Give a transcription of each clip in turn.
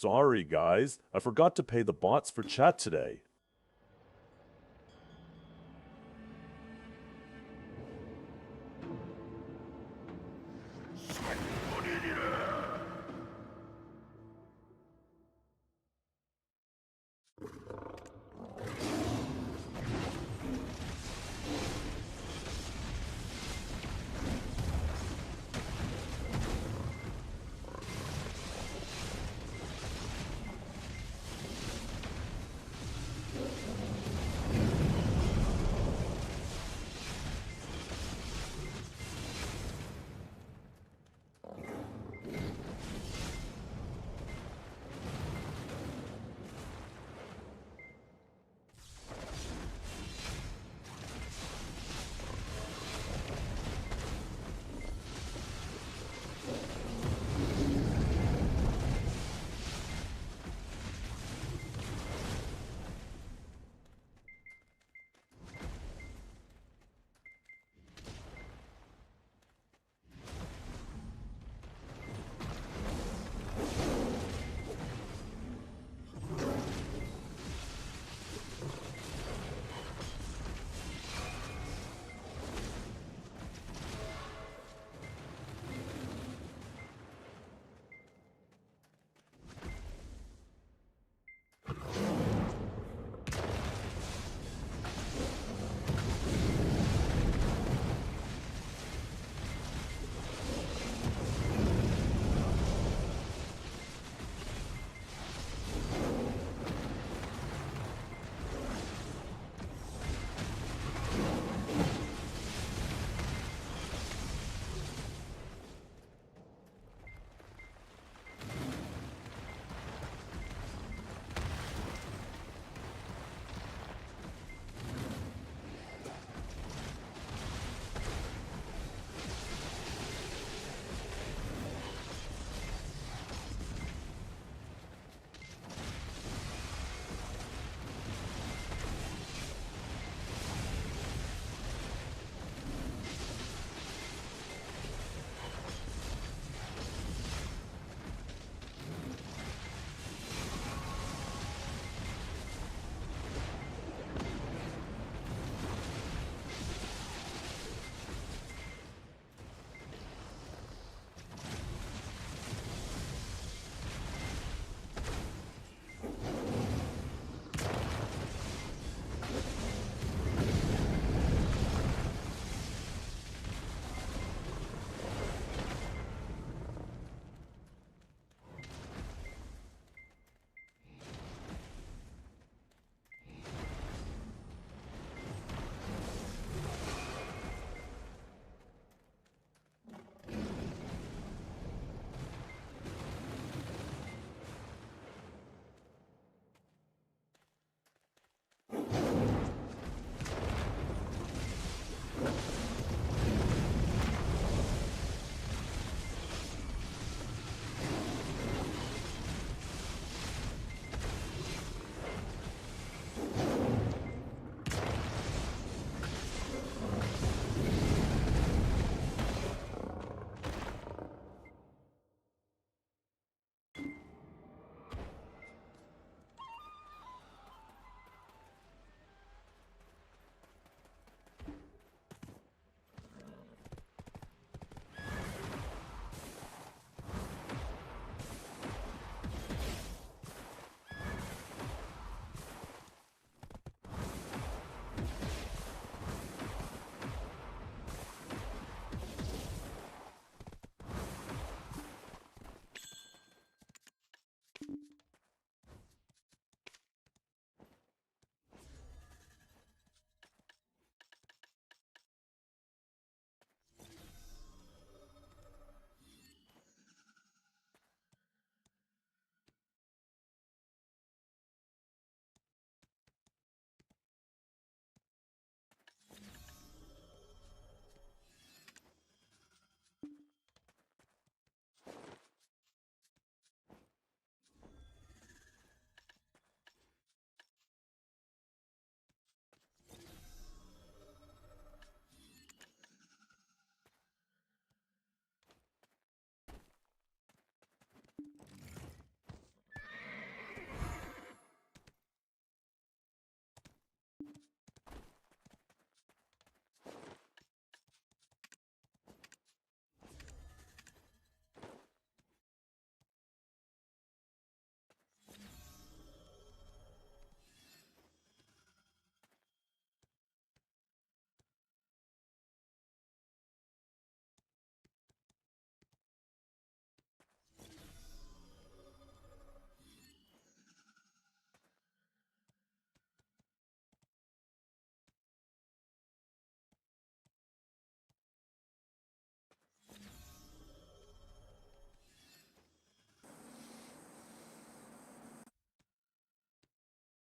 Sorry, guys. I forgot to pay the bots for chat today.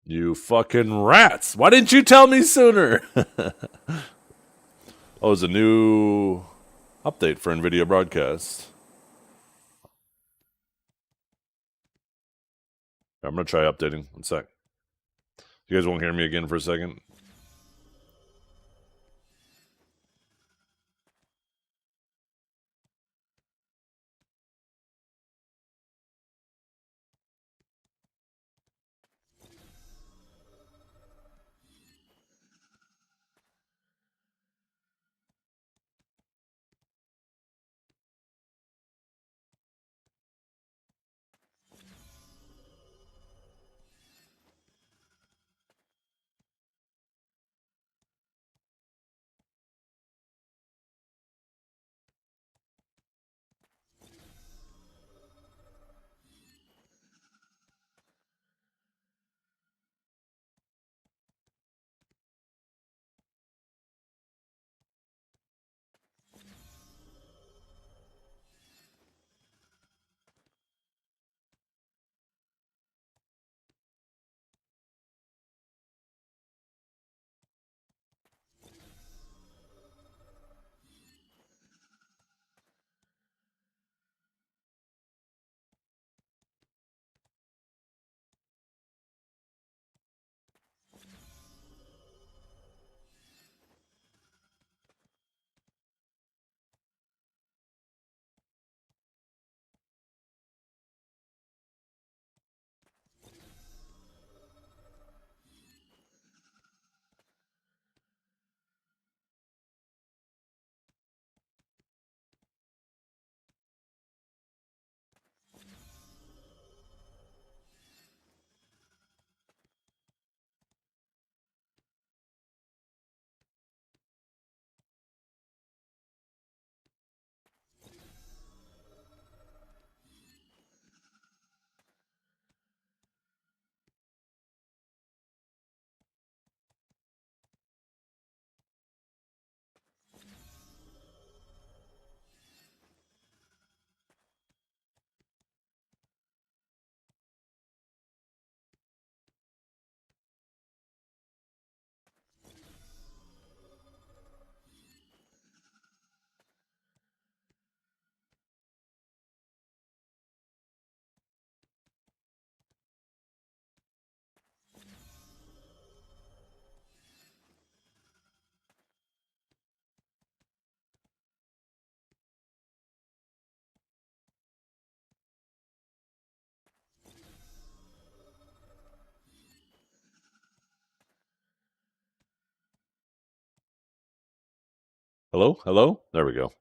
You fucking rats! Why didn't you tell me sooner? Oh, it's a new update for NVIDIA Broadcast. I'm gonna try updating. One sec. You guys won't hear me again for a second. Hello? Hello? There we go.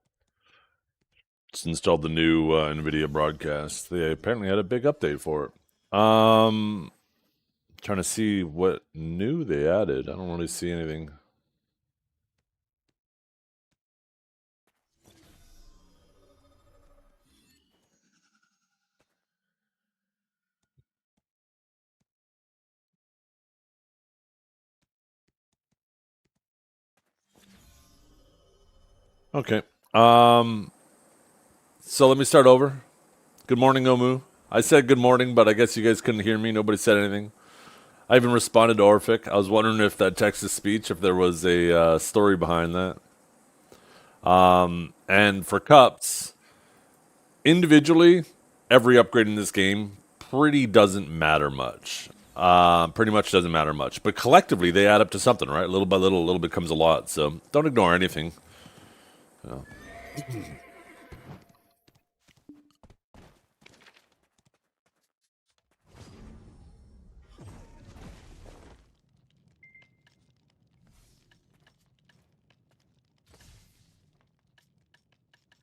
Just installed the new NVIDIA Broadcast. They apparently had a big update for it. Trying to see what new they added. I don't really see anything. Okay. So let me start over. Good morning, Omu. I said good morning, but I guess you guys couldn't hear me. Nobody said anything. I even responded to Orphic. I was wondering if that text to speech, if there was a story behind that. And for cups, individually, every upgrade in this game doesn't matter much. Pretty much doesn't matter much. But collectively, they add up to something, right? Little by little, a little becomes a lot. So don't ignore anything.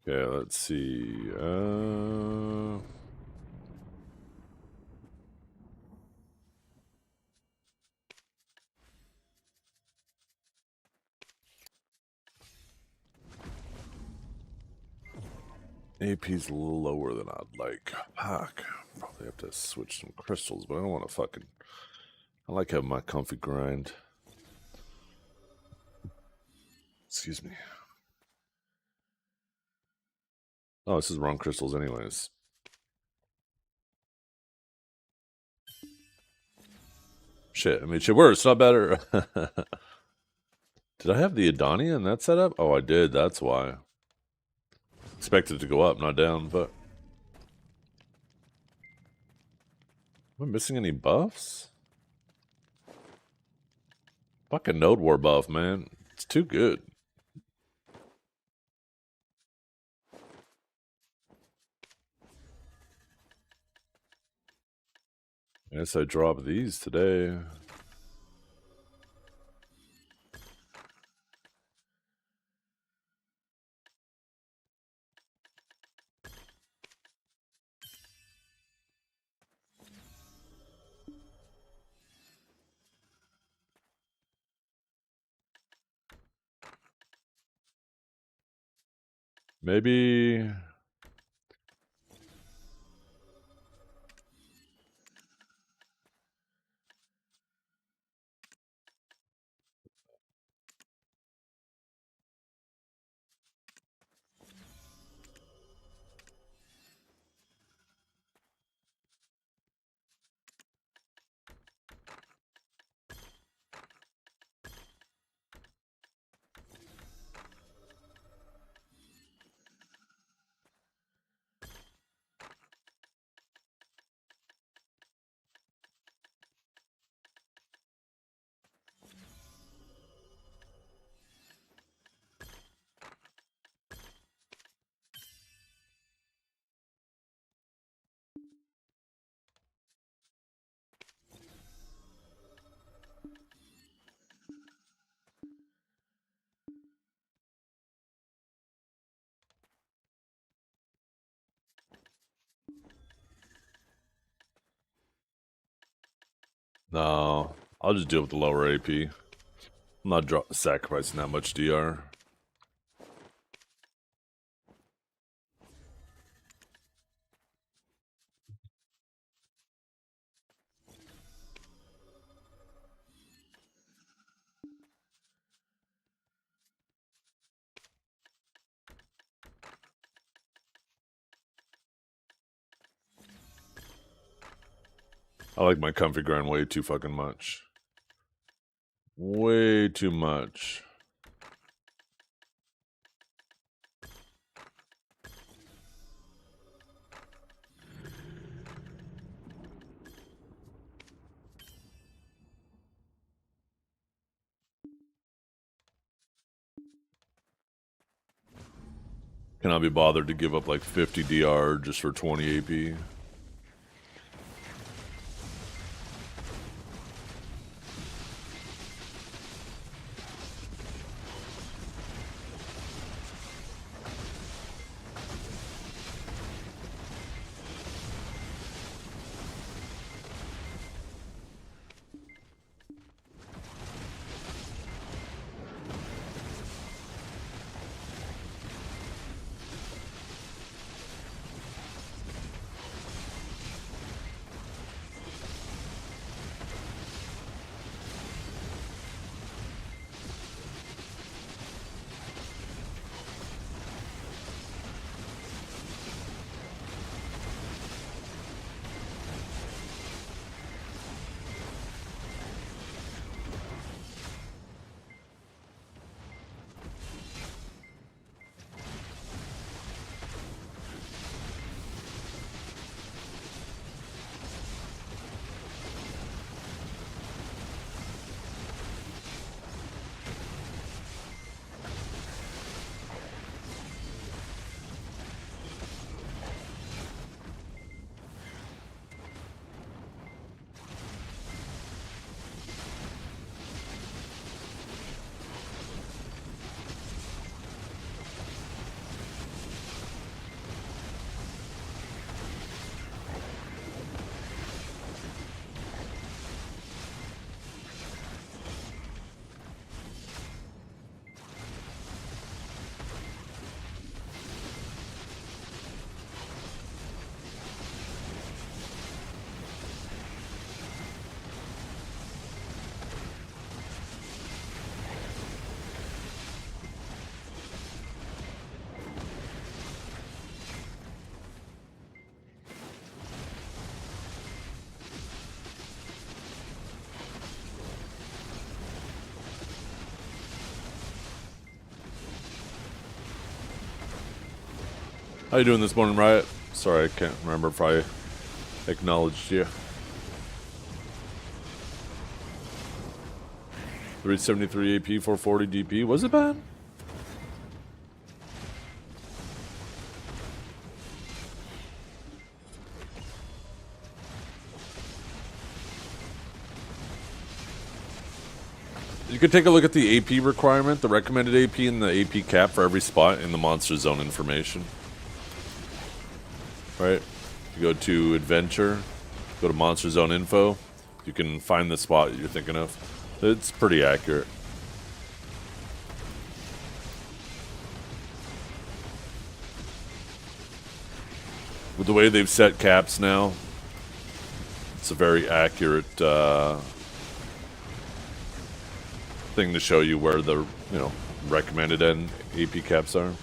Okay, let's see. AP's a little lower than I'd like. Fuck. Probably have to switch some crystals, but I don't want to fucking... I like having my comfy grind. Excuse me. Oh, this is wrong crystals anyways. Shit, I mean, shit worse, not better. Did I have the Adania in that setup? Oh, I did. That's why. Expected to go up, not down, but... Am I missing any buffs? Fucking Node War buff, man. It's too good. I guess I drop these today. Maybe... No, I'll just deal with the lower AP. I'm not sacrificing that much DR. I like my comfy grind way too fucking much. Way too much. Cannot be bothered to give up like 50 DR just for 20 AP. How you doing this morning, Riot? Sorry, I can't remember if I acknowledged you. 373 AP, 440 DP. Was it bad? You could take a look at the AP requirement, the recommended AP, and the AP cap for every spot in the Monster Zone information. Right? You go to Adventure, go to Monster Zone info, you can find the spot you're thinking of. It's pretty accurate. With the way they've set caps now, it's a very accurate thing to show you where the recommended and AP caps are.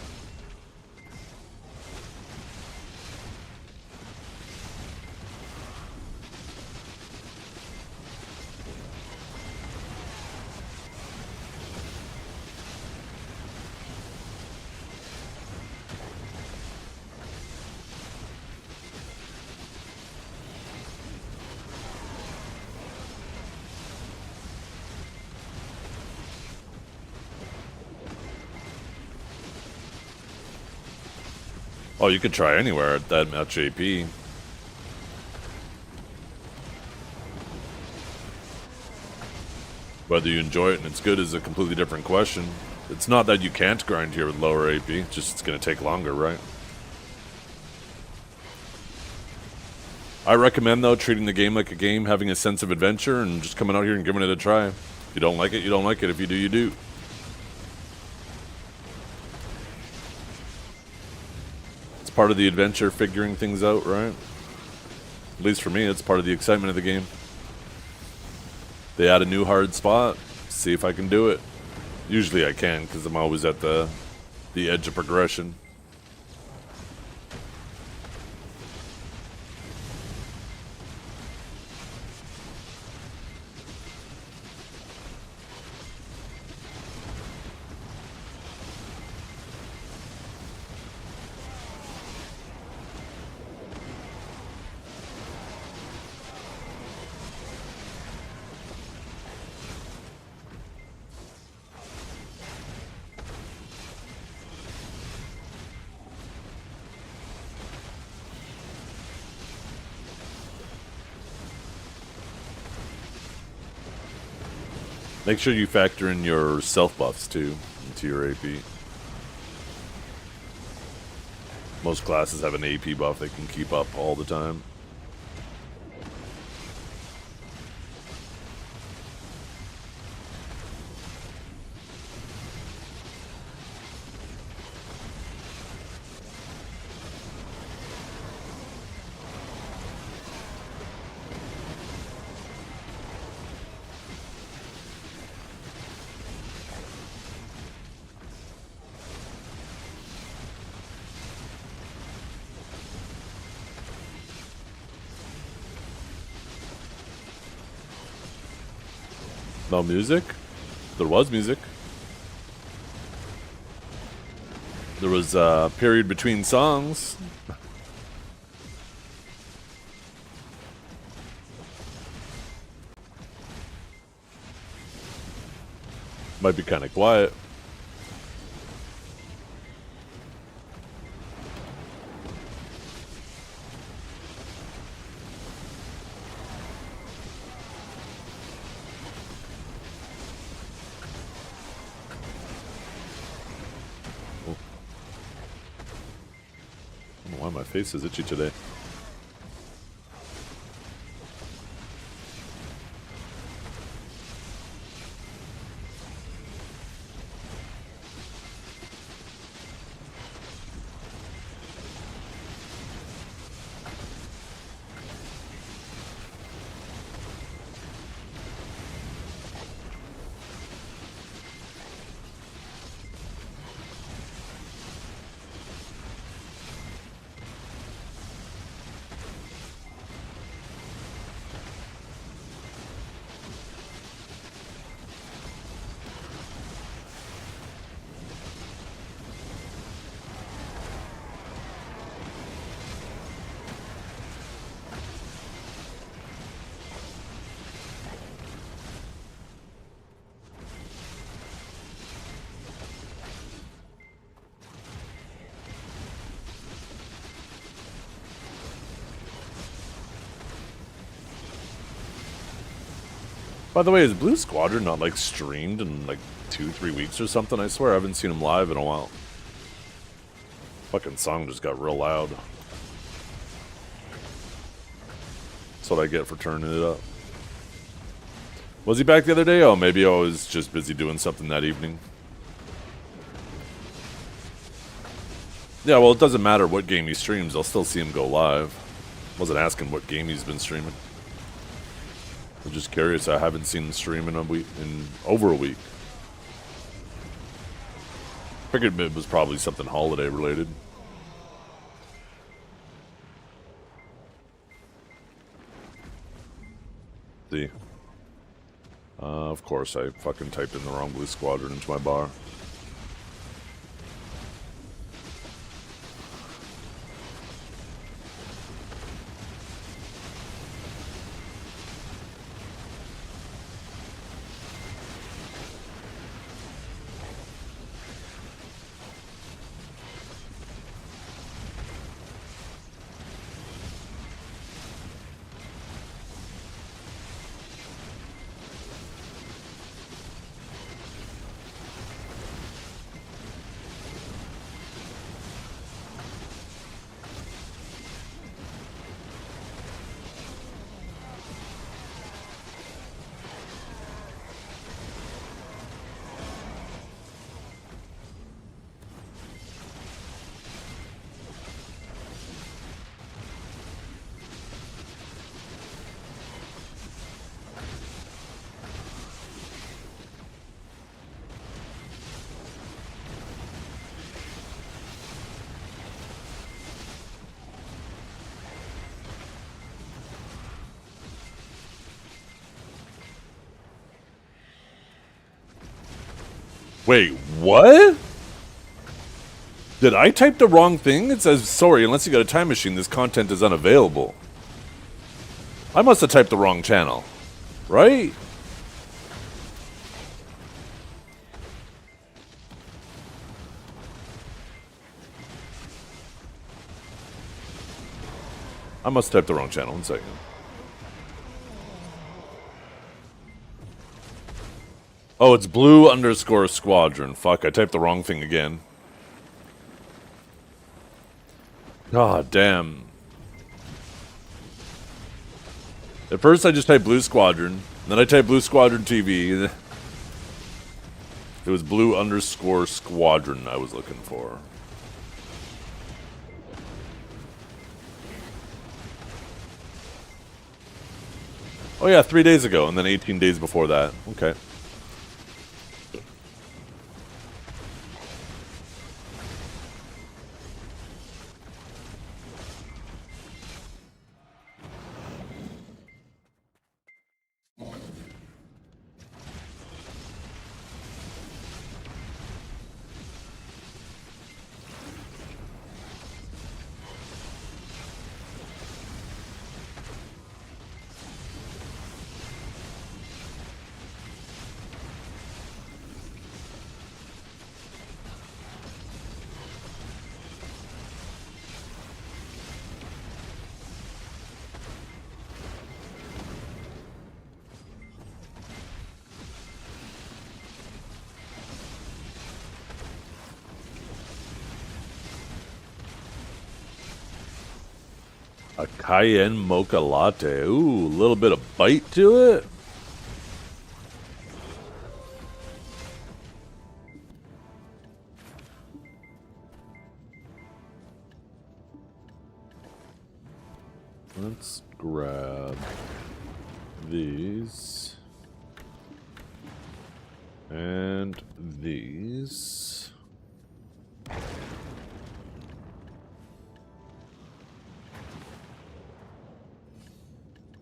Oh, you could try anywhere at that much AP. Whether you enjoy it and it's good is a completely different question. It's not that you can't grind here with lower AP, just it's going to take longer, right? I recommend, though, treating the game like a game, having a sense of adventure, and just coming out here and giving it a try. If you don't like it, you don't like it. If you do, you do. Part of the adventure, figuring things out, right? At least for me, it's part of the excitement of the game. They add a new hard spot, see if I can do it. Usually I can, because I'm always at the edge of progression. Make sure you factor in your self buffs too into your AP. Most classes have an AP buff they can keep up all the time. No music? There was music. There was a period between songs. Might be kind of quiet. Why my face is itchy today. By the way, is Blue Squadron not like streamed in like 2-3 weeks or something? I swear I haven't seen him live in a while. Fucking song just got real loud. That's what I get for turning it up. Was he back the other day? Oh, maybe I was just busy doing something that evening. Yeah, well, it doesn't matter what game he streams. I'll still see him go live. Wasn't asking what game he's been streaming. I'm just curious. I haven't seen him stream in over a week. Figured it was probably something holiday related. See. Of course, I fucking typed in the wrong Blue Squadron into my bar. Wait, what? Did I type the wrong thing? It says, sorry, unless you got a time machine, this content is unavailable. I must have typed the wrong channel. Right? I must have typed the wrong channel. 1 second. Oh, it's blue_squadron. Fuck, I typed the wrong thing again. God damn. At first I just typed Blue Squadron, then I typed Blue Squadron TV. It was blue_squadron I was looking for. Oh yeah, 3 days ago, and then 18 days before that. Okay. A cayenne mocha latte. Ooh, a little bit of bite to it. Let's grab these and these.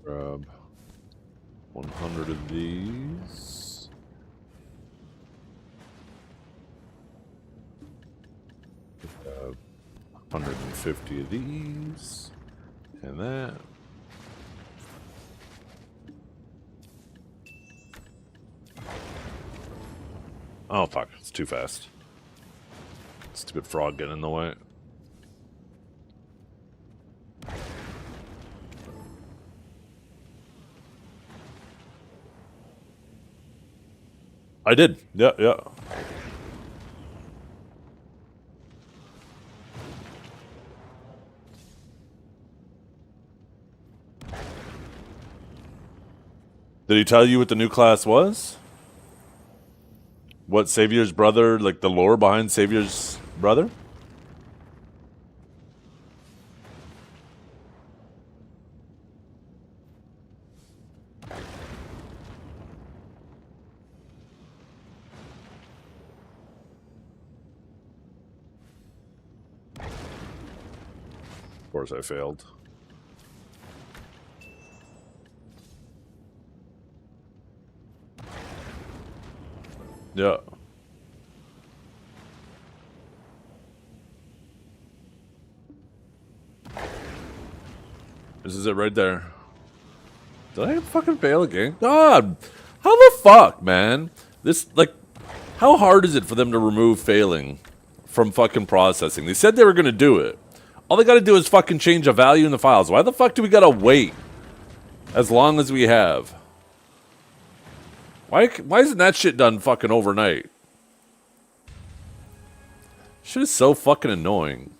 Grab 100 of these. Grab 150 of these. And that. Oh fuck, it's too fast. Stupid frog getting in the way. I did. Yeah, yeah. Did he tell you what the new class was? What Savior's brother, like the lore behind Savior's brother? Of course I failed. Yeah. This is it right there. Did I fucking fail again? God! How the fuck, man? This, like, how hard is it for them to remove failing from fucking processing? They said they were gonna do it. All they gotta do is fucking change a value in the files. Why the fuck do we gotta wait as long as we have? Why isn't that shit done fucking overnight? Shit is so fucking annoying.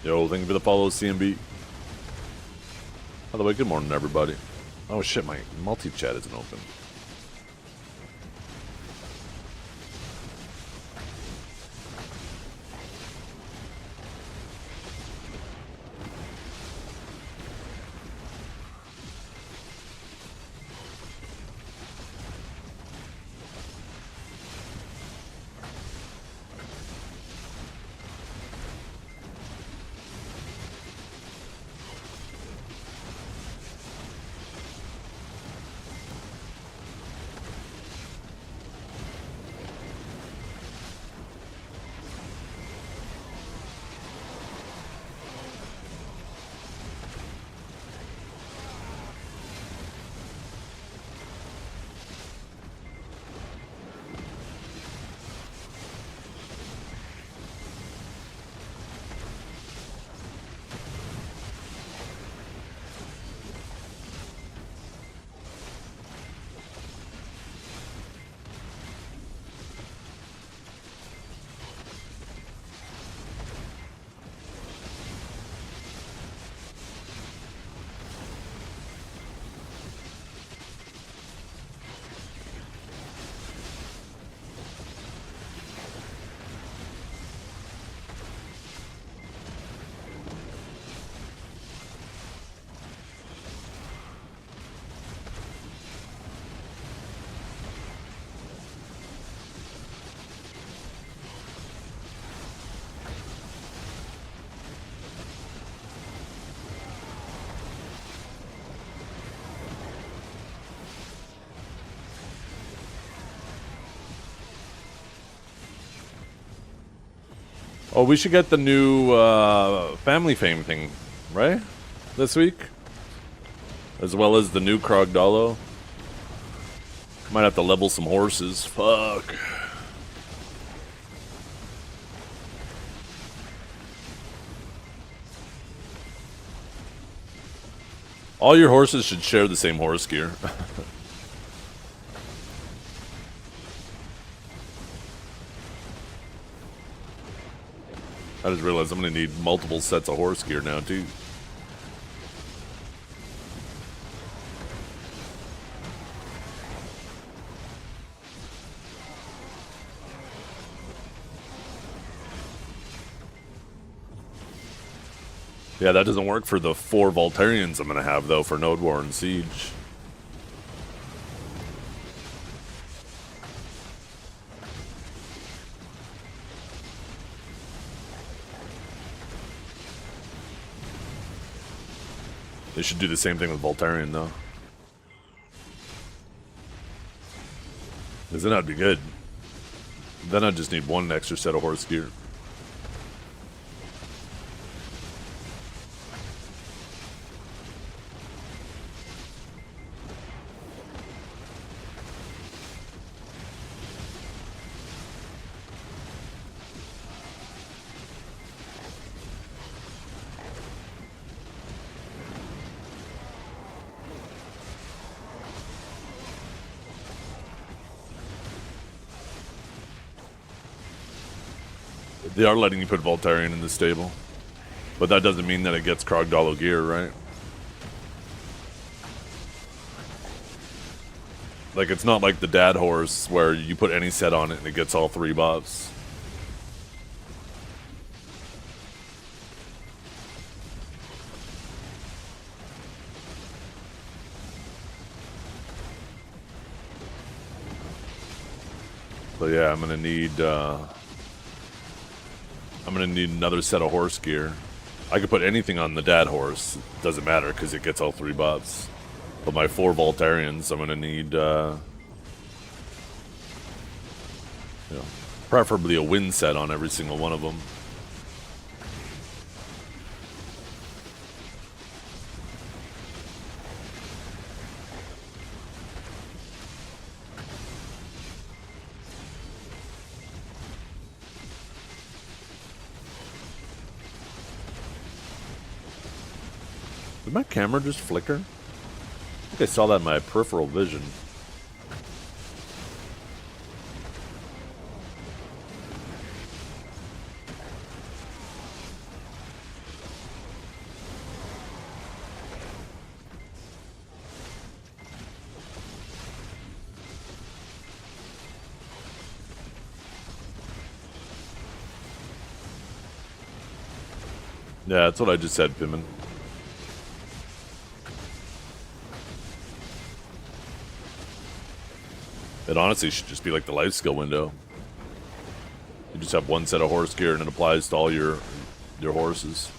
Yo, thank you for the follow, CMB. By the way, good morning, everybody. Oh shit, my multi-chat isn't open. Oh, we should get the new Family Fame thing, right? This week? As well as the new Krogdalo. Might have to level some horses. Fuck. All your horses should share the same horse gear. I just realized I'm going to need multiple sets of horse gear now, too. Yeah, that doesn't work for the 4 Voltarians I'm going to have, though, for Node War and Siege. They should do the same thing with Voltarion, though. Because then that'd be good. Then I just need 1 extra set of horse gear. They are letting you put Voltarion in the stable. But that doesn't mean that it gets Krogdalo gear, right? Like, it's not like the dad horse where you put any set on it and it gets all 3 buffs. So yeah, I'm gonna need another set of horse gear. I could put anything on the dad horse. Doesn't matter because it gets all 3 buffs. But my 4 Voltarians, I'm gonna need, preferably a wind set on every single one of them. Did my camera just flicker? I think I saw that in my peripheral vision. Yeah, that's what I just said, Pimmon. It honestly should just be like the life skill window. You just have one set of horse gear and it applies to all your horses.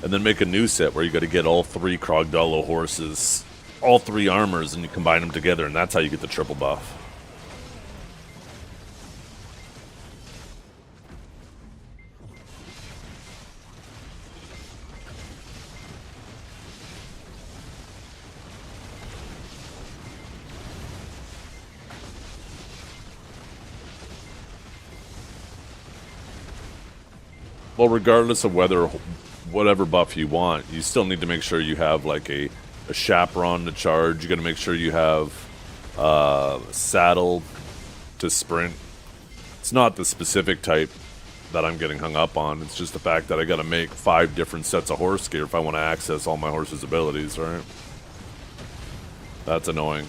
And then make a new set where you got to get all 3 Krogdalo horses, all 3 armors, and you combine them together, and that's how you get the triple buff. Well, regardless of whatever buff you want, you still need to make sure you have like a chaperone to charge. You got to make sure you have saddle to sprint. It's not the specific type that I'm getting hung up on. It's just the fact that I got to make 5 different sets of horse gear if I want to access all my horse's abilities, right? That's annoying.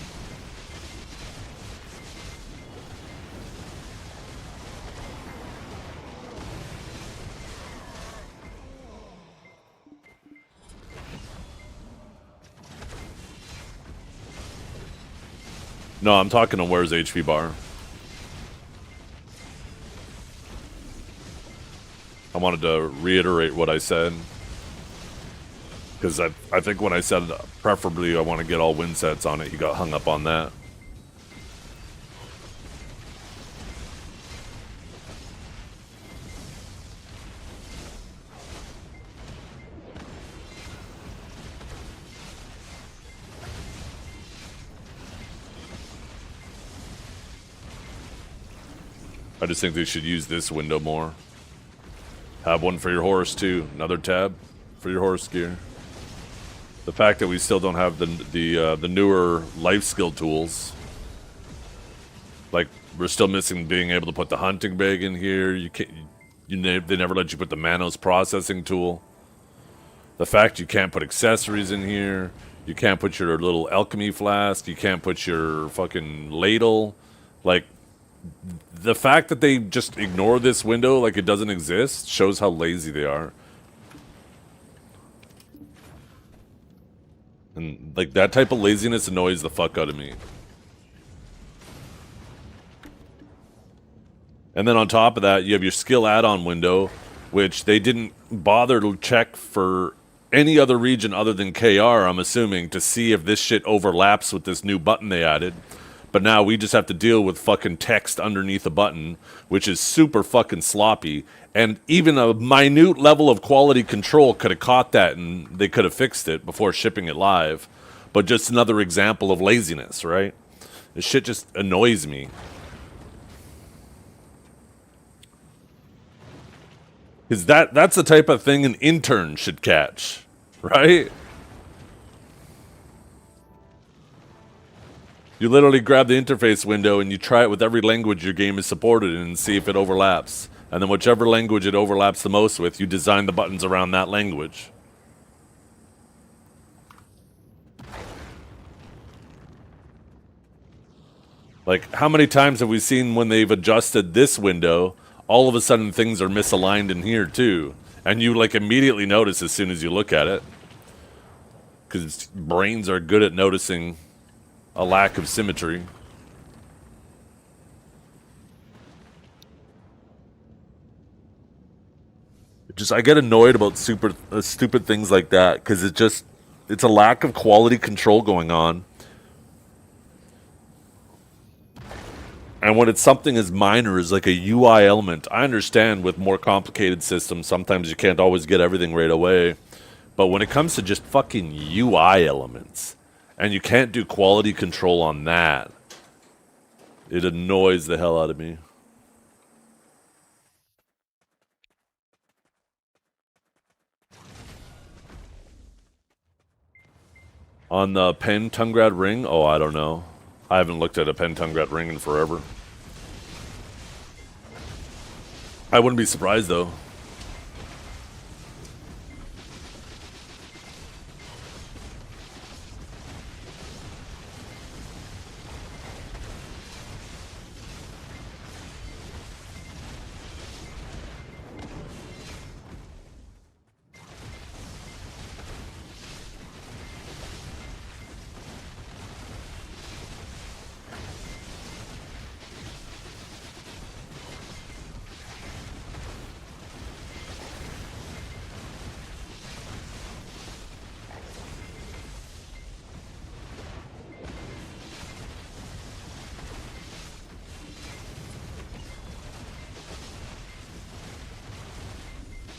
No, I'm talking to where's HP bar. I wanted to reiterate what I said. Because I think when I said preferably I want to get all win sets on it, you got hung up on that. I just think they should use this window more. Have one for your horse too. Another tab for your horse gear. The fact that we still don't have the newer life skill tools, like we're still missing being able to put the hunting bag in here. You can't. They never let you put the Manos processing tool. The fact you can't put accessories in here. You can't put your little alchemy flask. You can't put your fucking ladle. Like, the fact that they just ignore this window like it doesn't exist shows how lazy they are. And, like, that type of laziness annoys the fuck out of me. And then on top of that, you have your skill add-on window, which they didn't bother to check for any other region other than KR, I'm assuming, to see if this shit overlaps with this new button they added. But now we just have to deal with fucking text underneath a button, which is super fucking sloppy. And even a minute level of quality control could have caught that and they could have fixed it before shipping it live. But just another example of laziness, right? This shit just annoys me. Because that's the type of thing an intern should catch, right? You literally grab the interface window and you try it with every language your game is supported in and see if it overlaps. And then whichever language it overlaps the most with, you design the buttons around that language. Like, how many times have we seen when they've adjusted this window, all of a sudden things are misaligned in here too? And you, like, immediately notice as soon as you look at it. Because brains are good at noticing a lack of symmetry. I get annoyed about stupid things like that because it's a lack of quality control going on. And when it's something as minor as like a UI element, I understand with more complicated systems, sometimes you can't always get everything right away. But when it comes to just fucking UI elements, and you can't do quality control on that, it annoys the hell out of me. On the Pen Tungrad ring? Oh, I don't know. I haven't looked at a Pen Tungrad ring in forever. I wouldn't be surprised though.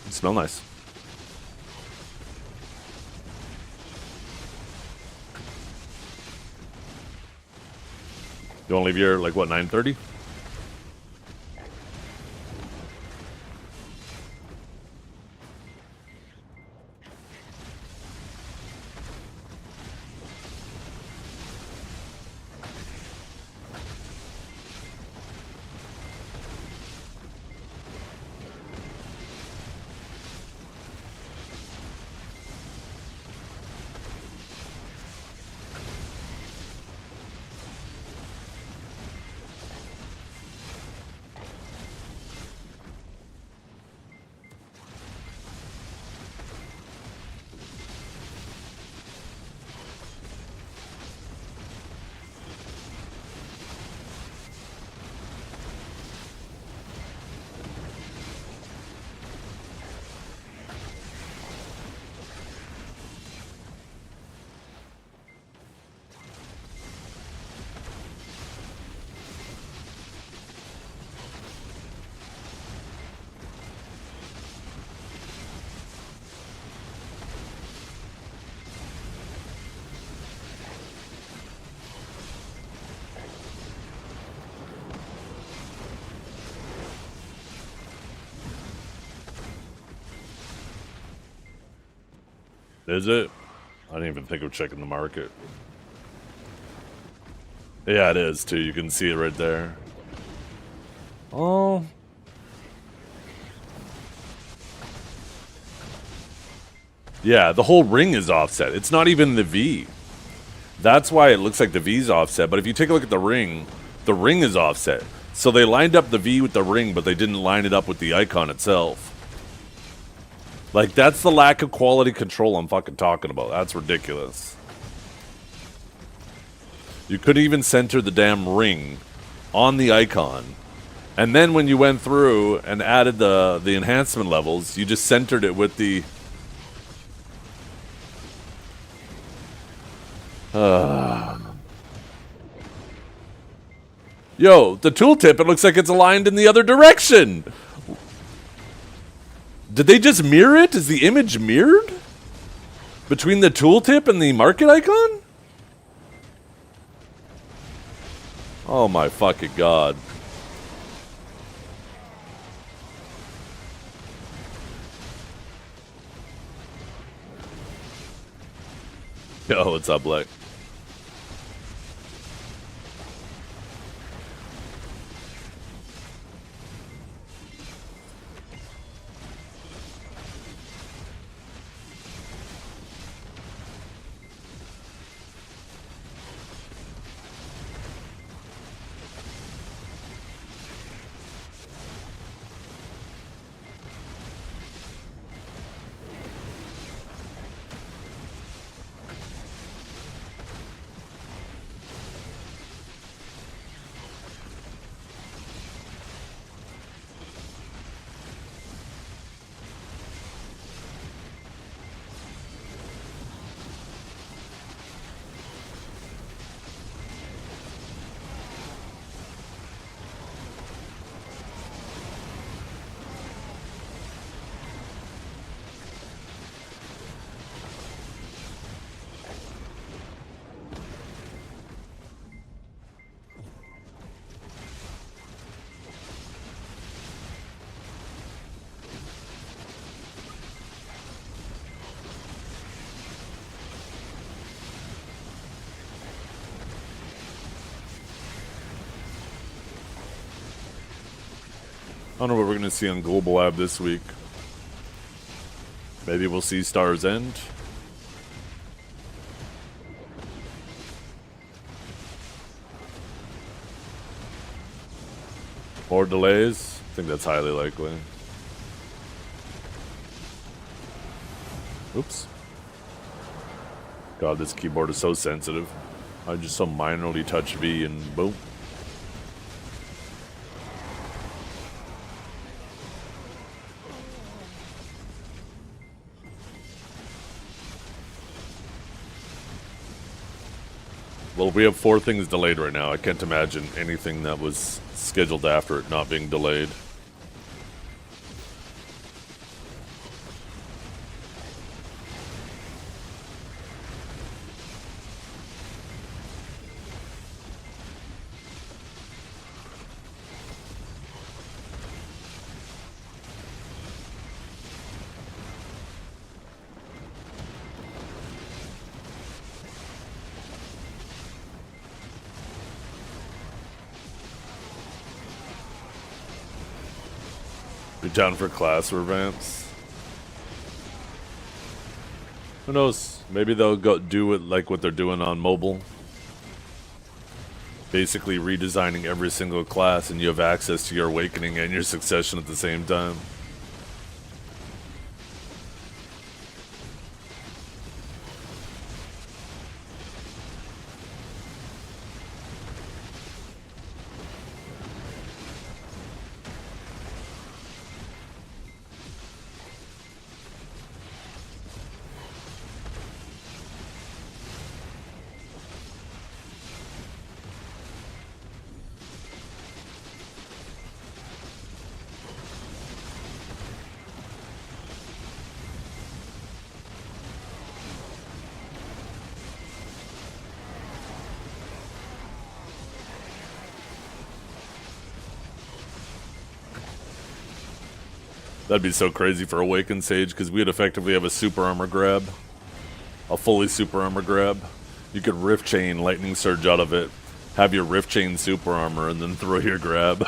Smell nice. You want to leave here like what, 9:30? Is it? I didn't even think of checking the market. Yeah, it is too. You can see it right there. Oh. Yeah, the whole ring is offset. It's not even the V. That's why it looks like the V's offset. But if you take a look at the ring is offset. So they lined up the V with the ring, but they didn't line it up with the icon itself. Like, that's the lack of quality control I'm fucking talking about. That's ridiculous. You couldn't even center the damn ring on the icon. And then when you went through and added the enhancement levels, you just centered it with the... Yo, the tooltip, it looks like it's aligned in the other direction. Did they just mirror it? Is the image mirrored? Between the tooltip and the market icon? Oh my fucking god. Yo, what's up, Black? I don't know what we're going to see on Global Lab this week. Maybe we'll see Star's End. More delays? I think that's highly likely. Oops. God, this keyboard is so sensitive. I just so minorly touch V and boom. Well, we have 4 things delayed right now. I can't imagine anything that was scheduled after it not being delayed. You're down for class revamps? Who knows? Maybe they'll go do it like what they're doing on mobile. Basically redesigning every single class, and you have access to your awakening and your succession at the same time. That'd be so crazy for Awakened Sage, because we'd effectively have a super armor grab. A fully super armor grab. You could Rift Chain Lightning Surge out of it, have your Rift Chain super armor, and then throw your grab.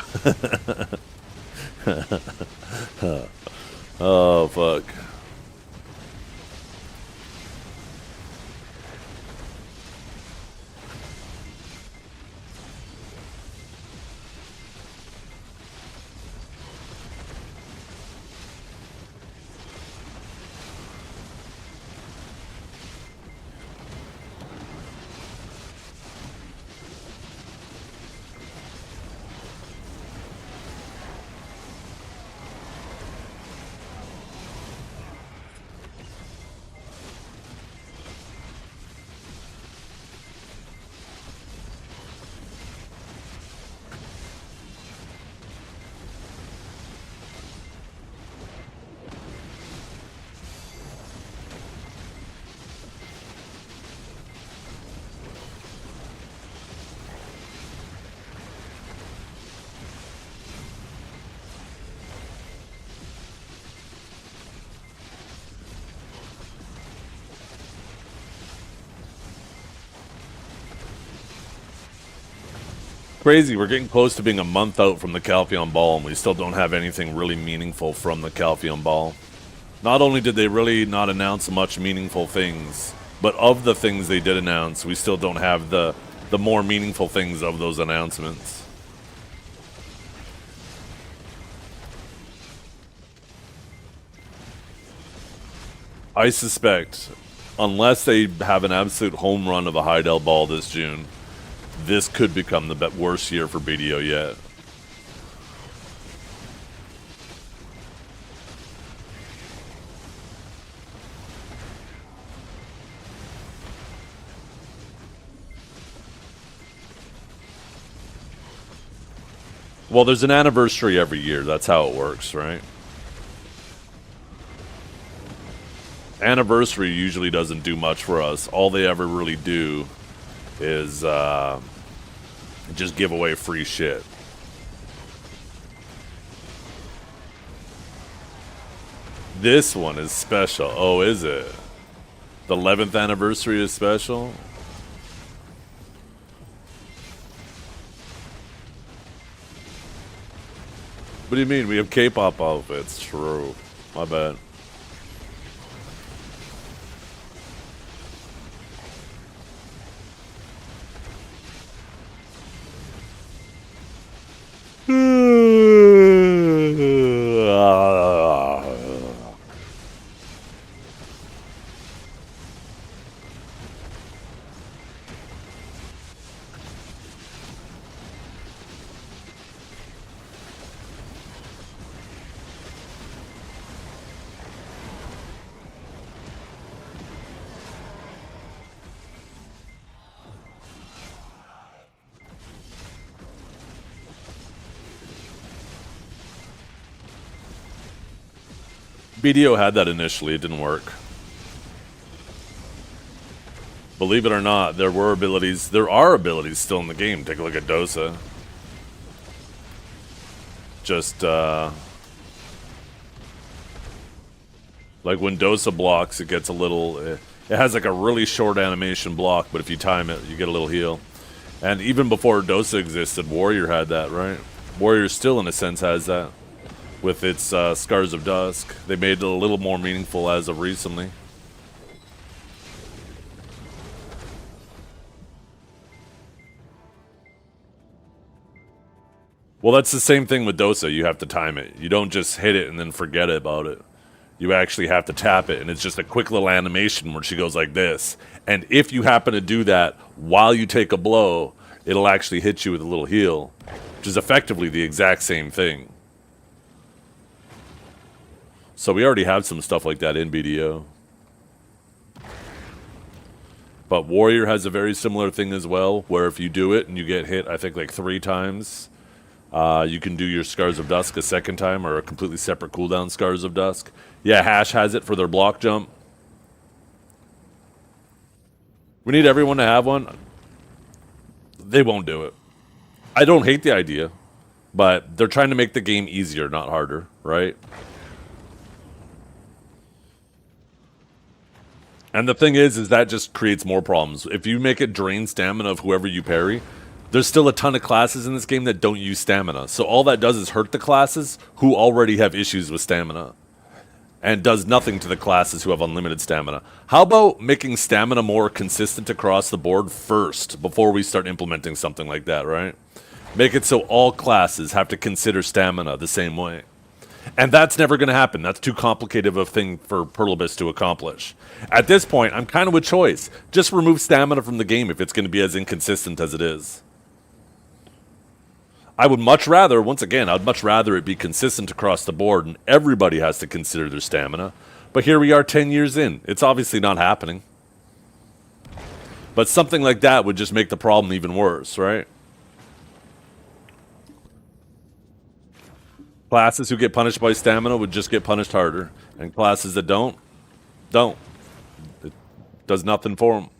Oh, fuck. Crazy, we're getting close to being a month out from the Calpheon Ball, and we still don't have anything really meaningful from the Calpheon Ball. Not only did they really not announce much meaningful things, but of the things they did announce, we still don't have the more meaningful things of those announcements. I suspect, unless they have an absolute home run of a Heidel Ball this June, this could become the worst year for BDO yet. Well, there's an anniversary every year. That's how it works, right? Anniversary usually doesn't do much for us. All they ever really do is just give away free shit. This one is special. Oh, is it? The 11th anniversary is special? What do you mean? We have K-pop outfits. True. My bad. BDO had that initially. It didn't work. Believe it or not, there are abilities still in the game. Take a look at Dosa. Just, like when Dosa blocks, it gets a little... It has like a really short animation block, but if you time it, you get a little heal. And even before Dosa existed, Warrior had that, right? Warrior still, in a sense, has that. With its Scars of Dusk. They made it a little more meaningful as of recently. Well, that's the same thing with Dosa. You have to time it. You don't just hit it and then forget about it. You actually have to tap it, and it's just a quick little animation where she goes like this. And if you happen to do that while you take a blow, it'll actually hit you with a little heal, which is effectively the exact same thing. So we already have some stuff like that in BDO. But Warrior has a very similar thing as well, where if you do it and you get hit, I think like 3 times, you can do your Scars of Dusk a second time, or a completely separate cooldown Scars of Dusk. Yeah, Hash has it for their block jump. We need everyone to have one. They won't do it. I don't hate the idea, but they're trying to make the game easier, not harder, right? And the thing is that just creates more problems. If you make it drain stamina of whoever you parry, there's still a ton of classes in this game that don't use stamina. So all that does is hurt the classes who already have issues with stamina. And does nothing to the classes who have unlimited stamina. How about making stamina more consistent across the board first, before we start implementing something like that, right? Make it so all classes have to consider stamina the same way. And that's never going to happen. That's too complicated of a thing for Perlibus to accomplish. At this point, I'm kind of with Choice. Just remove stamina from the game if it's going to be as inconsistent as it is. I would much rather, once again, I'd much rather it be consistent across the board and everybody has to consider their stamina. But here we are 10 years in. It's obviously not happening. But something like that would just make the problem even worse, right? Classes who get punished by stamina would just get punished harder. And classes that don't. It does nothing for them.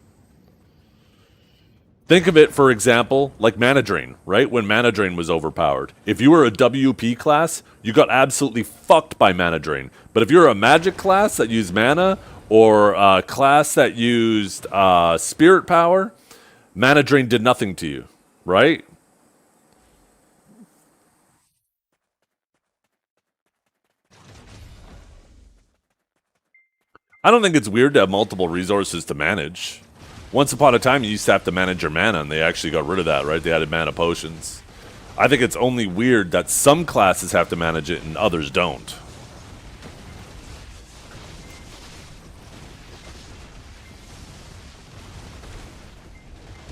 Think of it, for example, like Mana Drain, right? When Mana Drain was overpowered. If you were a WP class, you got absolutely fucked by Mana Drain. But if you're a magic class that used mana, or a class that used spirit power, Mana Drain did nothing to you, right? I don't think it's weird to have multiple resources to manage. Once upon a time, you used to have to manage your mana, and they actually got rid of that, right? They added mana potions. I think it's only weird that some classes have to manage it and others don't.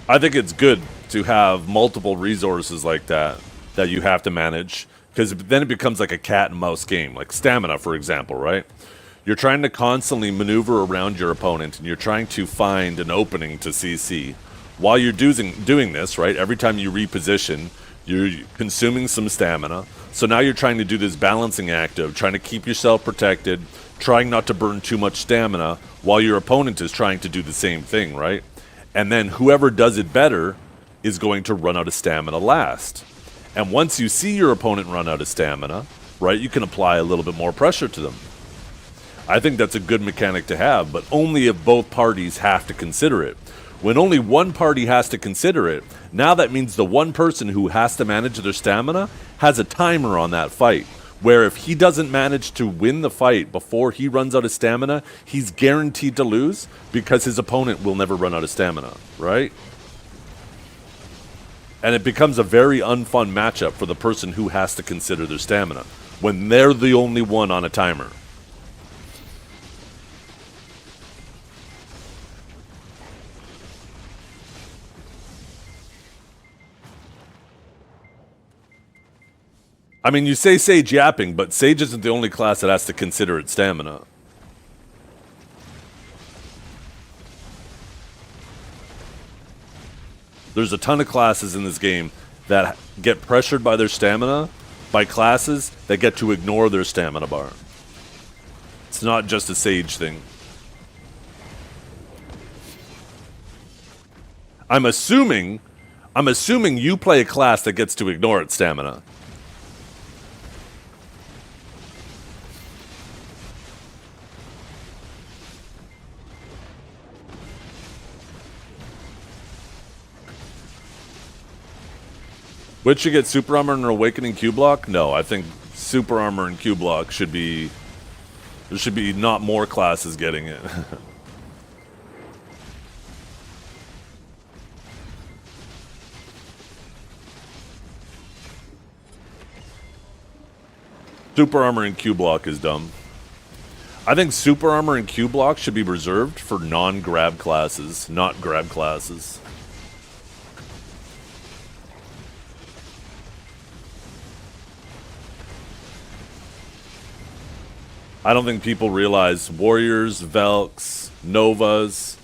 I think it's good to have multiple resources like that you have to manage, because then it becomes like a cat and mouse game, like stamina, for example, right? You're trying to constantly maneuver around your opponent, and you're trying to find an opening to CC. While you're doing this, right, every time you reposition, you're consuming some stamina. So now you're trying to do this balancing act of trying to keep yourself protected, trying not to burn too much stamina, while your opponent is trying to do the same thing, right? And then whoever does it better is going to run out of stamina last. And once you see your opponent run out of stamina, right, you can apply a little bit more pressure to them. I think that's a good mechanic to have, but only if both parties have to consider it. When only one party has to consider it, now that means the one person who has to manage their stamina has a timer on that fight, where if he doesn't manage to win the fight before he runs out of stamina, he's guaranteed to lose because his opponent will never run out of stamina, right? And it becomes a very unfun matchup for the person who has to consider their stamina when they're the only one on a timer. I mean, you say Sage yapping, but Sage isn't the only class that has to consider its stamina. There's a ton of classes in this game that get pressured by their stamina by classes that get to ignore their stamina bar. It's not just a Sage thing. I'm assuming you play a class that gets to ignore its stamina. Would you get Super Armor and Awakening Q Block? No, I think Super Armor and Q Block should be... There should be not more classes getting it. Super Armor and Q Block is dumb. I think Super Armor and Q Block should be reserved for non-grab classes, not grab classes. I don't think people realize Warriors, Velks, Novas,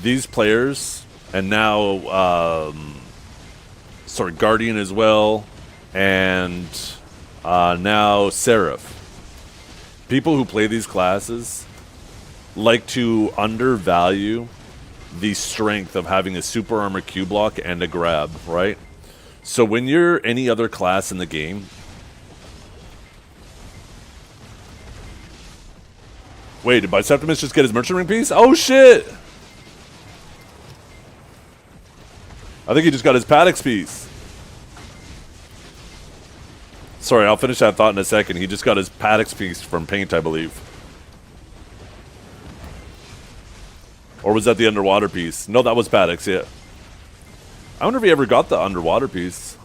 these players, and now, Guardian as well, and now Seraph. People who play these classes like to undervalue the strength of having a Super Armor Q Block and a grab, right? So when you're any other class in the game, wait, did Biseptimus just get his Merchant Ring piece? Oh, shit! I think he just got his Paddocks piece. Sorry, I'll finish that thought in a second. He just got his Paddocks piece from Paint, I believe. Or was that the Underwater piece? No, that was Paddocks, yeah. I wonder if he ever got the Underwater piece.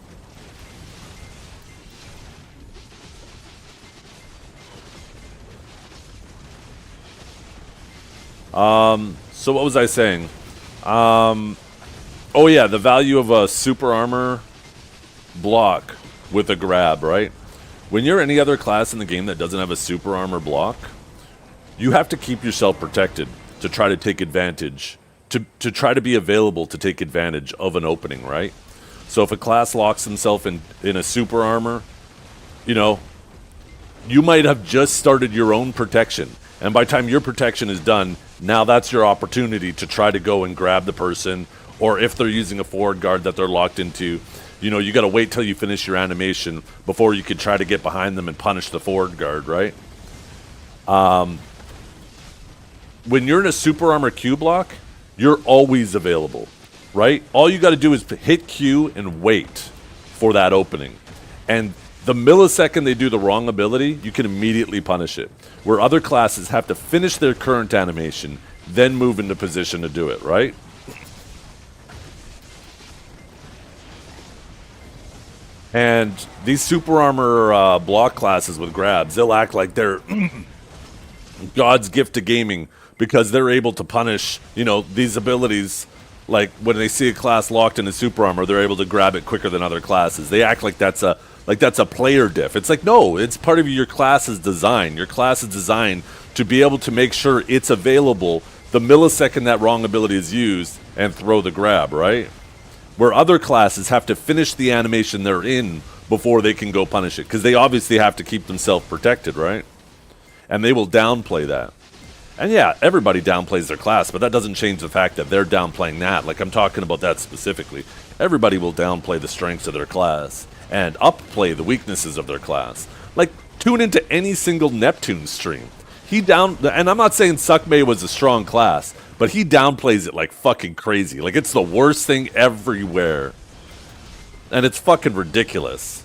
So what was I saying? Oh yeah, the value of a Super Armor block with a grab, right? When you're any other class in the game that doesn't have a Super Armor block, you have to keep yourself protected to try to take advantage, to try to be available to take advantage of an opening, right? So if a class locks himself in a Super Armor, you know, you might have just started your own protection. And by the time your protection is done, now that's your opportunity to try to go and grab the person, or if they're using a forward guard that they're locked into, you know, you got to wait till you finish your animation before you can try to get behind them and punish the forward guard, right? When you're in a Super Armor Q block, you're always available, right? All you got to do is hit Q and wait for that opening. And the millisecond they do the wrong ability, you can immediately punish it. Where other classes have to finish their current animation, then move into position to do it, right? And these Super Armor block classes with grabs, they'll act like they're God's gift to gaming because they're able to punish, you know, these abilities. Like when they see a class locked in a Super Armor, they're able to grab it quicker than other classes. They act like that's a player diff. It's like, no, it's part of your class's design. Your class is designed to be able to make sure it's available the millisecond that wrong ability is used and throw the grab, right? Where other classes have to finish the animation they're in before they can go punish it, because they obviously have to keep themselves protected, right? And they will downplay that. And yeah, everybody downplays their class, but that doesn't change the fact that they're downplaying that. Like, I'm talking about that specifically. Everybody will downplay the strengths of their class and upplay the weaknesses of their class. Like, tune into any single Neptune stream. And I'm not saying Suckmay was a strong class, but he downplays it like fucking crazy. Like it's the worst thing everywhere. And it's fucking ridiculous.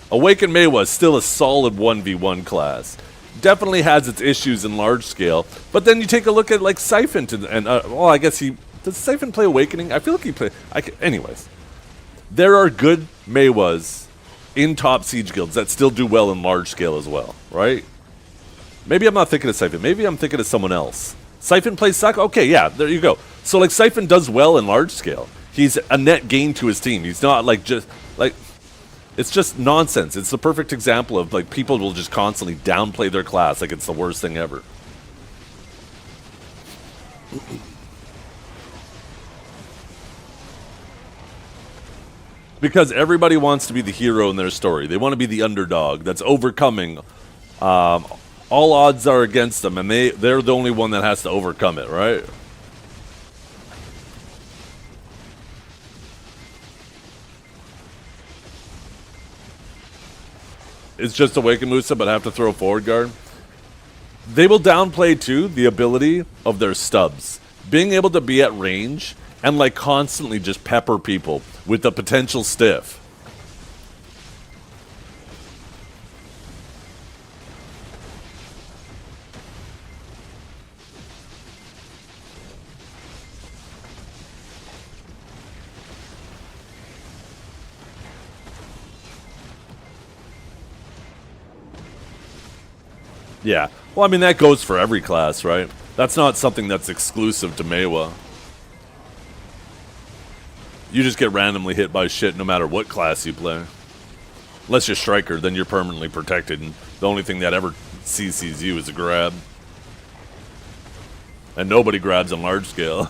Awakened Meiwa is still a solid 1v1 class. Definitely has its issues in large scale, but then you take a look at like Siphon well, I guess does Siphon play Awakening? I feel like he play. Anyways, there are good Meiwas in top siege guilds that still do well in large scale as well, right? Maybe I'm not thinking of Siphon. Maybe I'm thinking of someone else. Siphon plays Saka? Okay, yeah, there you go. So like Siphon does well in large scale. He's a net gain to his team. He's not like just like. It's just nonsense. It's the perfect example of like people will just constantly downplay their class like it's the worst thing ever. Because everybody wants to be the hero in their story. They want to be the underdog that's overcoming. All odds are against them, and they're the only one that has to overcome it, right? It's just Awaken Musa, but have to throw forward guard. They will downplay, too, the ability of their stubs. Being able to be at range and, like, constantly just pepper people with the potential stiff. Yeah. Well, I mean, that goes for every class, right? That's not something that's exclusive to Meiwa. You just get randomly hit by shit no matter what class you play. Unless you're Striker, then you're permanently protected, and the only thing that ever CCs you is a grab. And nobody grabs on large scale.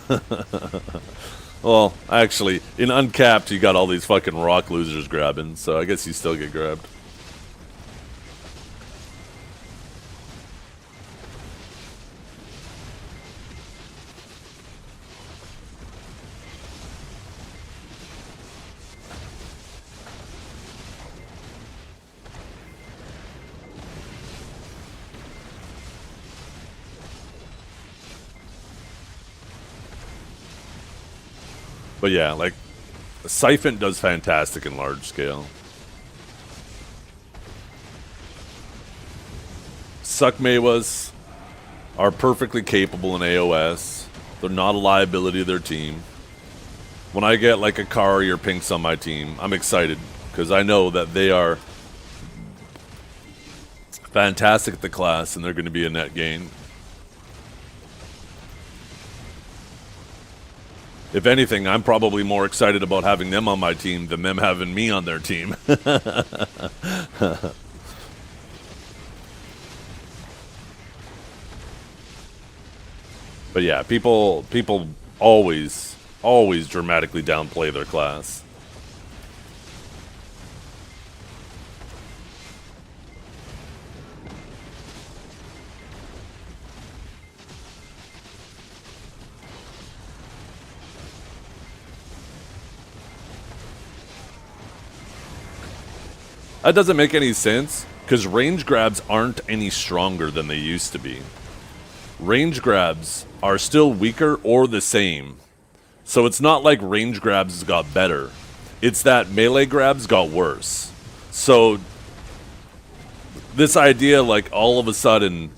Well, actually, in Uncapped, you got all these fucking rock losers grabbing, so I guess you still get grabbed. But yeah, like, Siphon does fantastic in large scale. Suck Meiwas are perfectly capable in AOS. They're not a liability to their team. When I get like a Kari or Pinks on my team, I'm excited because I know that they are fantastic at the class and they're going to be a net gain. If anything, I'm probably more excited about having them on my team than them having me on their team. But yeah, people always dramatically downplay their class. That doesn't make any sense, because range grabs aren't any stronger than they used to be. Range grabs are still weaker or the same. So it's not like range grabs got better. It's that melee grabs got worse. So this idea like all of a sudden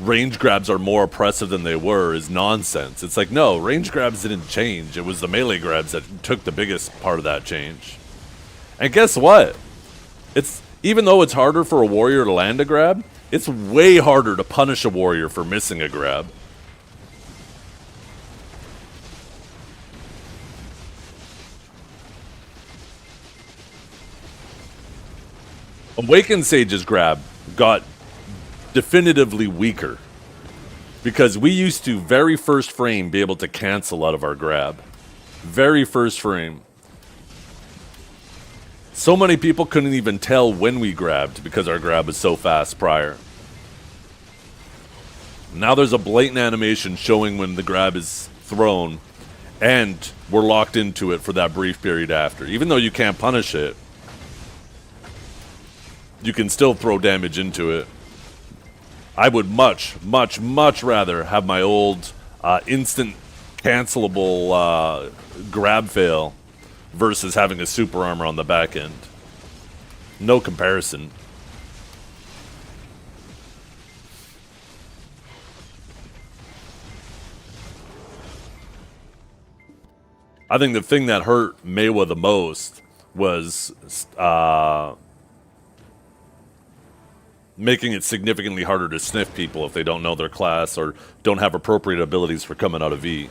range grabs are more oppressive than they were is nonsense. It's like, no, range grabs didn't change. It was the melee grabs that took the biggest part of that change. And guess what? It's even though it's harder for a warrior to land a grab, it's way harder to punish a warrior for missing a grab. Awakened Sage's grab got definitively weaker because we used to very first frame be able to cancel out of our grab. Very first frame. So many people couldn't even tell when we grabbed because our grab was so fast prior. Now there's a blatant animation showing when the grab is thrown, and we're locked into it for that brief period after. Even though you can't punish it, you can still throw damage into it. I would much rather have my old instant cancelable grab fail versus having a super armor on the back end. No comparison. I think the thing that hurt Meiwa the most was making it significantly harder to sniff people if they don't know their class or don't have appropriate abilities for coming out of V.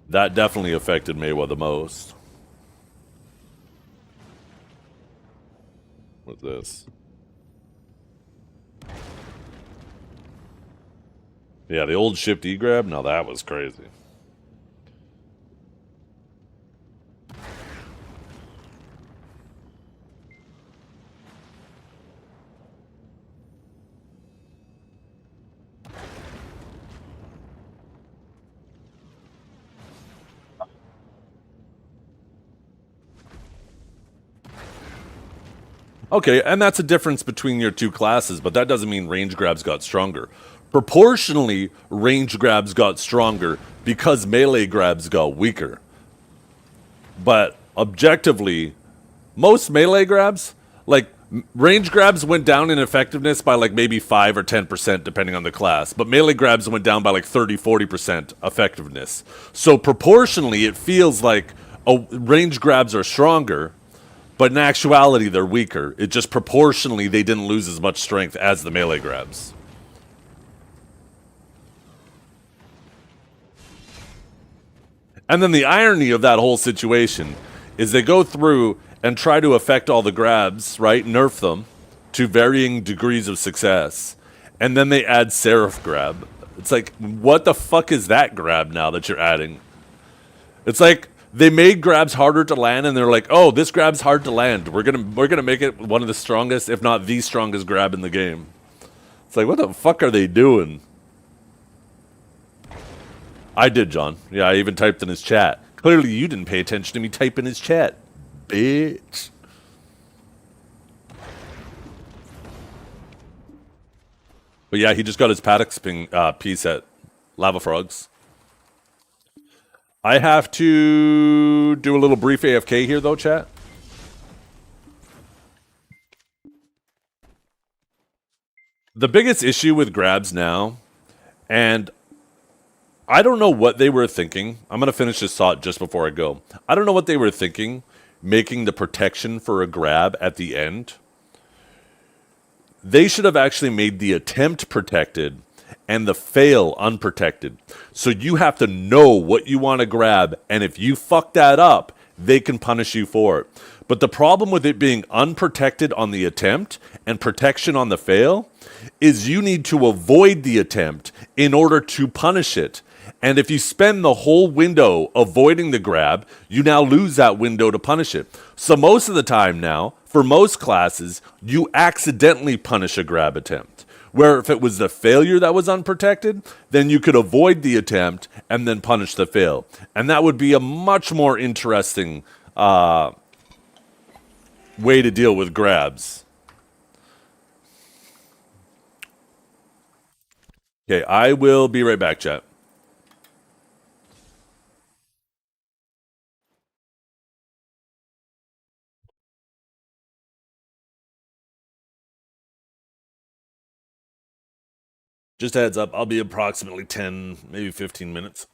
That definitely affected Meiwa the most. What's this? Yeah, the old shift E grab? Now that was crazy. Okay, and that's a difference between your two classes, but that doesn't mean range grabs got stronger. Proportionally, range grabs got stronger because melee grabs got weaker. But objectively, most melee grabs, like range grabs went down in effectiveness by like maybe 5 or 10% depending on the class, but melee grabs went down by like 30-40% effectiveness. So proportionally, it feels like range grabs are stronger, but in actuality, they're weaker. It just proportionally, they didn't lose as much strength as the melee grabs. And then the irony of that whole situation is they go through and try to affect all the grabs, right? Nerf them to varying degrees of success. And then they add Seraph grab. It's like, what the fuck is that grab now that you're adding? It's like they made grabs harder to land, and they're like, "Oh, this grab's hard to land. We're gonna make it one of the strongest, if not the strongest, grab in the game." It's like, what the fuck are they doing? I did, John. Yeah, I even typed in his chat. Clearly, you didn't pay attention to me type in his chat, bitch. But yeah, he just got his Paddock's piece at Lava Frogs. I have to do a little brief AFK here, though, chat. The biggest issue with grabs now, and I don't know what they were thinking. I'm going to finish this thought just before I go. I don't know what they were thinking, making the protection for a grab at the end. They should have actually made the attempt protected and the fail unprotected. So you have to know what you want to grab, and if you fuck that up, they can punish you for it. But the problem with it being unprotected on the attempt and protection on the fail is you need to avoid the attempt in order to punish it. And if you spend the whole window avoiding the grab, you now lose that window to punish it. So most of the time now, for most classes, you accidentally punish a grab attempt. Where if it was the failure that was unprotected, then you could avoid the attempt and then punish the fail. And that would be a much more interesting way to deal with grabs. Okay, I will be right back, chat. Just a heads up, I'll be approximately 10, maybe 15 minutes.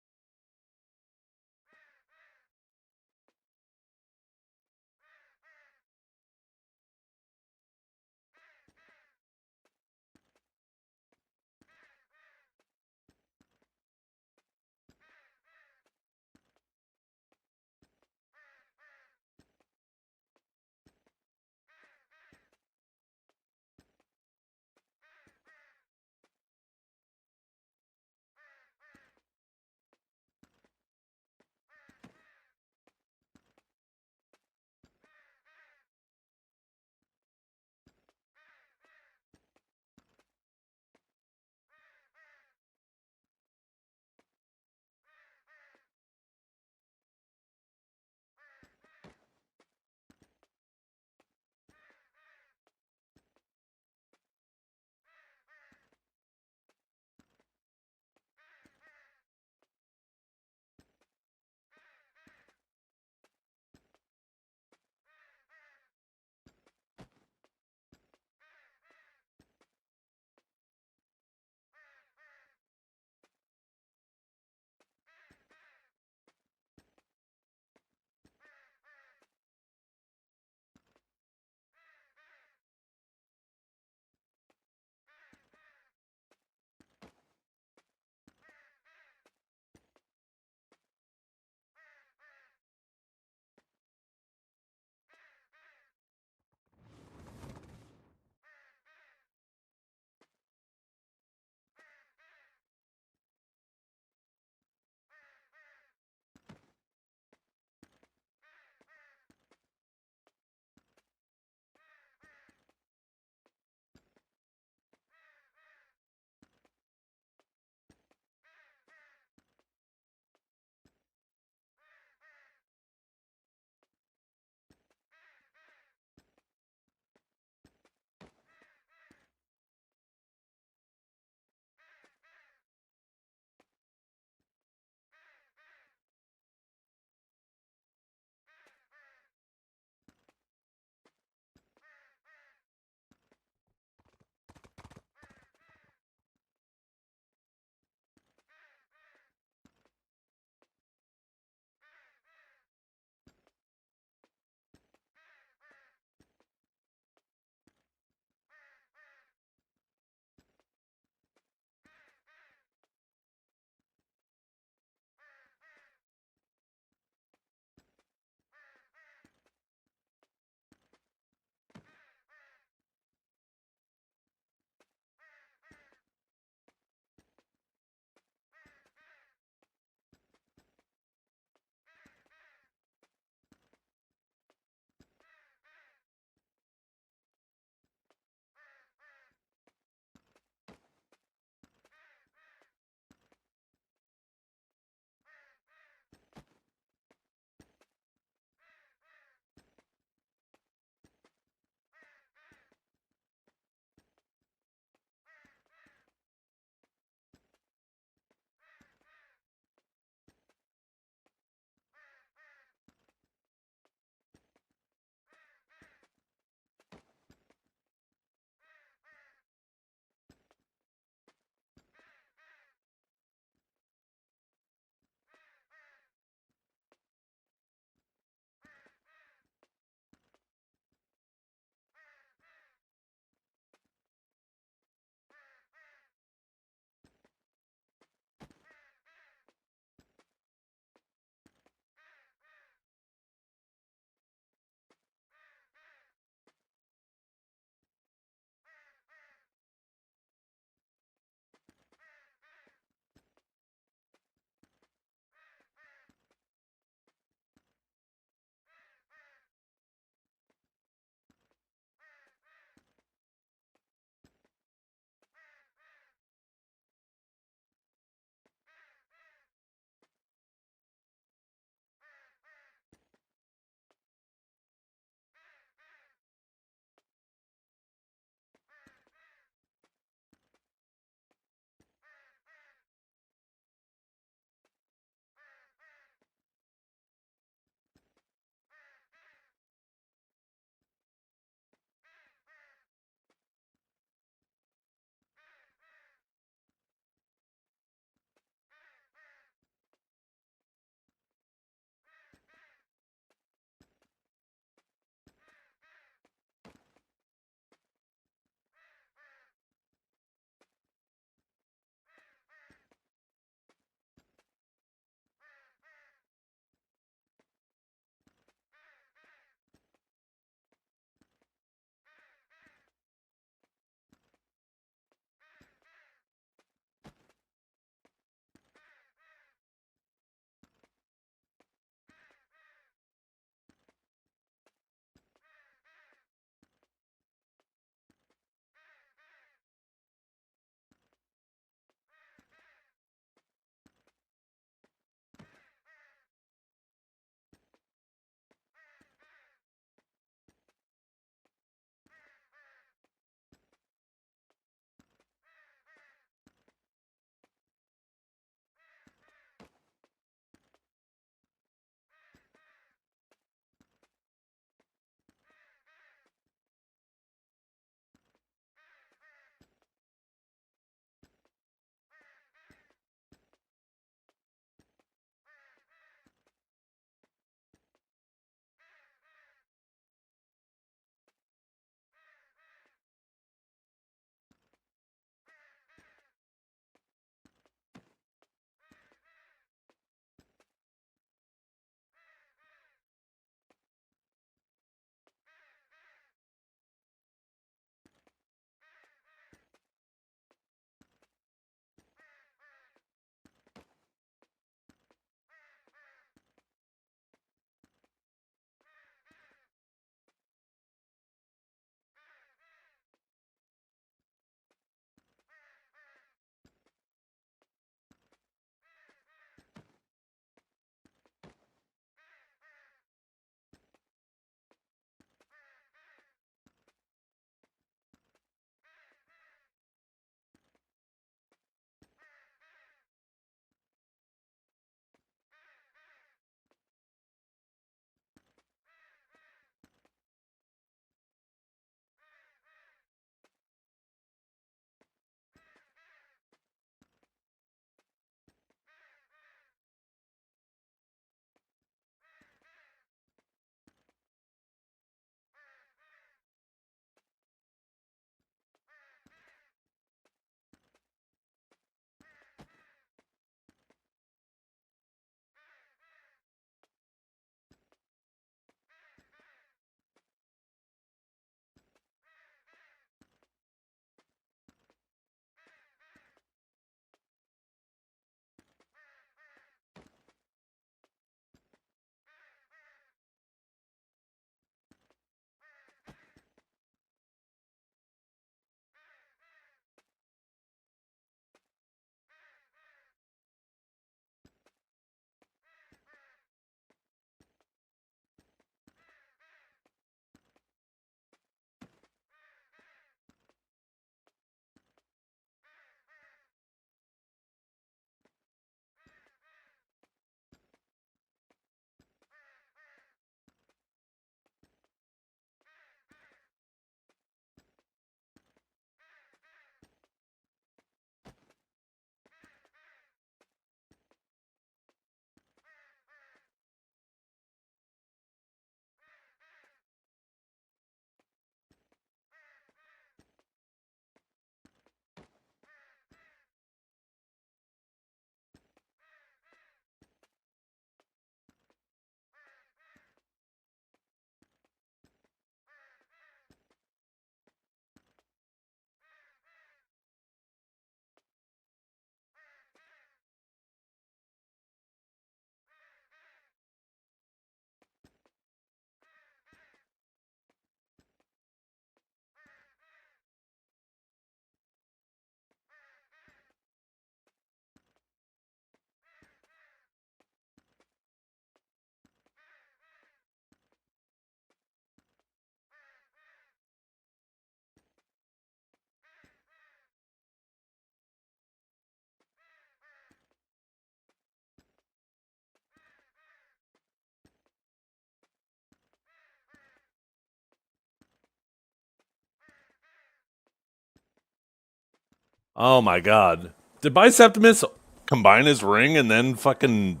Oh my god. Did Biceptimus combine his ring and then fucking...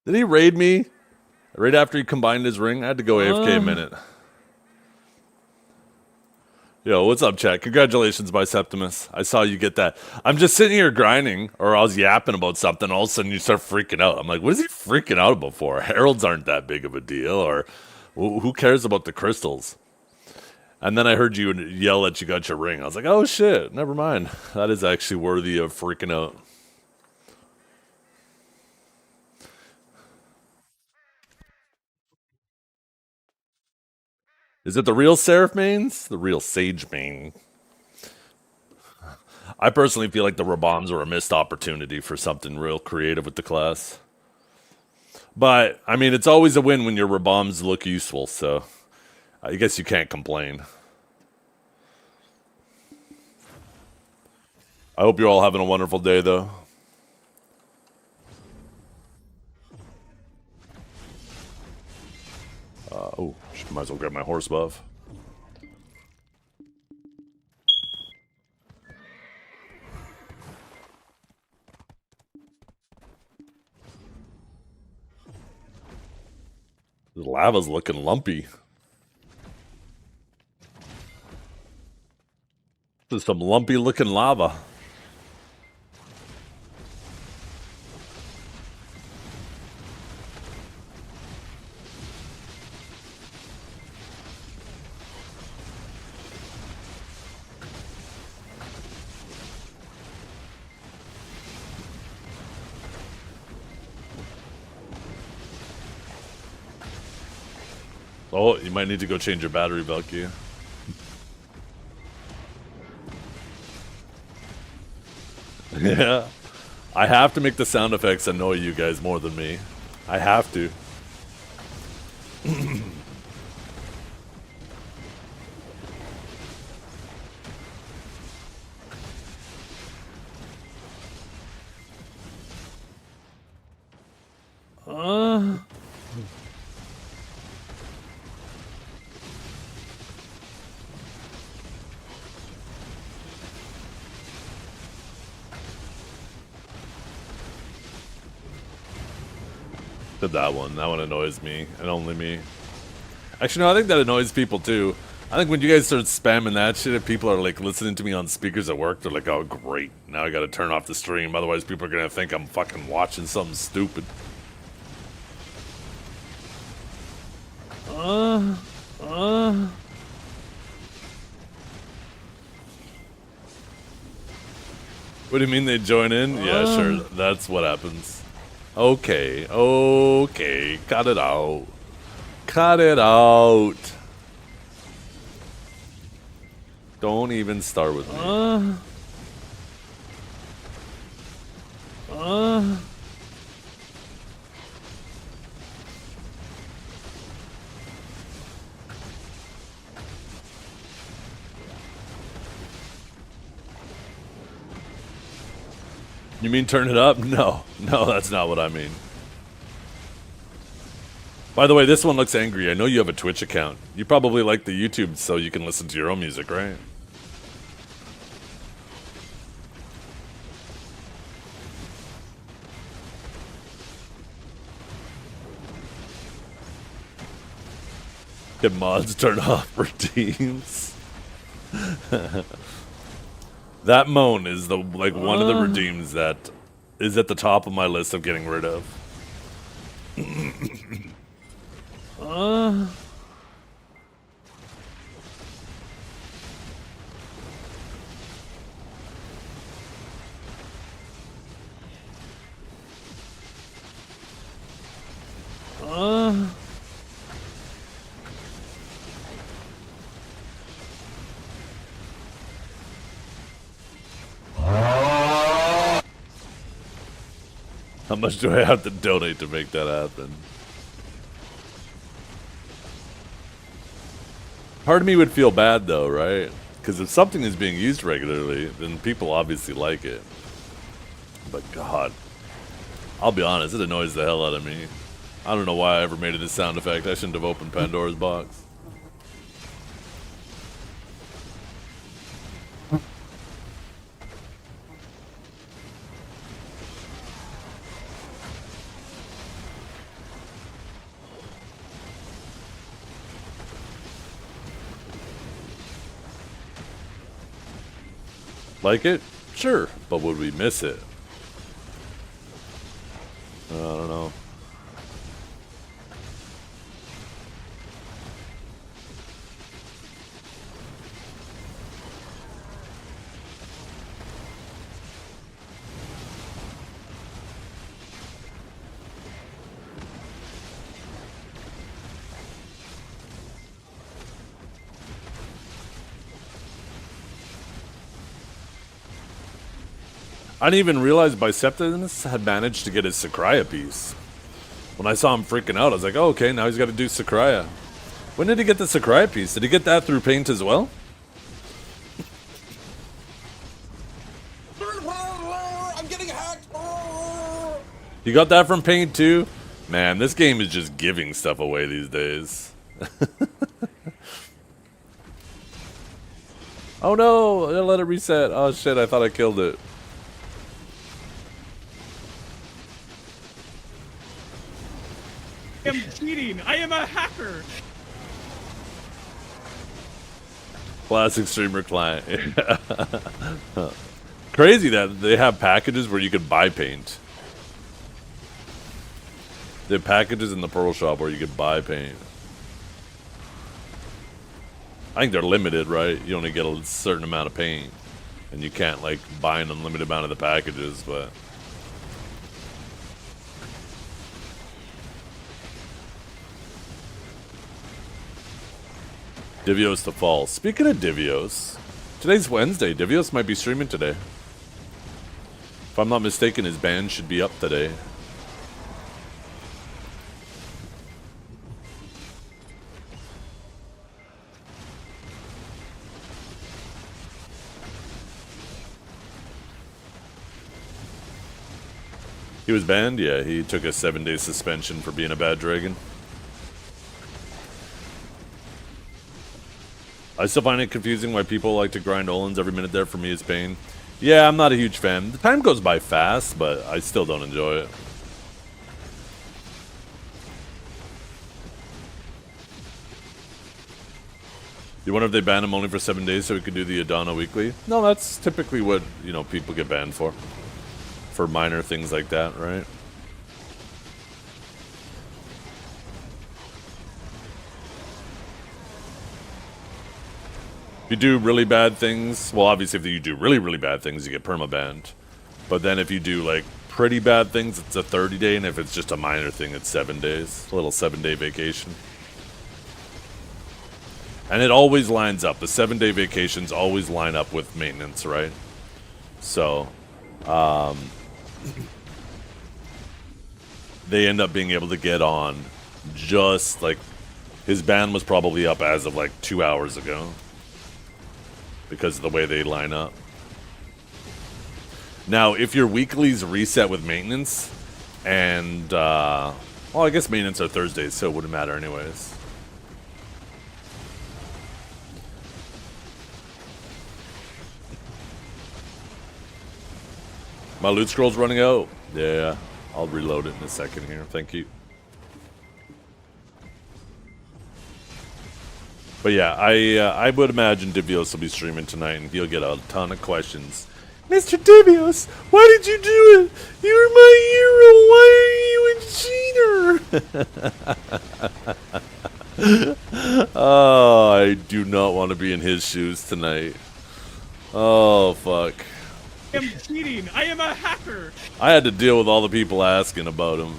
Did he raid me right after he combined his ring? I had to go AFK a minute. Yo, what's up, chat? Congratulations, Biceptimus. I saw you get that. I'm just sitting here grinding, or I was yapping about something. All of a sudden, you start freaking out. I'm like, what is he freaking out about for? Heralds aren't that big of a deal, or who cares about the crystals? And then I heard you yell that you got your ring. I was like, oh shit, never mind. That is actually worthy of freaking out. Is it the real Seraph mains? The real Sage main? I personally feel like the Raboms were a missed opportunity for something real creative with the class. But, I mean, it's always a win when your Raboms look useful, so I guess you can't complain. I hope you're all having a wonderful day, though. Oh, might as well grab my horse buff. The lava's looking lumpy. This is some lumpy looking lava. Oh, you might need to go change your battery, Valky. Yeah. I have to make the sound effects annoy you guys more than me. I have to. Did that one. That one annoys me, and only me. Actually, no, I think that annoys people too. I think when you guys start spamming that shit, if people are like listening to me on speakers at work, they're like, oh great, now I gotta turn off the stream, otherwise people are gonna think I'm fucking watching something stupid. What do you mean they join in? Yeah, sure, that's what happens. Okay, okay, cut it out. Cut it out. Don't even start with me. You mean turn it up? No, no, that's not what I mean. By the way, this one looks angry. I know you have a Twitch account. You probably like the YouTube so you can listen to your own music, right? Can mods turn off redeems? That moan is the one of the redeems that is at the top of my list of getting rid of. How much do I have to donate to make that happen? Part of me would feel bad though, right? Because if something is being used regularly, then people obviously like it. But God, I'll be honest, it annoys the hell out of me. I don't know why I ever made it a sound effect. I shouldn't have opened Pandora's box. Like it? Sure. But would we miss it? I don't know. I didn't even realize Biceptinus had managed to get his Sakraya piece. When I saw him freaking out, I was like, oh, okay, now he's got to do Sakraya. When did he get the Sakraya piece? Did he get that through Paint as well? I'm getting hacked. You got that from Paint too? Man, this game is just giving stuff away these days. Oh no, I let it reset. Oh shit, I thought I killed it. I am cheating. I am a hacker. Classic streamer client. Crazy that they have packages where you could buy paint. They have packages in the Pearl Shop where you could buy paint. I think they're limited, right? You only get a certain amount of paint. And you can't, like, buy an unlimited amount of the packages, but... Divios to fall. Speaking of Divios, today's Wednesday. Divios might be streaming today. If I'm not mistaken, his band should be up today. He was banned? Yeah, he took a 7-day suspension for being a bad dragon. I still find it confusing why people like to grind Olins. Every minute there for me is pain. Yeah, I'm not a huge fan. The time goes by fast, but I still don't enjoy it. You wonder if they ban him only for 7 days so he could do the Adana weekly? No, that's typically what, you know, people get banned for. For minor things like that, right? If you do really bad things, well, obviously if you do really, really bad things, you get perma-banned. But then if you do, like, pretty bad things, it's a 30-day, and if it's just a minor thing, it's 7 days. A little 7-day vacation. And it always lines up. The 7-day vacations always line up with maintenance, right? So, they end up being able to get on just, like, his ban was probably up as of, like, 2 hours ago. Because of the way they line up. Now, if your weeklies reset with maintenance, and, well, I guess maintenance are Thursdays, so it wouldn't matter anyways. My loot scroll's running out. Yeah, I'll reload it in a second here. Thank you. But yeah, I would imagine Divios will be streaming tonight, and he'll get a ton of questions. Mr. Divios, why did you do it? You're my hero. Why are you a cheater? Oh, I do not want to be in his shoes tonight. Oh, fuck. I am cheating. I am a hacker. I had to deal with all the people asking about him.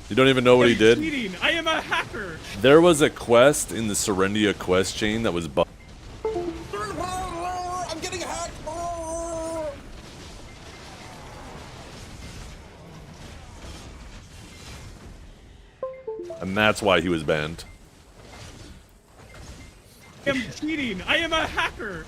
You don't even know what he did? Cheating. I am a hacker. There was a quest in the Serendia quest chain that was I'm getting hacked. and that's why he was banned. I am cheating. I am a hacker.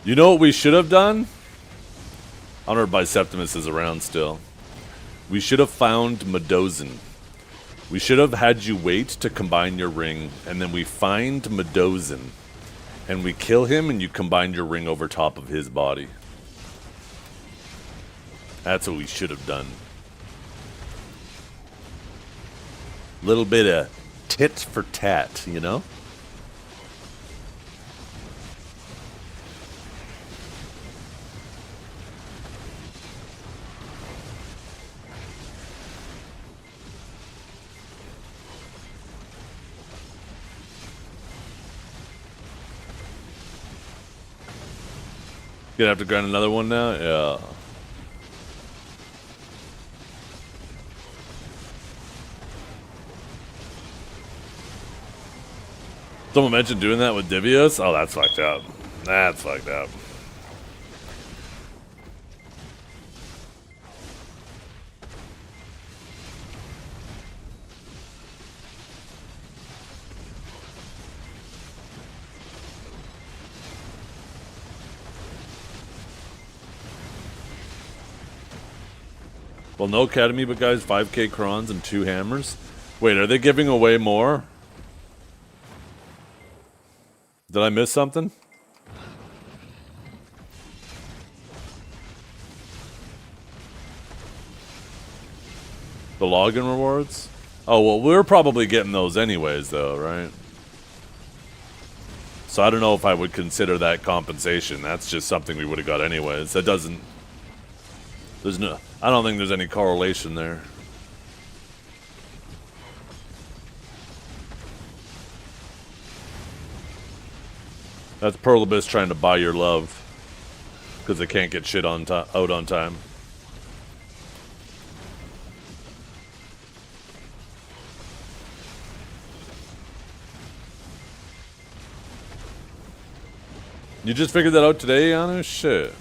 You know what we should have done? I don't know if Biceptimus is around still. We should have found Medozin. We should have had you wait to combine your ring, and then we find Medozin. And we kill him, and you combine your ring over top of his body. That's what we should have done. Little bit of tit for tat, you know? Gonna have to grind another one now? Yeah. Someone mentioned doing that with Divios? Oh, that's fucked up. That's fucked up. Well, no Academy, but guys, 5k crons and 2 hammers. Wait, are they giving away more? Did I miss something? The login rewards? Oh, well, we're probably getting those anyways, though, right? So I don't know if I would consider that compensation. That's just something we would have got anyways. That doesn't... There's no... I don't think there's any correlation there. That's Perlibus trying to buy your love. Because they can't get shit on out on time. You just figured that out today, Anu? Shit.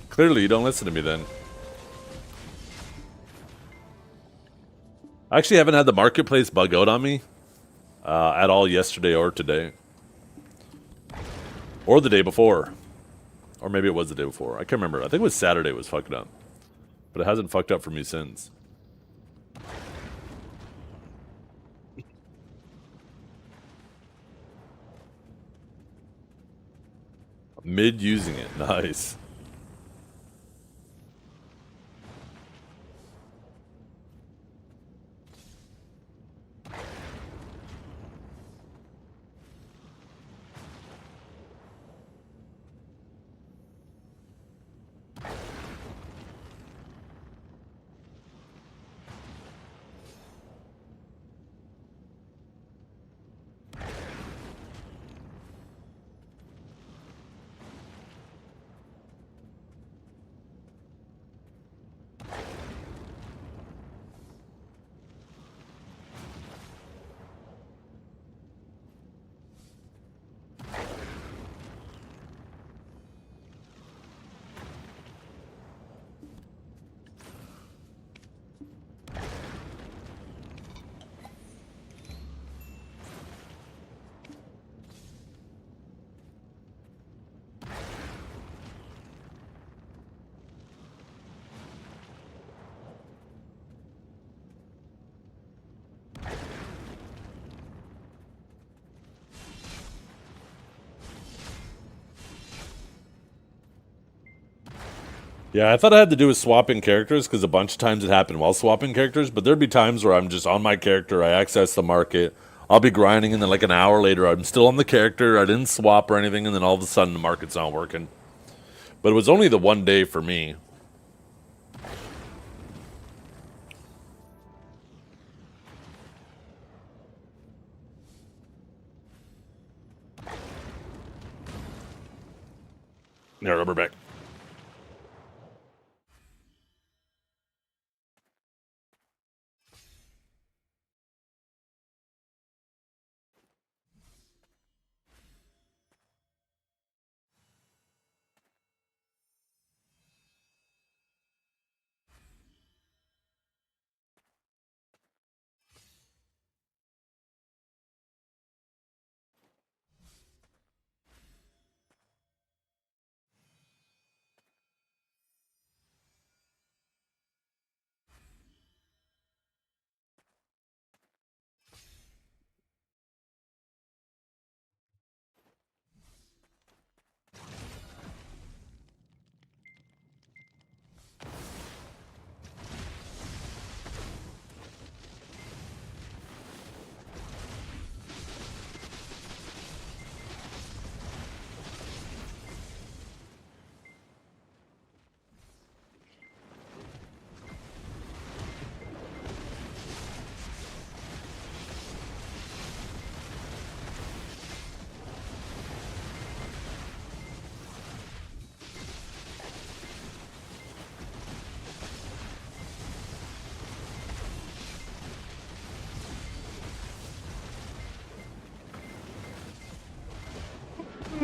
Clearly you don't listen to me then. I actually haven't had the marketplace bug out on me at all yesterday or today. Or the day before. Or maybe it was the day before. I can't remember. I think it was Saturday it was fucking up. But it hasn't fucked up for me since. Mid using it. Nice. Yeah, I thought I had to do with swapping characters because a bunch of times it happened while swapping characters, but there'd be times where I'm just on my character, I access the market, I'll be grinding, and then like an hour later I'm still on the character, I didn't swap or anything, and then all of a sudden the market's not working. But it was only the one day for me. Yeah, rubber back. I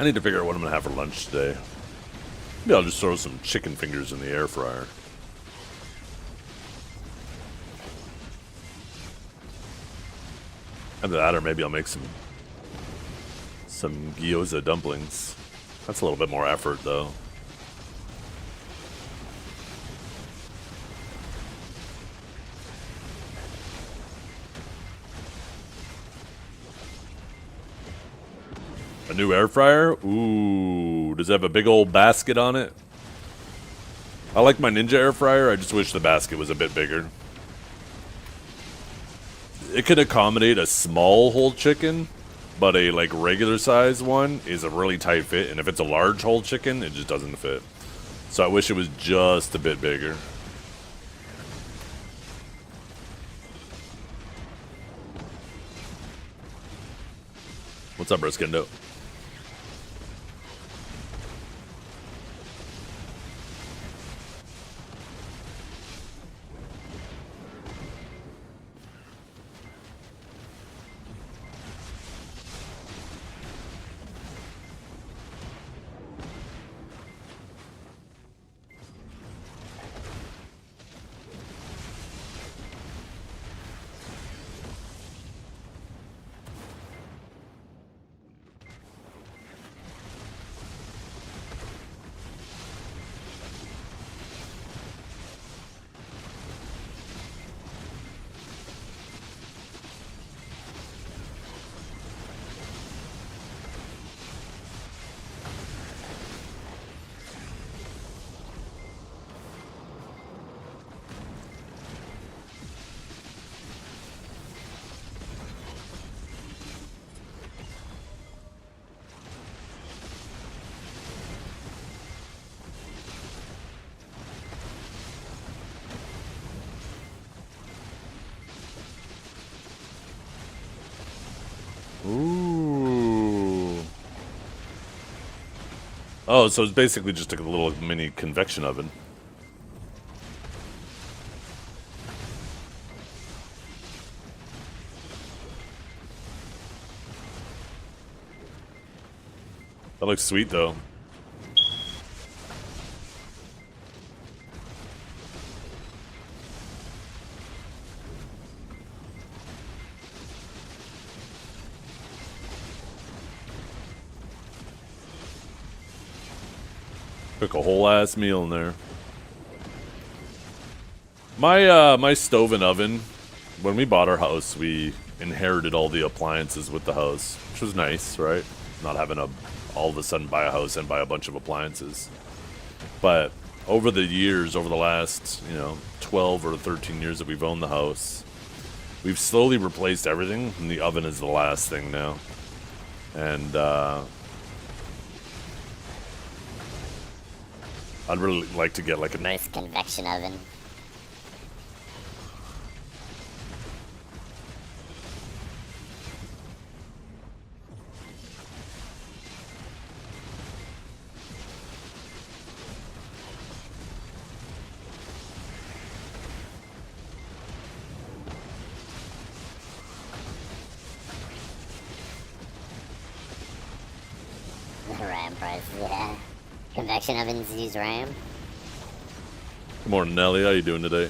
need to figure out what I'm gonna have for lunch today. Maybe I'll just throw some chicken fingers in the air fryer. Either that, or maybe I'll make some gyoza dumplings. That's a little bit more effort, though. A new air fryer? Ooh, does it have a big old basket on it? I like my Ninja air fryer, I just wish the basket was a bit bigger. It can accommodate a small whole chicken, but a like regular size one is a really tight fit, and if it's a large whole chicken, it just doesn't fit. So I wish it was just a bit bigger. What's up, Briskindo? Ooh. Oh, so it's basically just a little mini convection oven. That looks sweet, though. Cook a whole ass meal in there. My stove and oven, when we bought our house, we inherited all the appliances with the house, which was nice, right? Not having to all of a sudden buy a house and buy a bunch of appliances. But over the years, over the last, 12 or 13 years that we've owned the house, we've slowly replaced everything, and the oven is the last thing now. And I'd really like to get like a Nice convection oven. RAM price, yeah. Convection ovens use RAM. Good morning, Nelly. How you doing today?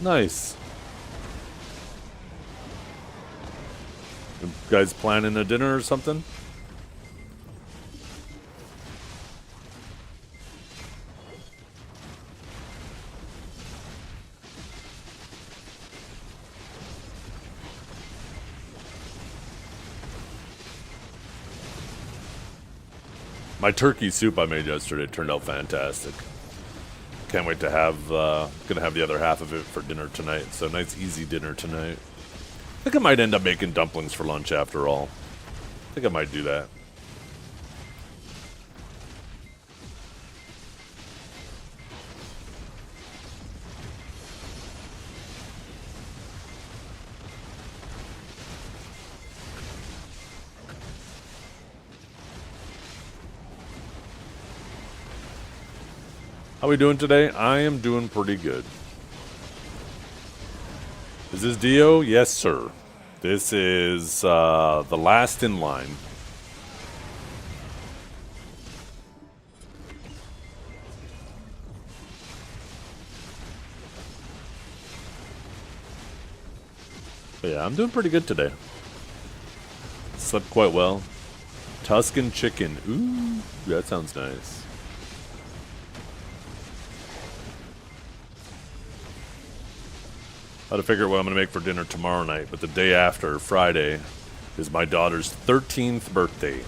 Nice. You guys planning a dinner or something? My turkey soup I made yesterday turned out fantastic. Can't wait to have, gonna have the other half of it for dinner tonight. So nice easy dinner tonight. I think I might end up making dumplings for lunch after all. I think I might do that. How we doing today? I am doing pretty good. Is this Dio? Yes, sir. This is the last in line. But yeah, I'm doing pretty good today. Slept quite well. Tuscan chicken. Ooh, that sounds nice. I had to figure out what I'm going to make for dinner tomorrow night, but the day after, Friday, is my daughter's 13th birthday.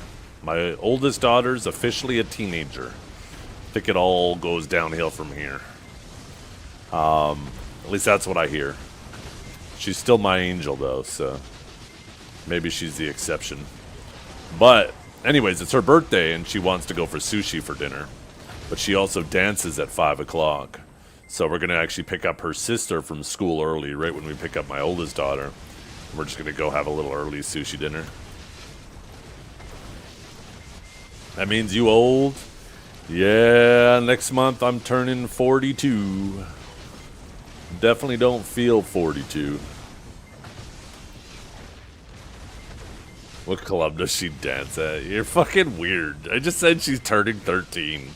My oldest daughter's officially a teenager. I think it all goes downhill from here. At least that's what I hear. She's still my angel, though, so maybe she's the exception. But, anyways, it's her birthday, and she wants to go for sushi for dinner. But she also dances at 5 o'clock. So we're going to actually pick up her sister from school early, right when we pick up my oldest daughter. We're just going to go have a little early sushi dinner. That means you old? Yeah, next month I'm turning 42. Definitely don't feel 42. What club does she dance at? You're fucking weird. I just said she's turning 13.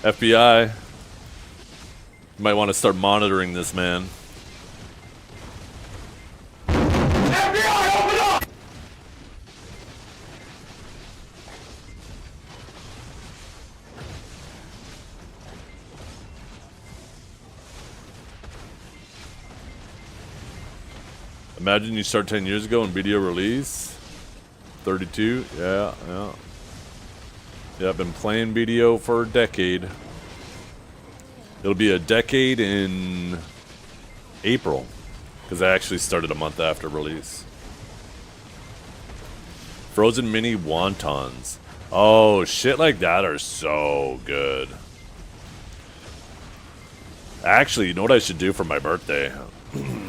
FBI. You might want to start monitoring this man. FBI, open up! Imagine you start 10 years ago in video release. 32, yeah. Yeah, I've been playing BDO for a decade. It'll be a decade in April, because I actually started a month after release. Frozen mini wontons. Oh, shit like that are so good. Actually, you know what I should do for my birthday?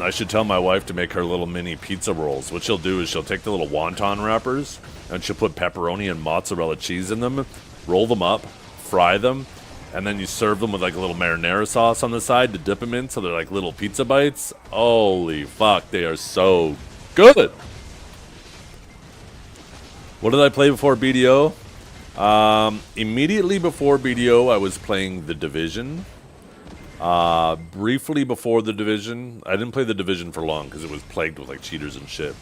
I should tell my wife to make her little mini pizza rolls. What she'll do is she'll take the little wonton wrappers and she'll put pepperoni and mozzarella cheese in them, roll them up, fry them, and then you serve them with like a little marinara sauce on the side to dip them in so they're like little pizza bites. Holy fuck, they are so good! What did I play before BDO? Immediately before BDO, I was playing The Division. Briefly before The Division, I didn't play The Division for long because it was plagued with like cheaters and shit.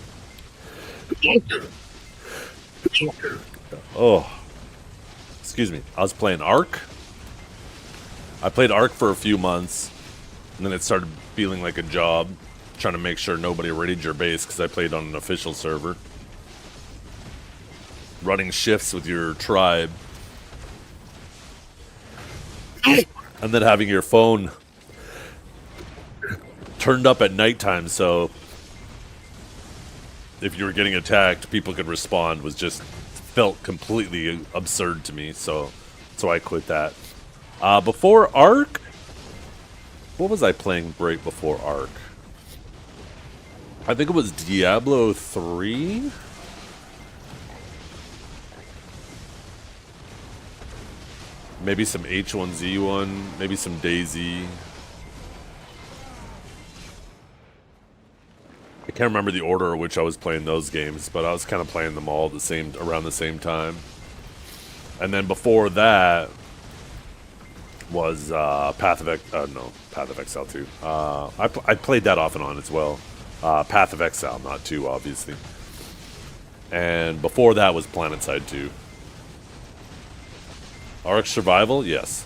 Oh, excuse me. I was playing Ark. I played Ark for a few months, and then it started feeling like a job, trying to make sure nobody raided your base because I played on an official server. Running shifts with your tribe. And then having your phone turned up at nighttime, so if you were getting attacked, people could respond, was just felt completely absurd to me, so I quit that. Before Ark, what was I playing right before Ark? I think it was Diablo 3? Maybe some H1Z1, maybe some DayZ. I can't remember the order in which I was playing those games, but I was kind of playing them all around the same time. And then before that was Path of Exile 2. I played that off and on as well. Path of Exile, not 2, obviously. And before that was PlanetSide 2. Ark Survival? Yes.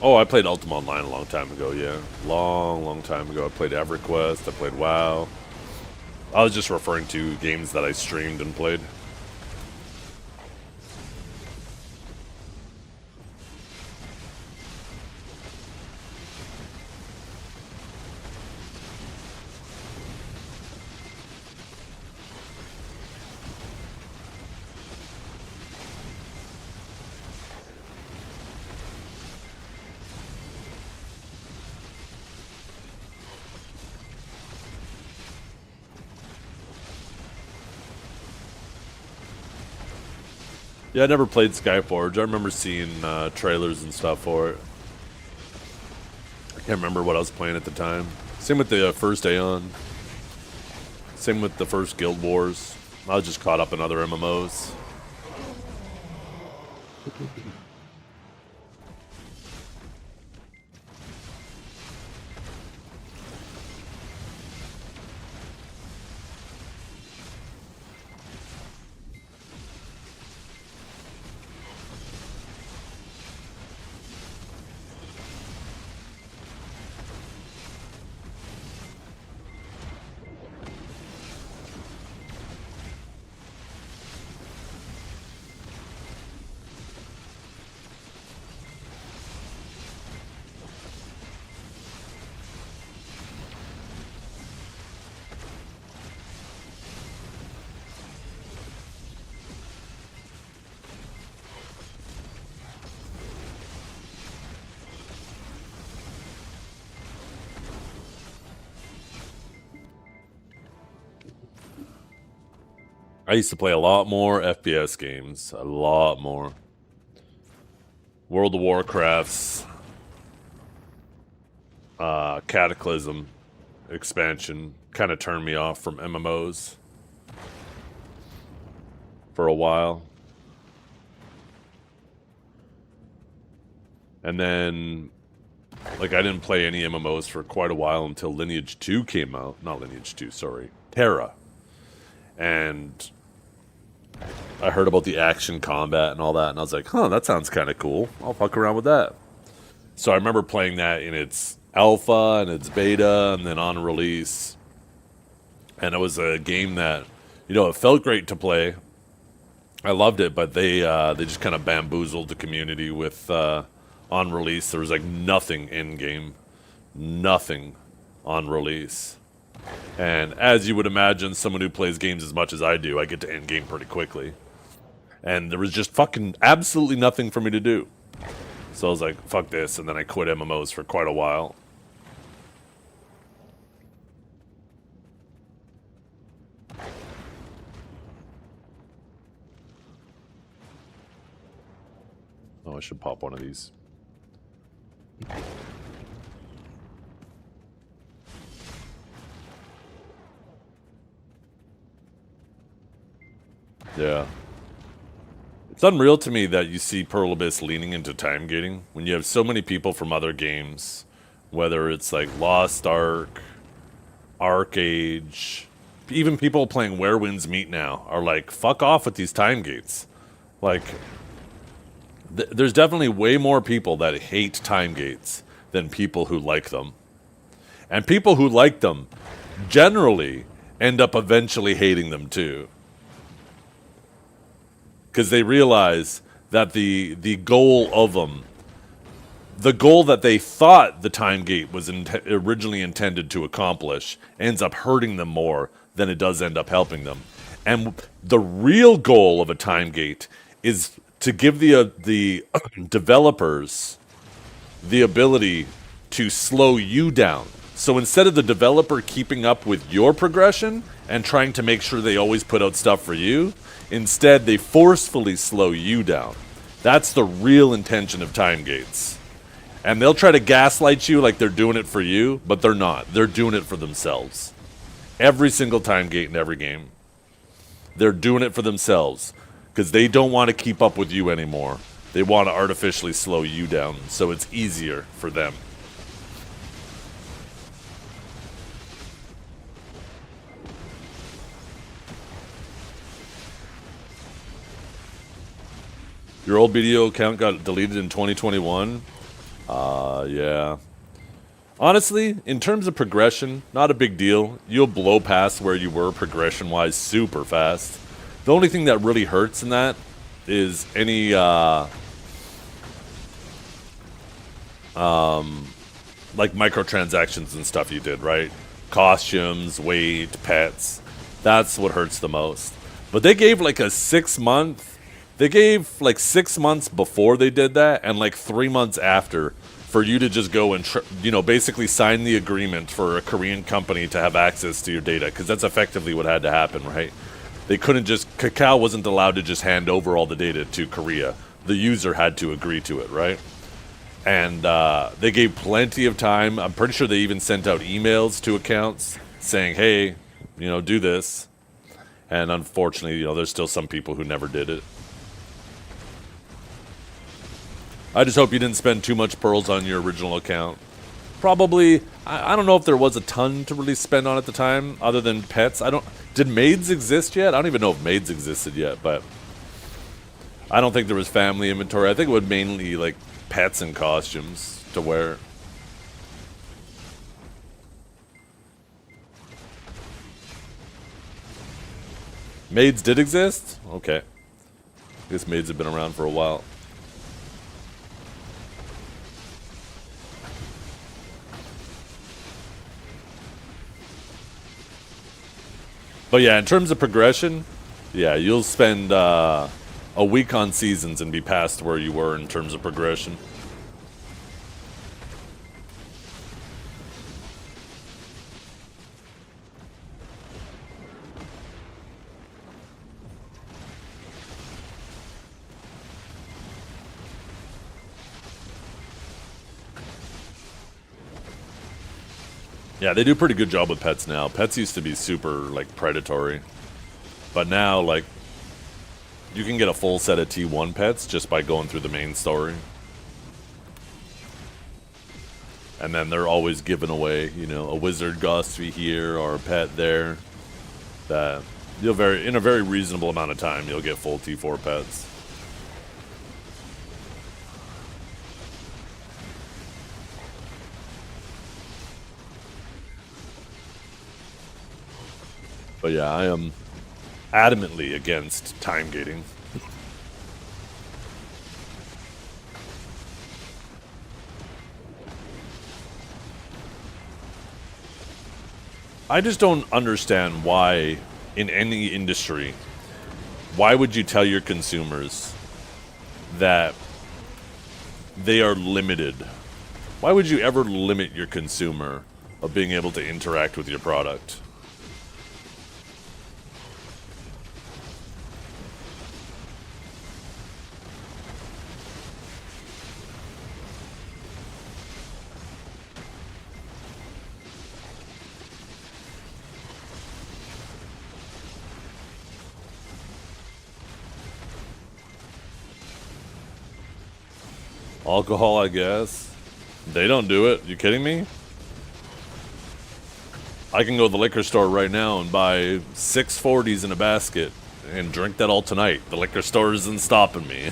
Oh, I played Ultima Online a long time ago, yeah. Long time ago. I played EverQuest, I played WoW. I was just referring to games that I streamed and played. Yeah, I never played Skyforge. I remember seeing trailers and stuff for it. I can't remember what I was playing at the time. Same with the first Aeon. Same with the first Guild Wars. I was just caught up in other MMOs. I used to play a lot more FPS games. A lot more. World of Warcraft's Cataclysm expansion kind of turned me off from MMOs for a while. And then, like, I didn't play any MMOs for quite a while until Lineage 2 came out. Not Lineage 2, sorry. Terra. And I heard about the action combat and all that, and I was like, huh, that sounds kind of cool. I'll fuck around with that. So I remember playing that in its alpha and its beta and then on release. And it was a game that, you know, it felt great to play. I loved it, but they just kind of bamboozled the community with on release. There was like nothing in game, nothing on release. And as you would imagine, someone who plays games as much as I do, I get to end game pretty quickly. And there was just fucking absolutely nothing for me to do. So I was like, fuck this, and then I quit MMOs for quite a while. Oh, I should pop one of these. Yeah. It's unreal to me that you see Pearl Abyss leaning into time gating when you have so many people from other games, whether it's like Lost Ark, Arcage, even people playing Where Winds Meet now are like, fuck off with these time gates. Like, there's definitely way more people that hate time gates than people who like them. And people who like them generally end up eventually hating them too. Because they realize that the goal of them, the goal that they thought the time gate was originally intended to accomplish, ends up hurting them more than it does end up helping them. And the real goal of a time gate is to give the developers the ability to slow you down. So instead of the developer keeping up with your progression and trying to make sure they always put out stuff for you, instead they forcefully slow you down. That's the real intention of time gates. And they'll try to gaslight you like they're doing it for you, but they're not. They're doing it for themselves. Every single time gate in every game. They're doing it for themselves. Because they don't want to keep up with you anymore. They want to artificially slow you down, so it's easier for them. Your old BDO account got deleted in 2021? Yeah. Honestly, in terms of progression, not a big deal. You'll blow past where you were progression-wise super fast. The only thing that really hurts in that is any, like microtransactions and stuff you did, right? Costumes, weight, pets. That's what hurts the most. But they gave like a 6-month... They gave like 6 months before they did that and like 3 months after for you to just go and, basically sign the agreement for a Korean company to have access to your data, because that's effectively what had to happen, right? they couldn't just, Kakao wasn't allowed to just hand over all the data to Korea. The user had to agree to it, right? And they gave plenty of time. I'm pretty sure they even sent out emails to accounts saying, hey, you know, do this. And unfortunately, you know, there's still some people who never did it. I just hope you didn't spend too much pearls on your original account. Probably, I don't know if there was a ton to really spend on at the time, other than pets. Did maids exist yet? I don't even know if maids existed yet, but I don't think there was family inventory. I think it would mainly, like, pets and costumes to wear. Maids did exist? Okay. I guess maids have been around for a while. But yeah, in terms of progression, yeah, you'll spend a week on seasons and be past where you were in terms of progression. Yeah, they do a pretty good job with pets now. Pets used to be super, like, predatory. But now, like, you can get a full set of T1 pets just by going through the main story. And then they're always giving away, you know, a wizard Gosby here or a pet there. That you'll in a very reasonable amount of time, you'll get full T4 pets. But yeah, I am adamantly against time gating. I just don't understand why, in any industry, why would you tell your consumers that they are limited? Why would you ever limit your consumer of being able to interact with your product? Alcohol, I guess. They don't do it. You kidding me? I can go to the liquor store right now and buy 6 40s in a basket and drink that all tonight. The liquor store isn't stopping me.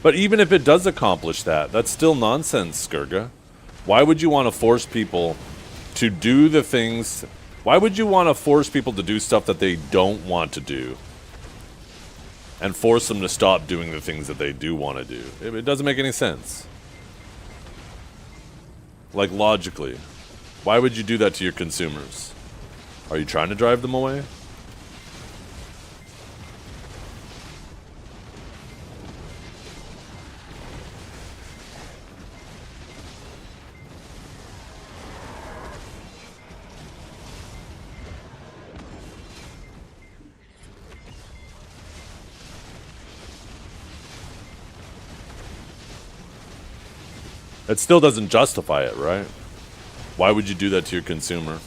But even if it does accomplish that, that's still nonsense, Skirga. Why would you want to force people to do the things... Why would you want to force people to do stuff that they don't want to do? And force them to stop doing the things that they do want to do? It doesn't make any sense. Like, logically. Why would you do that to your consumers? Are you trying to drive them away? It still doesn't justify it, right? Why would you do that to your consumer?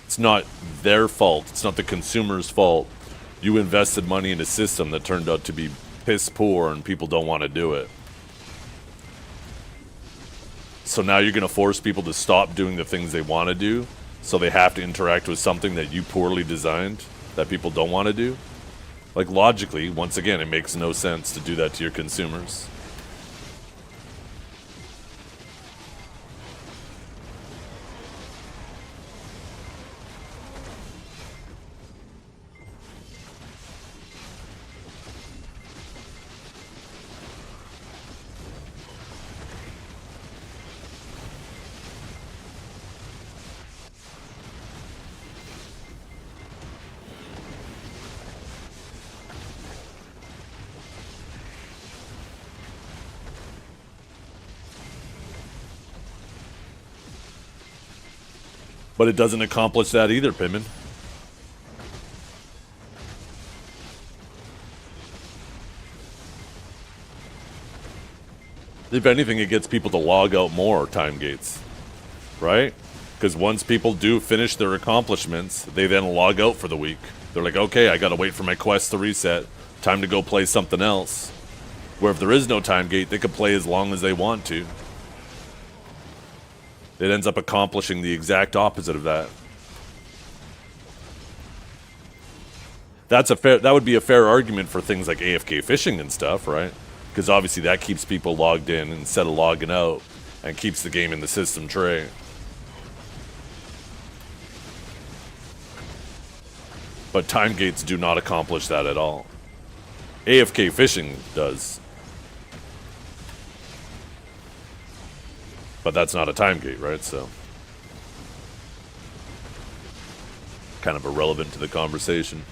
It's not their fault. It's not the consumer's fault. You invested money in a system that turned out to be piss poor and people don't want to do it. So now you're going to force people to stop doing the things they want to do, so they have to interact with something that you poorly designed that people don't want to do? Like, logically, once again, it makes no sense to do that to your consumers. But it doesn't accomplish that either, Pittman. If anything, it gets people to log out more time gates, right? Because once people do finish their accomplishments, they then log out for the week. They're like, okay, I gotta wait for my quest to reset. Time to go play something else. Where if there is no time gate, they can play as long as they want to. It ends up accomplishing the exact opposite of that. That would be a fair argument for things like AFK fishing and stuff, right? Because obviously that keeps people logged in instead of logging out and keeps the game in the system tray. But time gates do not accomplish that at all. AFK fishing does. But that's not a time gate, right? So kind of irrelevant to the conversation.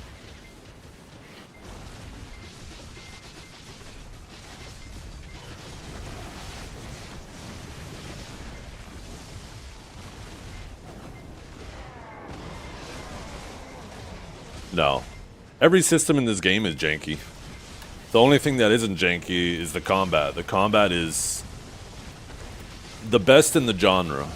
No. Every system in this game is janky. The only thing that isn't janky is the combat. The combat is the best in the genre,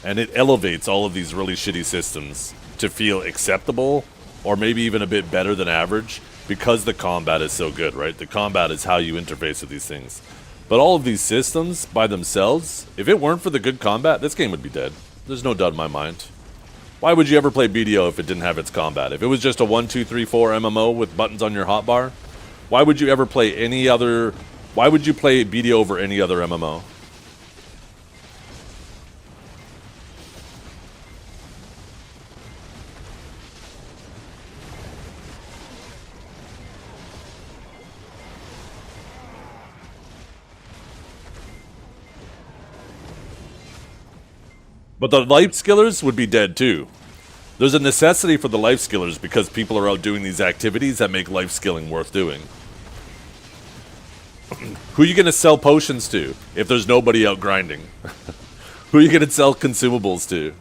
and it elevates all of these really shitty systems to feel acceptable, or maybe even a bit better than average, because the combat is so good, right? The combat is how you interface with these things. But all of these systems, by themselves, if it weren't for the good combat, this game would be dead. There's no doubt in my mind. Why would you ever play BDO if it didn't have its combat? If it was just a 1, 2, 3, 4 MMO with buttons on your hotbar, why would you ever play any other... Why would you play BDO over any other MMO? But the life skillers would be dead too. There's a necessity for the life skillers because people are out doing these activities that make life skilling worth doing. Who are you going to sell potions to if there's nobody out grinding? Who are you going to sell consumables to?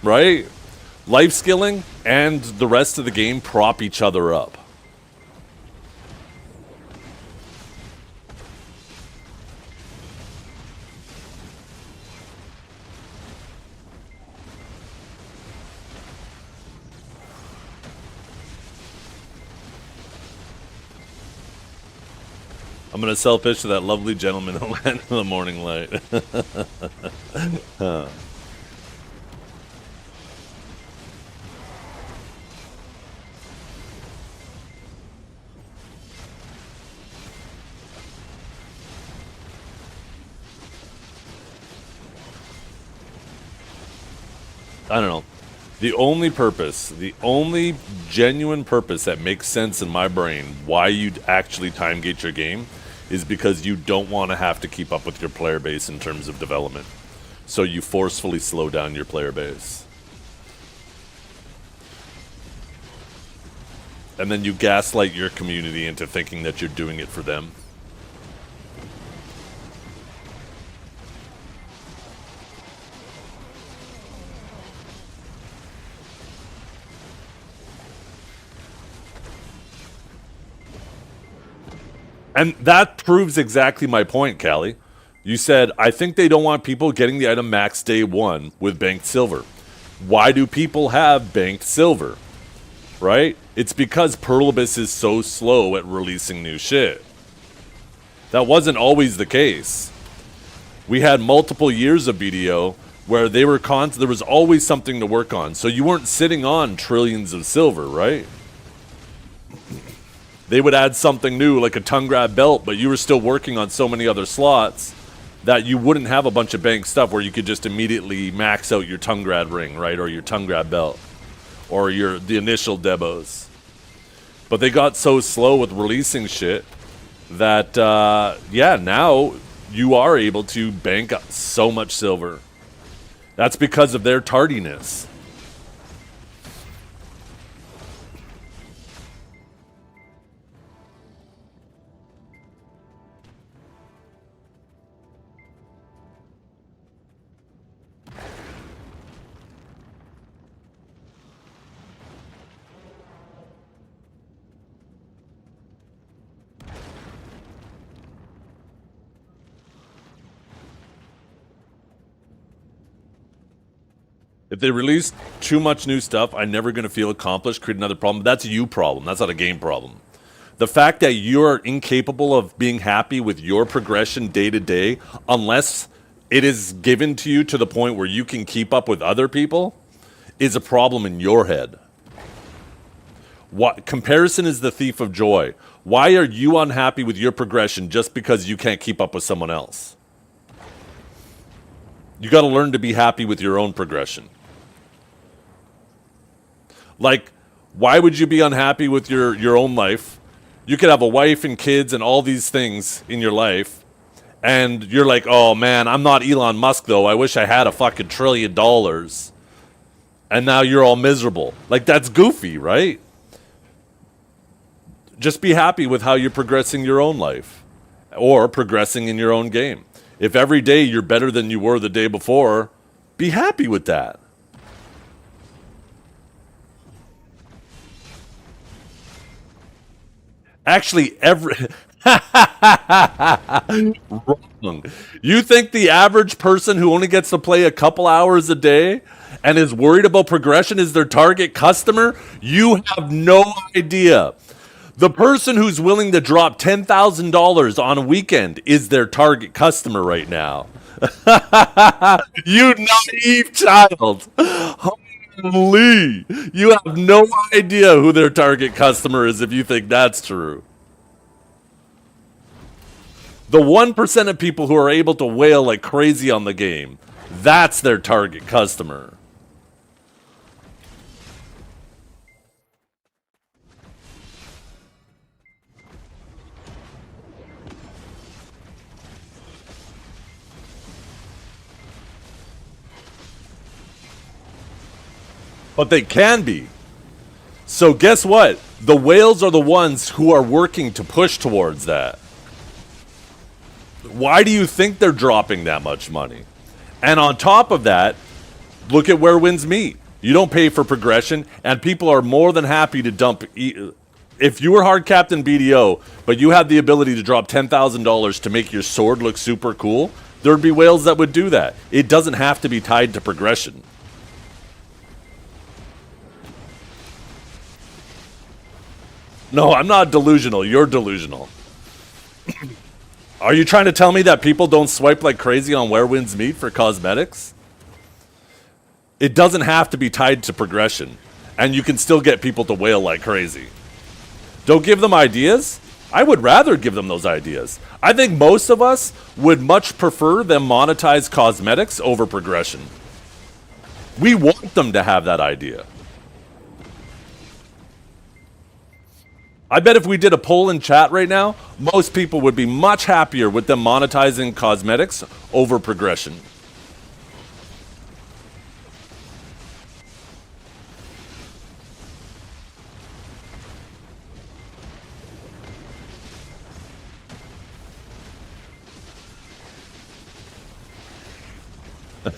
Right? Life skilling and the rest of the game prop each other up. I'm going to sell fish to that lovely gentleman in the land of the morning light. Huh. I don't know. The only genuine purpose that makes sense in my brain why you'd actually time gate your game is because you don't want to have to keep up with your player base in terms of development. So you forcefully slow down your player base. And then you gaslight your community into thinking that you're doing it for them. And that proves exactly my point, Callie. You said, I think they don't want people getting the item max day one with banked silver. Why do people have banked silver? Right? It's because Pearl Abyss is so slow at releasing new shit. That wasn't always the case. We had multiple years of BDO where there was always something to work on. So you weren't sitting on trillions of silver, right? They would add something new, like a tongue grab belt, but you were still working on so many other slots that you wouldn't have a bunch of bank stuff where you could just immediately max out your tongue grab ring, right? Or your tongue grab belt. Or the initial debos. But they got so slow with releasing shit that, yeah, now you are able to bank up so much silver. That's because of their tardiness. If they release too much new stuff, I'm never going to feel accomplished, create another problem. That's a you problem. That's not a game problem. The fact that you're incapable of being happy with your progression day to day, unless it is given to you to the point where you can keep up with other people, is a problem in your head. What comparison is the thief of joy? Why are you unhappy with your progression just because you can't keep up with someone else? You got to learn to be happy with your own progression. Like, why would you be unhappy with your own life? You could have a wife and kids and all these things in your life, and you're like, oh man, I'm not Elon Musk though. I wish I had a fucking $1 trillion. And now you're all miserable. Like, that's goofy, right? Just be happy with how you're progressing your own life or progressing in your own game. If every day you're better than you were the day before, be happy with that. Actually, wrong. You think the average person who only gets to play a couple hours a day and is worried about progression is their target customer? You have no idea. The person who's willing to drop $10,000 on a weekend is their target customer right now. You naive child. Holy. You have no idea who their target customer is if you think that's true. The 1% of people who are able to wail like crazy on the game, that's their target customer. But they can be. So guess what? The whales are the ones who are working to push towards that. Why do you think they're dropping that much money? And on top of that, look at where wins meet. You don't pay for progression, and people are more than happy to dump. If you were hard captain BDO, but you had the ability to drop $10,000 to make your sword look super cool, there'd be whales that would do that. It doesn't have to be tied to progression. No, I'm not delusional. You're delusional. Are you trying to tell me that people don't swipe like crazy on Where Winds Meet for cosmetics? It doesn't have to be tied to progression, and you can still get people to wail like crazy. Don't give them ideas? I would rather give them those ideas. I think most of us would much prefer them monetize cosmetics over progression. We want them to have that idea. I bet if we did a poll in chat right now, most people would be much happier with them monetizing cosmetics over progression.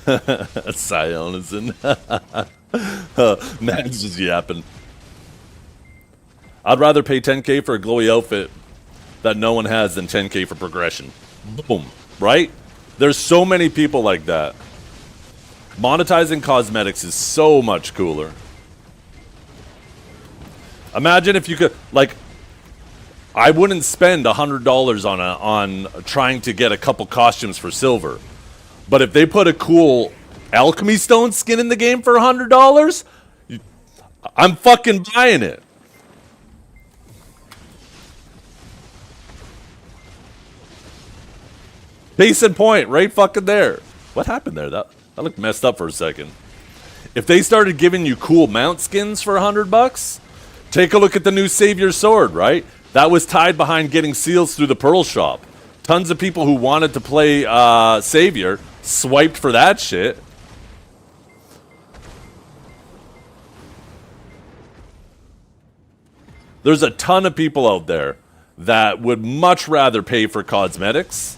Sionison. Man's just yapping. I'd rather pay 10K for a glowy outfit that no one has than 10K for progression. Boom. Right? There's so many people like that. Monetizing cosmetics is so much cooler. Imagine if you could, like, I wouldn't spend $100 on trying to get a couple costumes for silver. But if they put a cool alchemy stone skin in the game for $100, I'm fucking buying it. Case in point, right fucking there. What happened there? That looked messed up for a second. If they started giving you cool mount skins for $100, take a look at the new Savior sword, right? That was tied behind getting seals through the Pearl Shop. Tons of people who wanted to play Savior swiped for that shit. There's a ton of people out there that would much rather pay for cosmetics,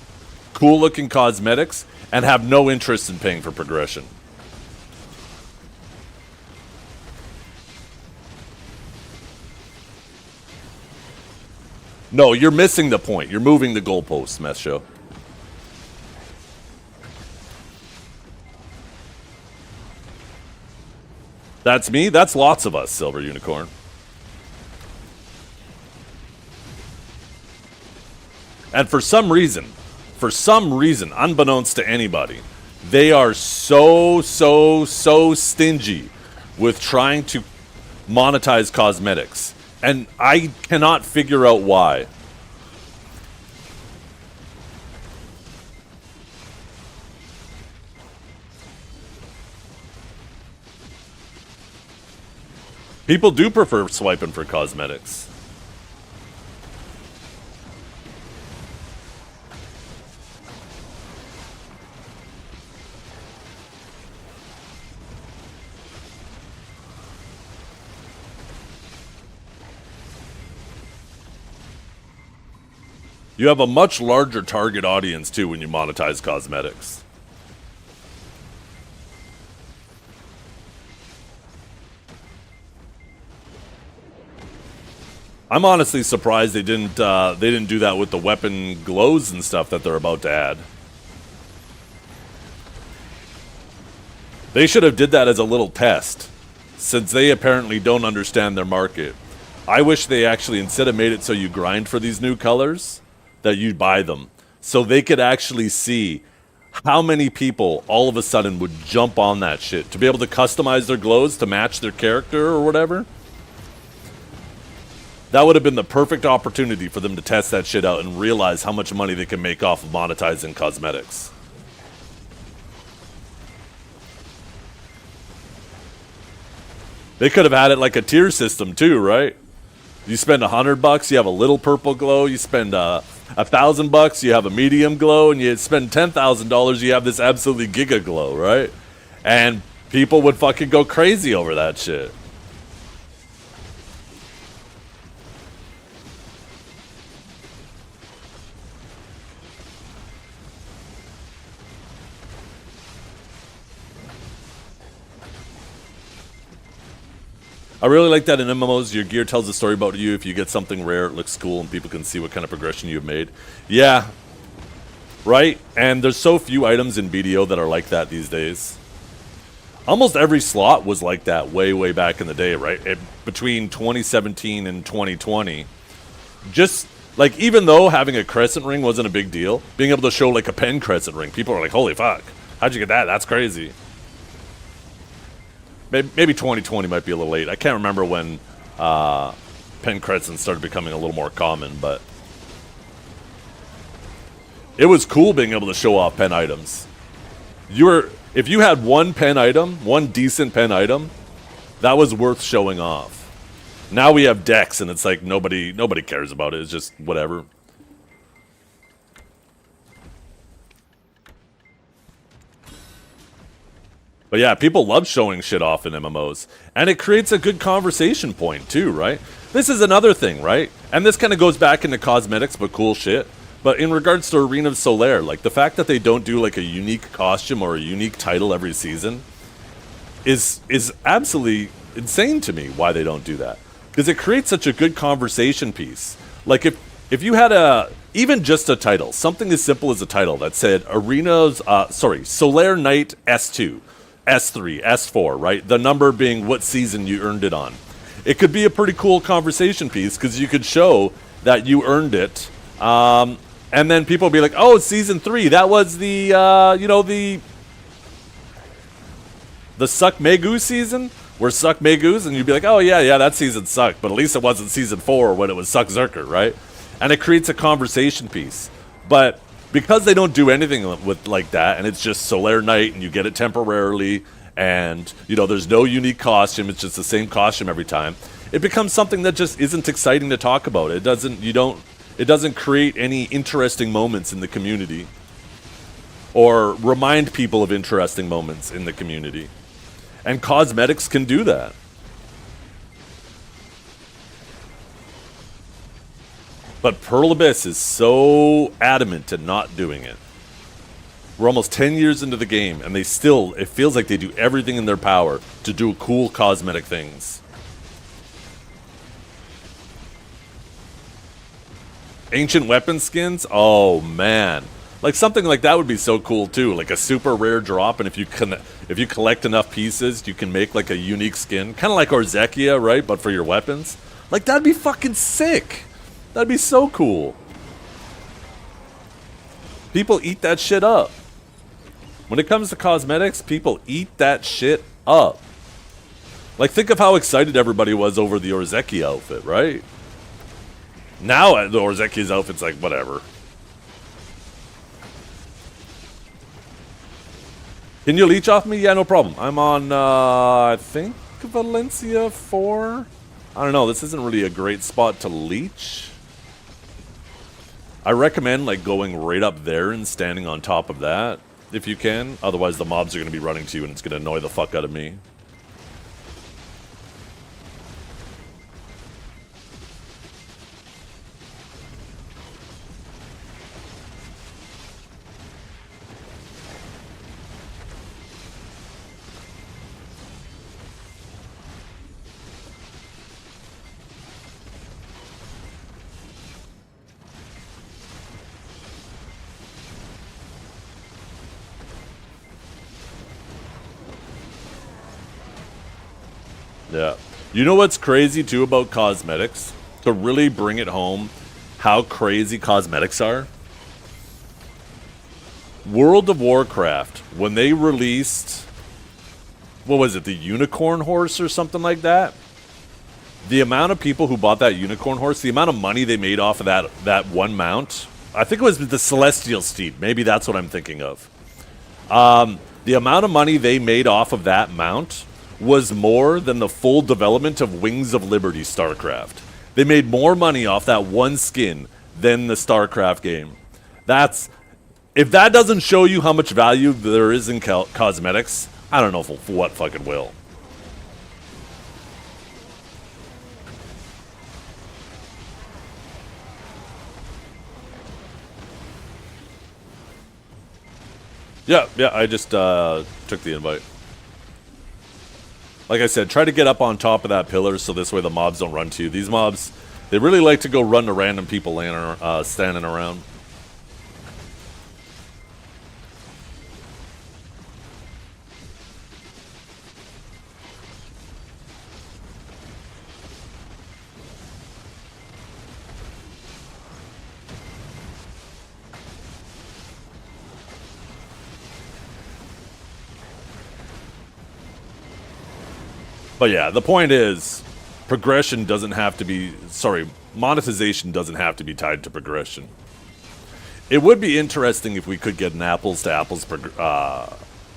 cool looking cosmetics, and have no interest in paying for progression. No, you're missing the point. You're moving the goalposts, Mess Show. That's me. That's lots of us, Silver Unicorn. And for some reason, unbeknownst to anybody, they are so stingy with trying to monetize cosmetics. And I cannot figure out why. People do prefer swiping for cosmetics. You have a much larger target audience, too, when you monetize cosmetics. I'm honestly surprised they didn't do that with the weapon glows and stuff that they're about to add. They should have did that as a little test, since they apparently don't understand their market. I wish they actually, instead of made it so you grind for these new colors, that you buy them, so they could actually see how many people all of a sudden would jump on that shit to be able to customize their glows to match their character or whatever. That would have been the perfect opportunity for them to test that shit out and realize how much money they can make off of monetizing cosmetics. They could have had it like a tier system too, right? You spend $100, you have a little purple glow. You spend $1,000, you have a medium glow, and you spend $10,000, you have this absolutely giga glow, right? And people would fucking go crazy over that shit. I really like that in MMOs, your gear tells a story about you. If you get something rare, it looks cool, and people can see what kind of progression you've made. Yeah. Right? And there's so few items in BDO that are like that these days. Almost every slot was like that way back in the day, right? Between 2017 and 2020. Just, like, even though having a crescent ring wasn't a big deal, being able to show, like, a pen crescent ring, people are like, holy fuck, how'd you get that? That's crazy. Maybe 2020 might be a little late. I can't remember when pen crescents started becoming a little more common, but it was cool being able to show off pen items. If you had one pen item, one decent pen item, that was worth showing off. Now we have decks, and it's like nobody cares about it. It's just whatever. But yeah, people love showing shit off in MMOs. And it creates a good conversation point too, right? This is another thing, right? And this kind of goes back into cosmetics, but cool shit. But in regards to Arena of Solaire, like the fact that they don't do like a unique costume or a unique title every season is absolutely insane to me why they don't do that. Because it creates such a good conversation piece. Like if you had even just a title, something as simple as a title that said Solaire Knight S2. S3, S4, right? The number being what season you earned it on. It could be a pretty cool conversation piece because you could show that you earned it. And then people will be like, oh, season 3, that was the Suck Megu season? Where Suck Megu's? And you'd be like, oh, yeah, that season sucked. But at least it wasn't season 4 when it was Suck Zerker, right? And it creates a conversation piece. But because they don't do anything with like that, and it's just Solaire Knight, and you get it temporarily, and there's no unique costume, it's just the same costume every time. It becomes something that just isn't exciting to talk about. It doesn't create any interesting moments in the community, or remind people of interesting moments in the community. And cosmetics can do that. But Pearl Abyss is so adamant in not doing it. We're almost 10 years into the game, and it feels like they do everything in their power to do cool cosmetic things. Ancient weapon skins? Oh, man. Like something like that would be so cool too, like a super rare drop, and if you collect enough pieces, you can make like a unique skin, kind of like Orzekia, right? But for your weapons. Like that'd be fucking sick. That'd be so cool. People eat that shit up. When it comes to cosmetics, people eat that shit up. Like think of how excited everybody was over the Orzekia outfit, right? Now the Orzekia's outfit's like whatever. Can you leech off me? Yeah, no problem. I'm on, I think, Valencia 4? I don't know. This isn't really a great spot to leech. I recommend, like, going right up there and standing on top of that, if you can. Otherwise, the mobs are going to be running to you, and it's going to annoy the fuck out of me. Yeah. You know what's crazy too about cosmetics? To really bring it home how crazy cosmetics are? World of Warcraft, when they released, what was it, the unicorn horse or something like that? The amount of people who bought that unicorn horse, the amount of money they made off of that one mount, I think it was the Celestial Steed. Maybe that's what I'm thinking of. The amount of money they made off of that mount was more than the full development of Wings of Liberty StarCraft. They made more money off that one skin than the StarCraft game. If that doesn't show you how much value there is in cosmetics, I don't know what fucking will. Yeah, I just took the invite. Like I said, try to get up on top of that pillar so this way the mobs don't run to you. These mobs, they really like to go run to random people standing around. But yeah, the point is, monetization doesn't have to be tied to progression. It would be interesting if we could get an apples to apples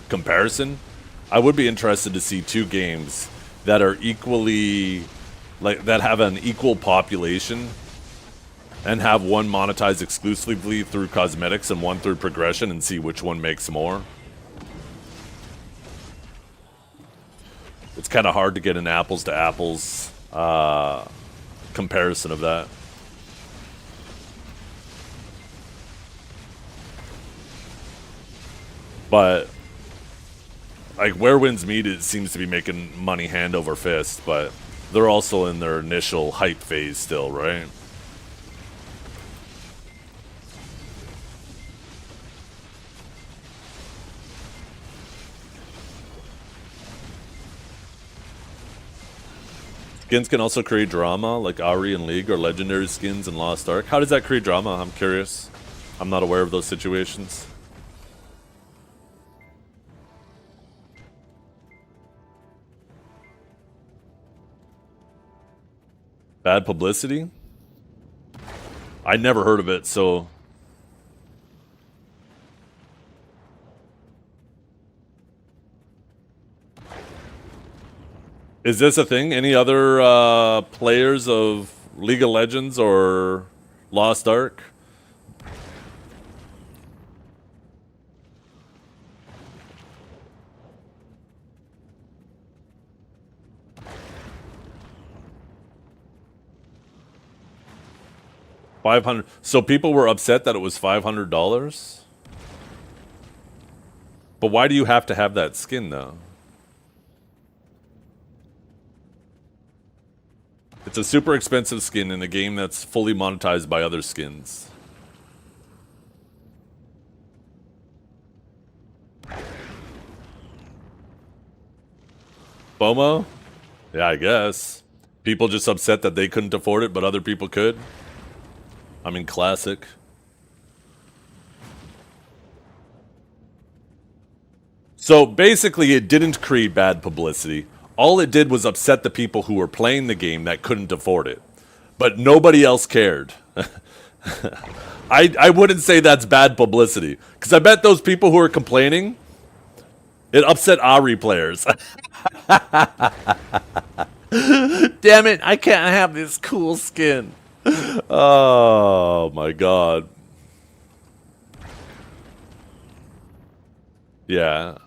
comparison. I would be interested to see two games that are equally, that have an equal population and have one monetized exclusively through cosmetics and one through progression, and see which one makes more. It's kind of hard to get an apples to apples comparison of that. But like Where Winds Meet, it seems to be making money hand over fist, but they're also in their initial hype phase still, right? Skins can also create drama, like Ahri in League, or legendary skins in Lost Ark. How does that create drama? I'm curious. I'm not aware of those situations. Bad publicity? I never heard of it, so... Is this a thing? Any other players of League of Legends or Lost Ark? $500. So people were upset that it was $500? But why do you have to have that skin, though? It's a super expensive skin in a game that's fully monetized by other skins. FOMO? Yeah, I guess. People just upset that they couldn't afford it, but other people could. I mean, classic. So basically, it didn't create bad publicity. All it did was upset the people who were playing the game that couldn't afford it. But nobody else cared. I wouldn't say that's bad publicity. Because I bet those people who are complaining, it upset Ari players. Damn it, I can't have this cool skin. Oh my god. Yeah.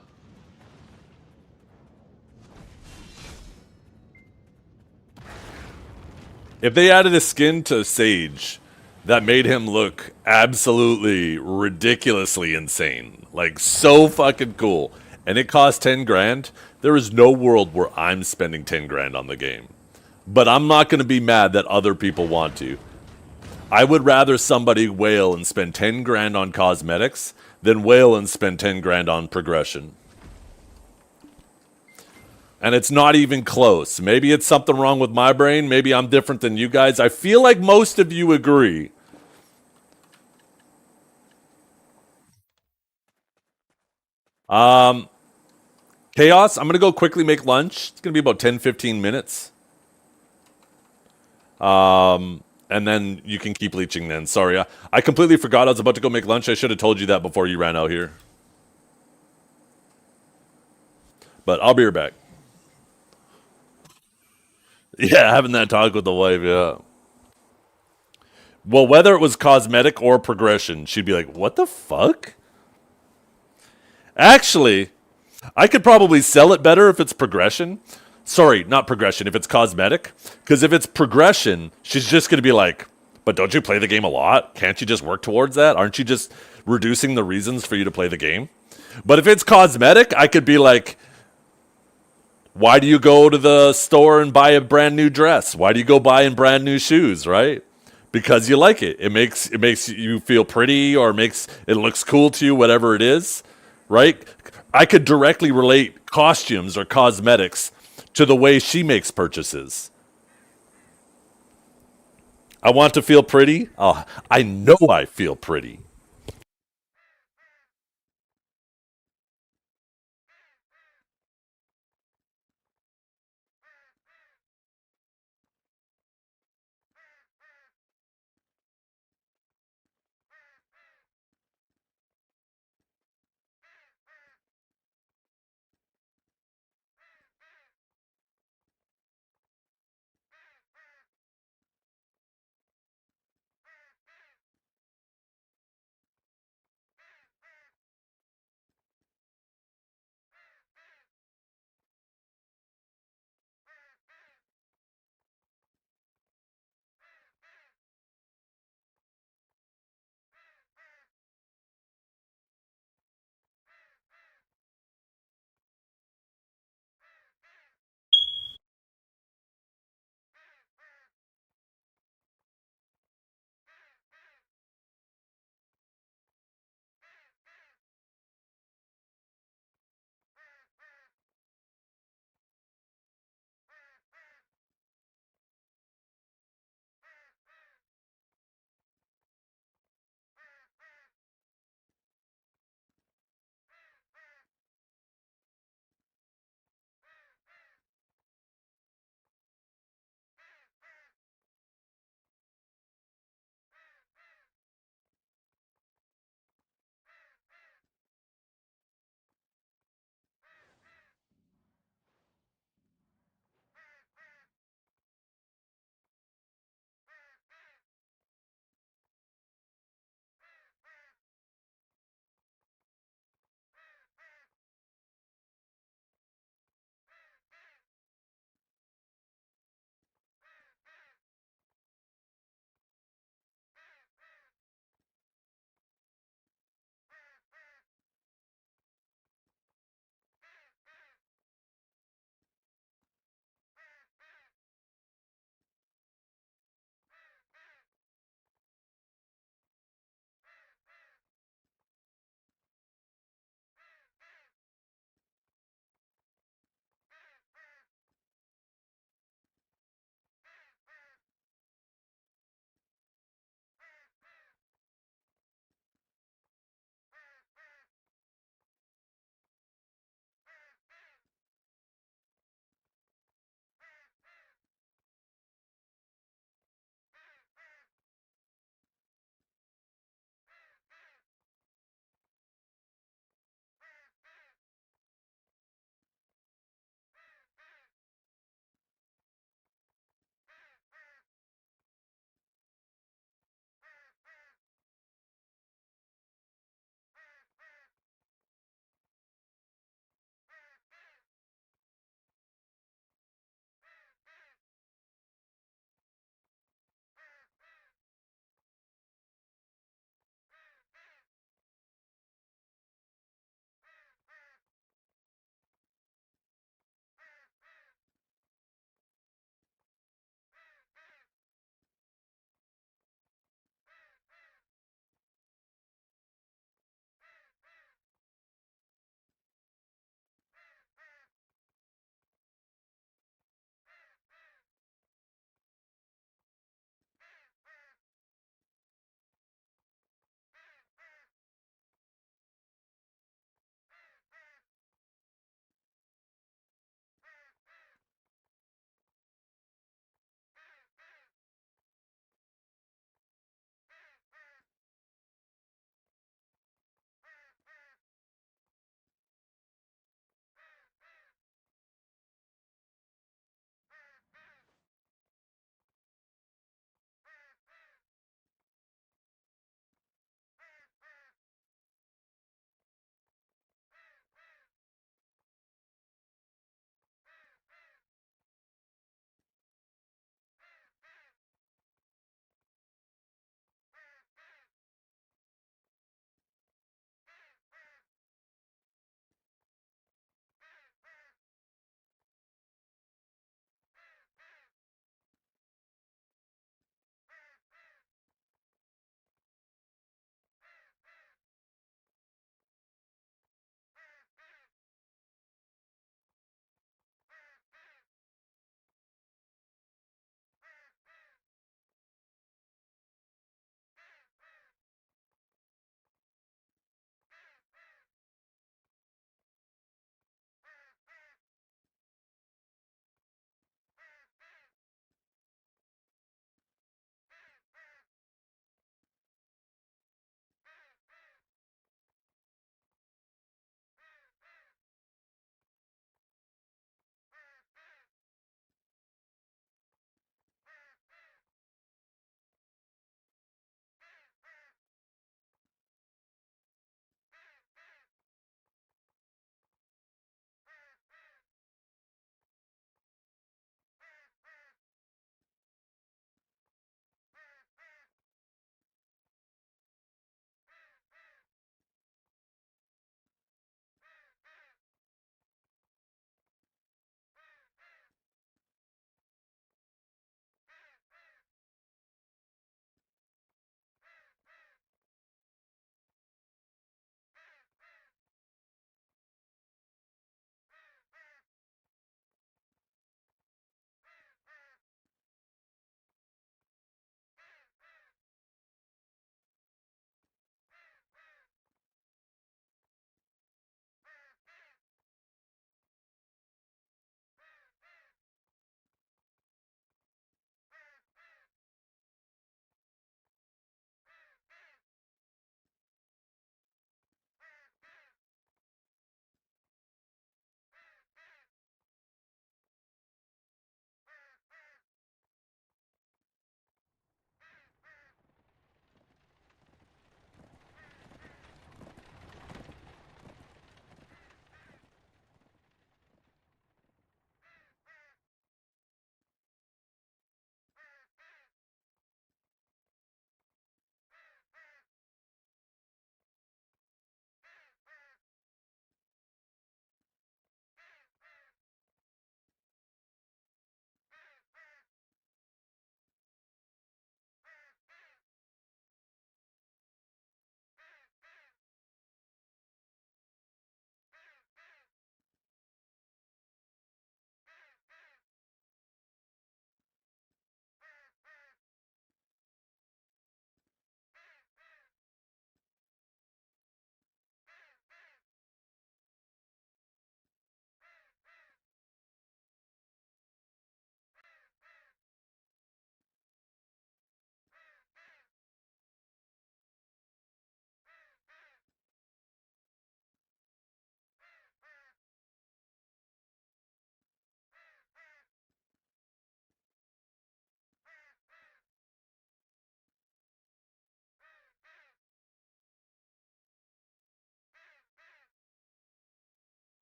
If they added a skin to Sage that made him look absolutely ridiculously insane, like so fucking cool, and it cost 10 grand, there is no world where I'm spending 10 grand on the game. But I'm not going to be mad that other people want to. I would rather somebody wail and spend 10 grand on cosmetics than wail and spend 10 grand on progression. And it's not even close. Maybe it's something wrong with my brain. Maybe I'm different than you guys. I feel like most of you agree. Chaos, I'm going to go quickly make lunch. It's going to be about 10, 15 minutes. And then you can keep leeching then. Sorry, I completely forgot I was about to go make lunch. I should have told you that before you ran out here. But I'll be right back. Yeah, having that talk with the wife, yeah. Well, whether it was cosmetic or progression, she'd be like, what the fuck? Actually, I could probably sell it better if it's progression. Sorry, not progression, if it's cosmetic. Because if it's progression, she's just going to be like, but don't you play the game a lot? Can't you just work towards that? Aren't you just reducing the reasons for you to play the game? But if it's cosmetic, I could be like, why do you go to the store and buy a brand new dress? Why do you go buying brand new shoes, right? Because you like it. It makes you feel pretty, or it looks cool to you, whatever it is, right? I could directly relate costumes or cosmetics to the way she makes purchases. I want to feel pretty. Oh, I know I feel pretty.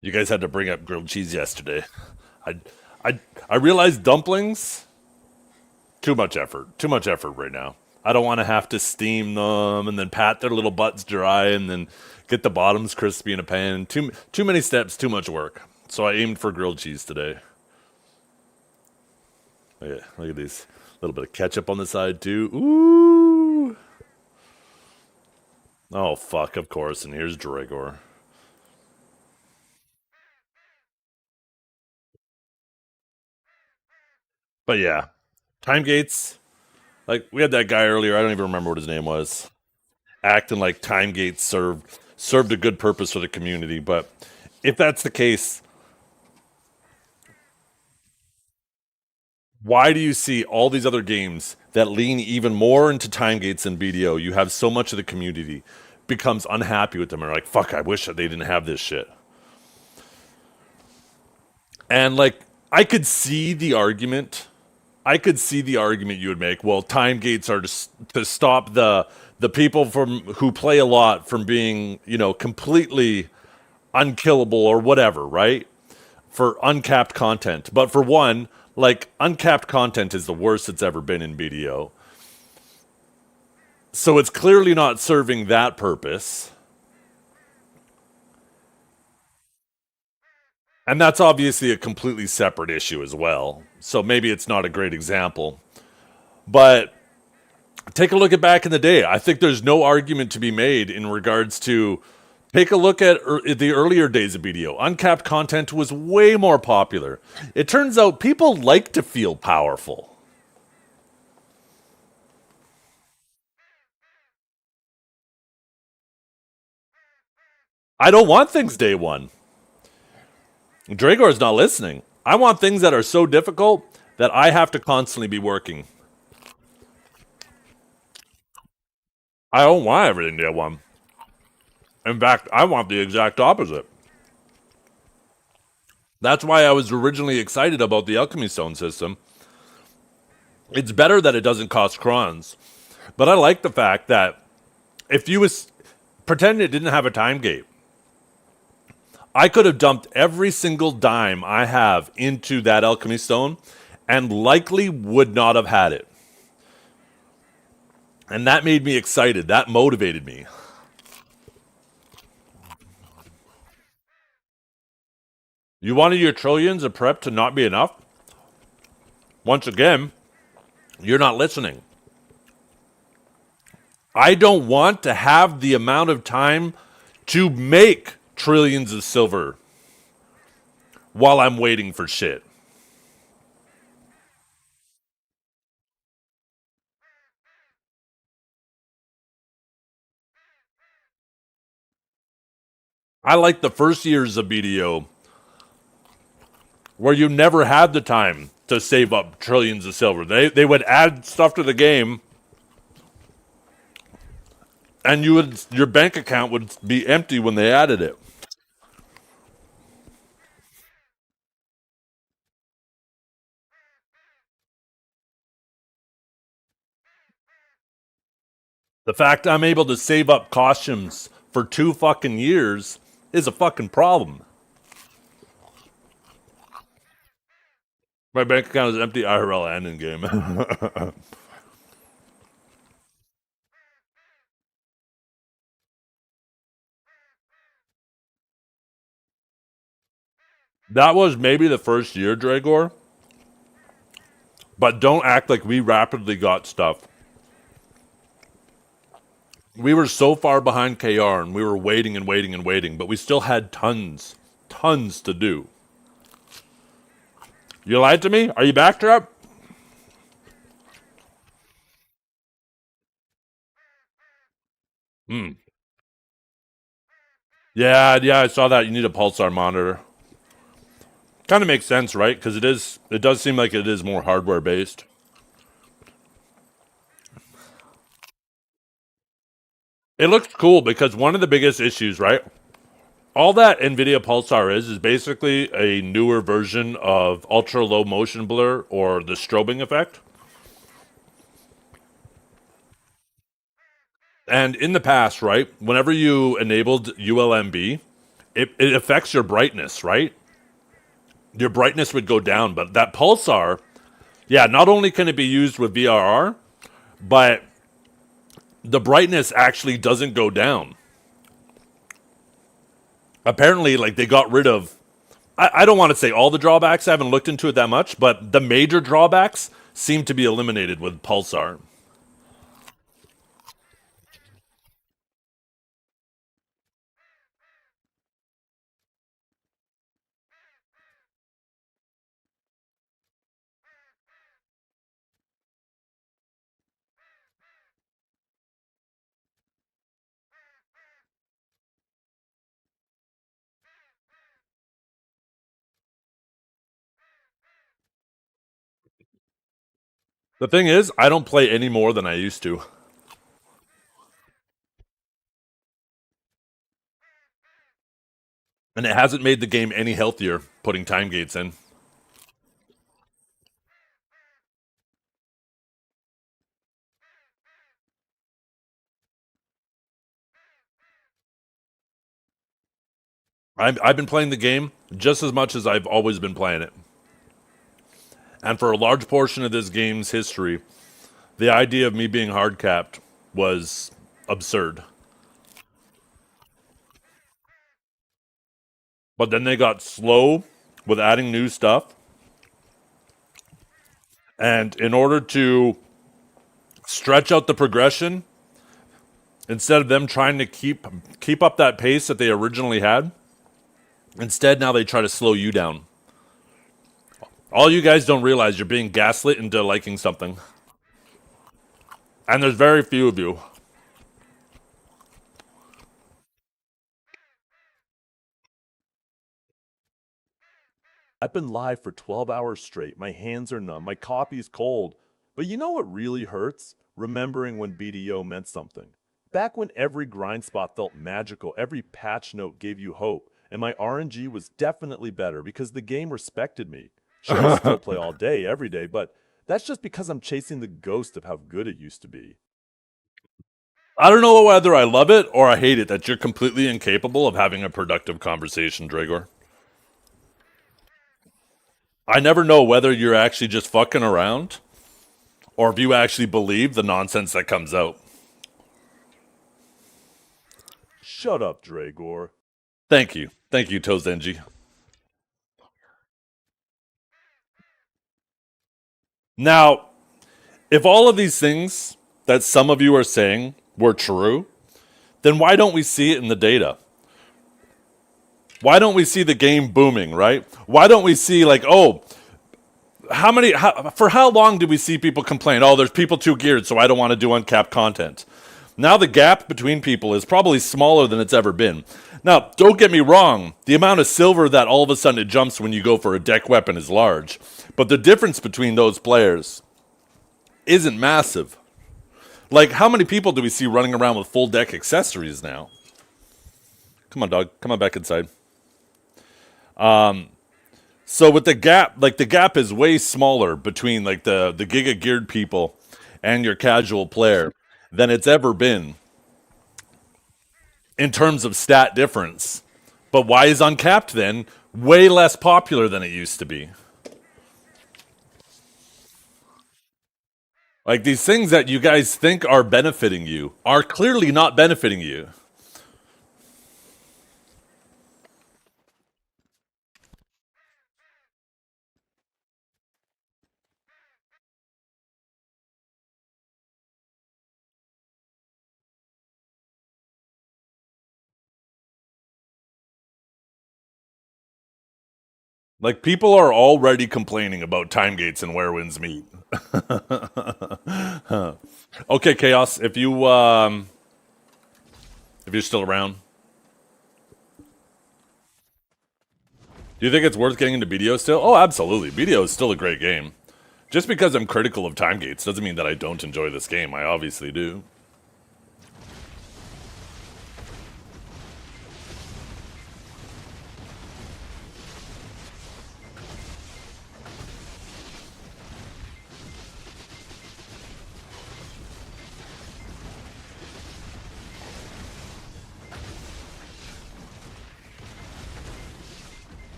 You guys had to bring up grilled cheese yesterday. I, I realized dumplings. Too much effort. Too much effort right now. I don't want to have to steam them and then pat their little butts dry and then get the bottoms crispy in a pan. Too many steps. Too much work. So I aimed for grilled cheese today. Yeah, look at these. A little bit of ketchup on the side too. Ooh. Oh fuck! Of course. And here's Dragor. But yeah, time gates. Like we had that guy earlier. I don't even remember what his name was. Acting like time gates served a good purpose for the community. But if that's the case, why do you see all these other games that lean even more into time gates than BDO? You have so much of the community becomes unhappy with them and are like, fuck, I wish that they didn't have this shit. And like I could see the argument. I could see the argument you would make. Well, time gates are to stop the people from who play a lot from being, completely unkillable or whatever, right? For uncapped content. But for one, like uncapped content is the worst it's ever been in BDO. So it's clearly not serving that purpose. And that's obviously a completely separate issue as well. So maybe it's not a great example. But take a look at back in the day. I think there's no argument to be made in regards to take a look at the earlier days of BDO. Uncapped content was way more popular. It turns out people like to feel powerful. I don't want things day one. Dragor's not listening. I want things that are so difficult that I have to constantly be working. I don't want everything day one. In fact, I want the exact opposite. That's why I was originally excited about the Alchemy Stone system. It's better that it doesn't cost crons. But I like the fact that if you was pretend it didn't have a time gate, I could have dumped every single dime I have into that Alchemy Stone and likely would not have had it. And that made me excited. That motivated me. You wanted your trillions of prep to not be enough? Once again, you're not listening. I don't want to have the amount of time to make trillions of silver while I'm waiting for shit. I like the first years of BDO where you never had the time to save up trillions of silver. They would add stuff to the game and your bank account would be empty when they added it. The fact I'm able to save up costumes for 2 fucking years is a fucking problem. My bank account is empty IRL and in game. That was maybe the first year, Dragor. But don't act like we rapidly got stuff. We were so far behind KR and we were waiting and waiting and waiting, but we still had tons to do. You lied to me? Are you backtrapped? Yeah, I saw that. You need a pulsar monitor. Kind of makes sense, right? Because it does seem like it is more hardware based. It looks cool because one of the biggest issues, right? All that NVIDIA Pulsar is basically a newer version of ultra low motion blur or the strobing effect. And in the past, right, whenever you enabled ULMB, it affects your brightness, right? Your brightness would go down, but that pulsar, yeah, not only can it be used with VRR, but the brightness actually doesn't go down. Apparently, like, they got rid of, I don't want to say all the drawbacks, I haven't looked into it that much, but the major drawbacks seem to be eliminated with pulsar. The thing is, I don't play any more than I used to. And it hasn't made the game any healthier putting time gates in. I've been playing the game just as much as I've always been playing it. And for a large portion of this game's history, the idea of me being hard capped was absurd. But then they got slow with adding new stuff. And in order to stretch out the progression, instead of them trying to keep up that pace that they originally had, instead now they try to slow you down. All you guys don't realize you're being gaslit into liking something. And there's very few of you. I've been live for 12 hours straight. My hands are numb. My coffee's cold. But you know what really hurts? Remembering when BDO meant something. Back when every grind spot felt magical, every patch note gave you hope, and my RNG was definitely better because the game respected me. Sure, I still play all day, every day, but that's just because I'm chasing the ghost of how good it used to be. I don't know whether I love it or I hate it that you're completely incapable of having a productive conversation, Dragor. I never know whether you're actually just fucking around or if you actually believe the nonsense that comes out. Shut up, Dragor. Thank you. Thank you, Tozenji. Now, if all of these things that some of you are saying were true, then why don't we see it in the data? Why don't we see the game booming, right? Why don't we see, like, oh, for how long did we see people complain, oh, there's people too geared, so I don't want to do uncapped content? Now the gap between people is probably smaller than it's ever been. Now, don't get me wrong, the amount of silver that all of a sudden it jumps when you go for a deck weapon is large. But the difference between those players isn't massive. Like, how many people do we see running around with full deck accessories now? Come on, dog. Come on back inside. So with the gap, like, the gap is way smaller between, like, the Giga geared people and your casual player than it's ever been in terms of stat difference. But why is Uncapped then way less popular than it used to be? Like, these things that you guys think are benefiting you are clearly not benefiting you. Like, people are already complaining about time gates and where winds meet. Okay, Chaos, if you're still around, do you think it's worth getting into BDO still? Oh, absolutely. BDO is still a great game. Just because I'm critical of time gates doesn't mean that I don't enjoy this game. I obviously do.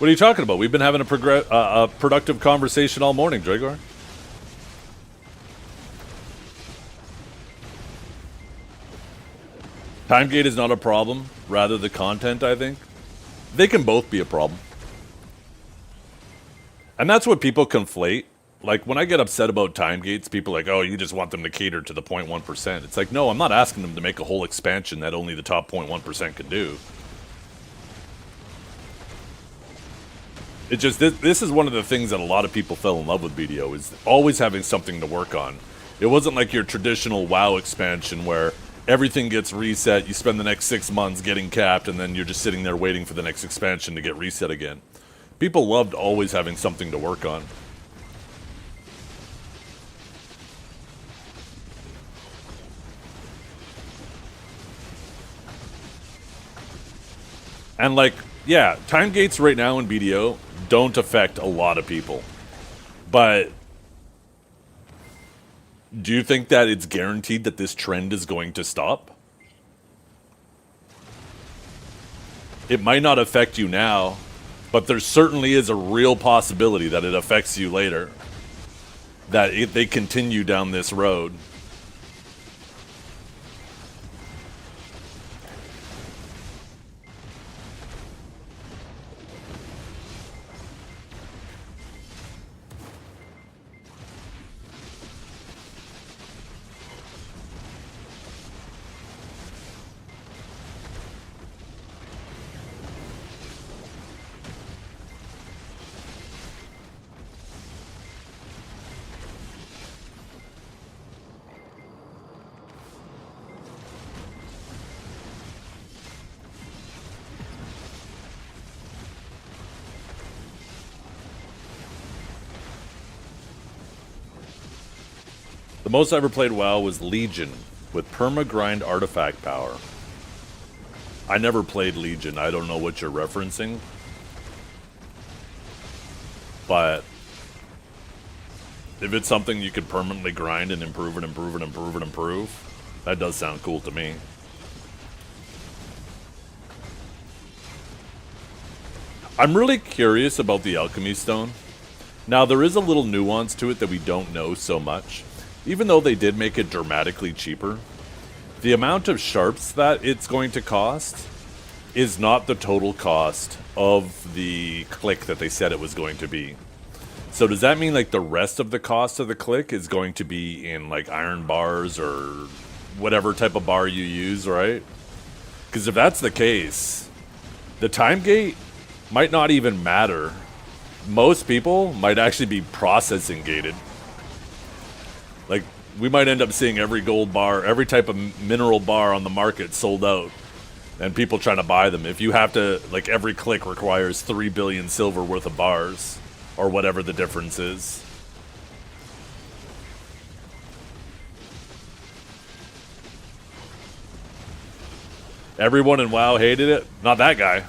What are you talking about? We've been having a productive conversation all morning, Dragor. Timegate is not a problem, rather the content, I think. They can both be a problem. And that's what people conflate. Like, when I get upset about time gates, people are like, oh, you just want them to cater to the 0.1%. It's like, no, I'm not asking them to make a whole expansion that only the top 0.1% can do. It just, this is one of the things that a lot of people fell in love with BDO, is always having something to work on. It wasn't like your traditional WoW expansion where everything gets reset, you spend the next 6 months getting capped, and then you're just sitting there waiting for the next expansion to get reset again. People loved always having something to work on. And like, yeah, time gates right now in BDO don't affect a lot of people. But do you think that it's guaranteed that this trend is going to stop? It might not affect you now, but there certainly is a real possibility that it affects you later. That they continue down this road. The most I ever played WoW was Legion with perma-grind artifact power. I never played Legion. I don't know what you're referencing. But if it's something you could permanently grind and improve and improve and improve and improve, that does sound cool to me. I'm really curious about the Alchemy Stone. Now, there is a little nuance to it that we don't know so much. Even though they did make it dramatically cheaper, the amount of sharps that it's going to cost is not the total cost of the click that they said it was going to be. So does that mean like the rest of the cost of the click is going to be in like iron bars or whatever type of bar you use, right? Because if that's the case, the time gate might not even matter. Most people might actually be processing gated. Like, we might end up seeing every gold bar, every type of mineral bar on the market sold out. And people trying to buy them. If you have to, like, every click requires 3 billion silver worth of bars. Or whatever the difference is. Everyone in WoW hated it? Not that guy.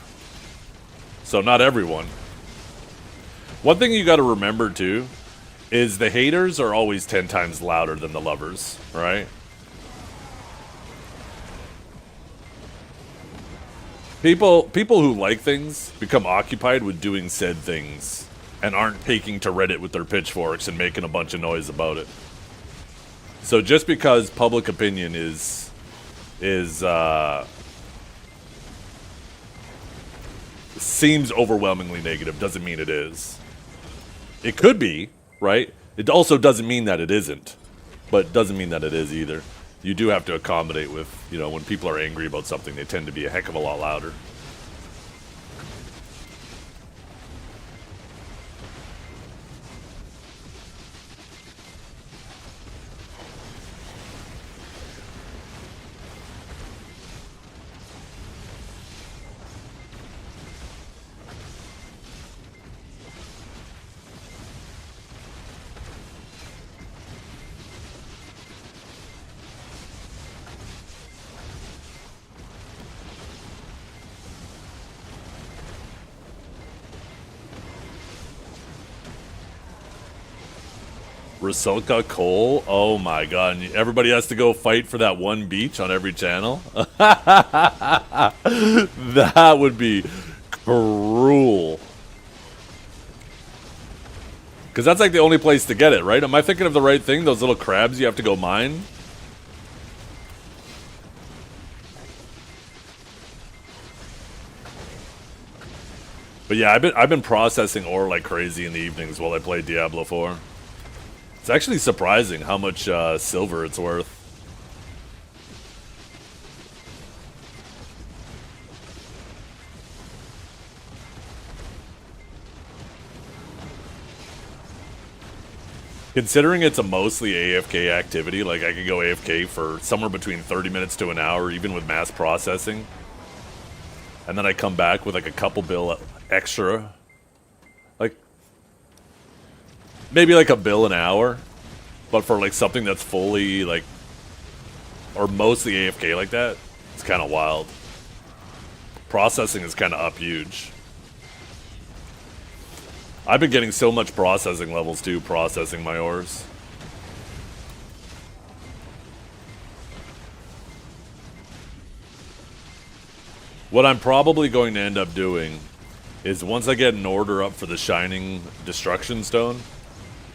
So not everyone. One thing you gotta remember, too, is the haters are always 10 times louder than the lovers, right? People who like things become occupied with doing said things and aren't taking to Reddit with their pitchforks and making a bunch of noise about it. So just because public opinion seems overwhelmingly negative doesn't mean it is. It could be, right? It also doesn't mean that it isn't, but doesn't mean that it is either. You do have to accommodate with, you know, when people are angry about something, they tend to be a heck of a lot louder. Rusalka Cole? Oh my god. And everybody has to go fight for that one beach on every channel? That would be cruel. Because that's like the only place to get it, right? Am I thinking of the right thing? Those little crabs you have to go mine? But yeah, I've been processing ore like crazy in the evenings while I play Diablo 4. It's actually surprising how much silver it's worth. Considering it's a mostly AFK activity, like I could go AFK for somewhere between 30 minutes to an hour, even with mass processing. And then I come back with like a couple bill extra. Like, maybe like a bill an hour. But for like something that's fully like, or mostly AFK like that, it's kind of wild. Processing is kind of up huge. I've been getting so much processing levels too, processing my ores. What I'm probably going to end up doing is once I get an order up for the Shining Destruction Stone,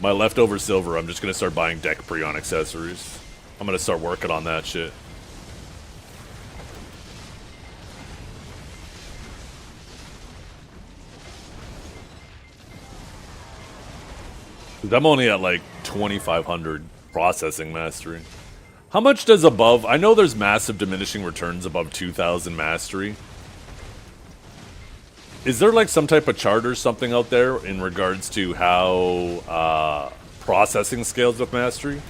my leftover silver, I'm just going to start buying deck Prion accessories. I'm going to start working on that shit. I'm only at like 2,500 processing mastery. How much does above... I know there's massive diminishing returns above 2,000 mastery. Is there like some type of chart or something out there in regards to how processing scales with mastery?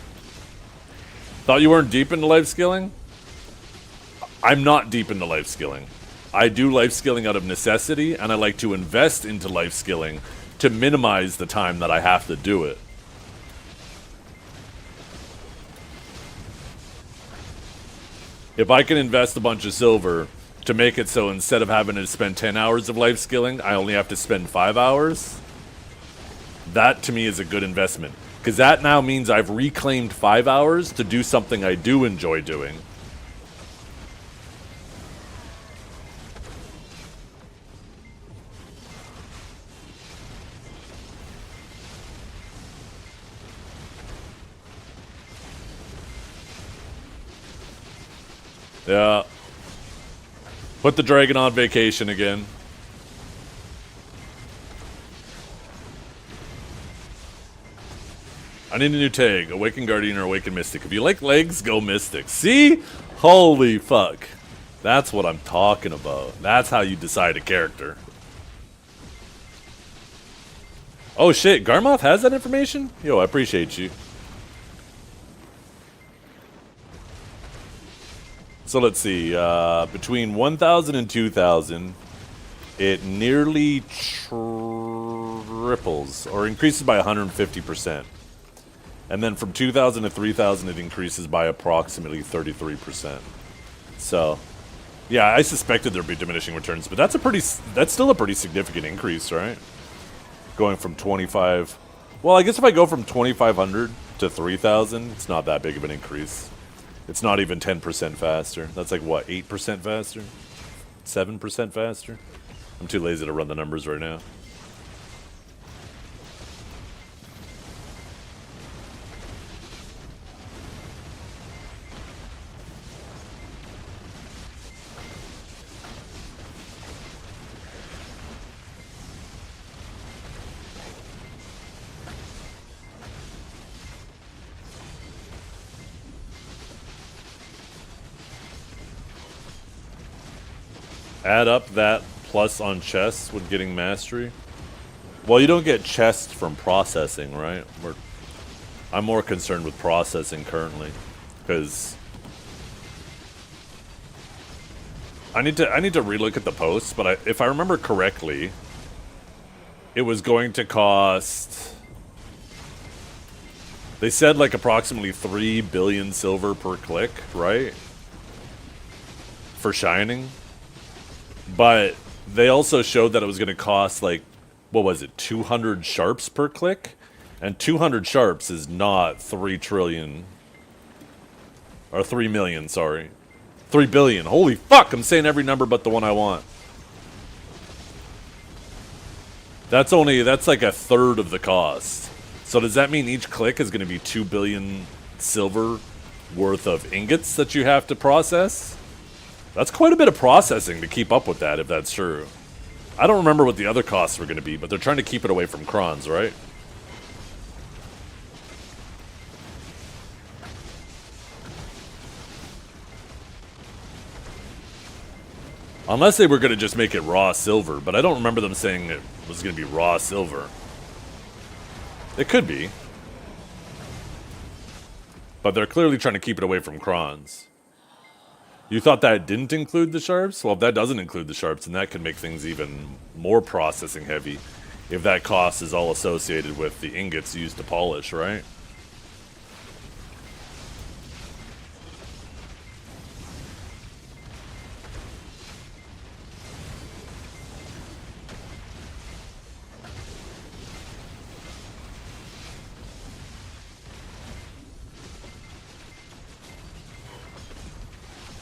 Thought you weren't deep into life skilling? I'm not deep into life skilling. I do life skilling out of necessity, and I like to invest into life skilling to minimize the time that I have to do it. If I can invest a bunch of silver to make it so instead of having to spend 10 hours of life skilling, I only have to spend 5 hours, that to me is a good investment. Because that now means I've reclaimed 5 hours to do something I do enjoy doing. Yeah. Put the dragon on vacation again. I need a new tag. Awakened Guardian or Awakened Mystic. If you like legs, go Mystic. See? Holy fuck. That's what I'm talking about. That's how you decide a character. Oh shit, Garmoth has that information? Yo, I appreciate you. So let's see, between 1,000 and 2,000, it nearly triples, or increases by 150%. And then from 2,000 to 3,000, it increases by approximately 33%. So, yeah, I suspected there'd be diminishing returns, but that's still a pretty significant increase, right? Going from 25, well, I guess if I go from 2,500 to 3,000, it's not that big of an increase. It's not even 10% faster. That's like, what, 8% faster? 7% faster? I'm too lazy to run the numbers right now. Add up that plus on chests with getting mastery. Well, you don't get chests from processing, right? I'm more concerned with processing currently, because I need to relook at the posts. But if I remember correctly, it was going to cost. They said like approximately 3 billion silver per click, right? For shining. But they also showed that it was going to cost, like, what was it, 200 sharps per click? And 200 sharps is not 3 trillion. Or 3 million, sorry. 3 billion. Holy fuck, I'm saying every number but the one I want. That's like a third of the cost. So does that mean each click is going to be 2 billion silver worth of ingots that you have to process? That's quite a bit of processing to keep up with that, if that's true. I don't remember what the other costs were going to be, but they're trying to keep it away from crons, right? Unless they were going to just make it raw silver, but I don't remember them saying it was going to be raw silver. It could be. But they're clearly trying to keep it away from crons. You thought that didn't include the sharps? Well, if that doesn't include the sharps, then that could make things even more processing heavy. If that cost is all associated with the ingots used to polish, right?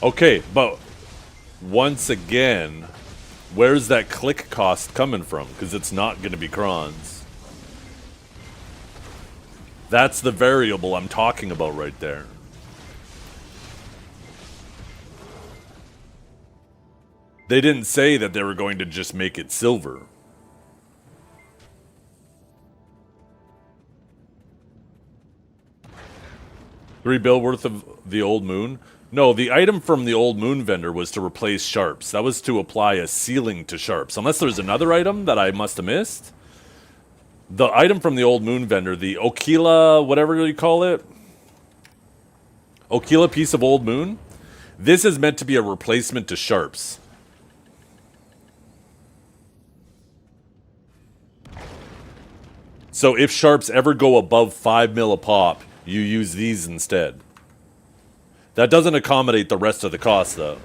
Okay, but once again, where's that click cost coming from? Because it's not going to be crons. That's the variable I'm talking about right there. They didn't say that they were going to just make it silver. $3 bill worth of the old moon? No, the item from the old moon vendor was to replace sharps. That was to apply a ceiling to sharps. Unless there's another item that I must have missed. The item from the old moon vendor, the Okila, whatever you call it. Okila piece of old moon. This is meant to be a replacement to sharps. So if sharps ever go above 5 mil a pop, you use these instead. That doesn't accommodate the rest of the cost, though.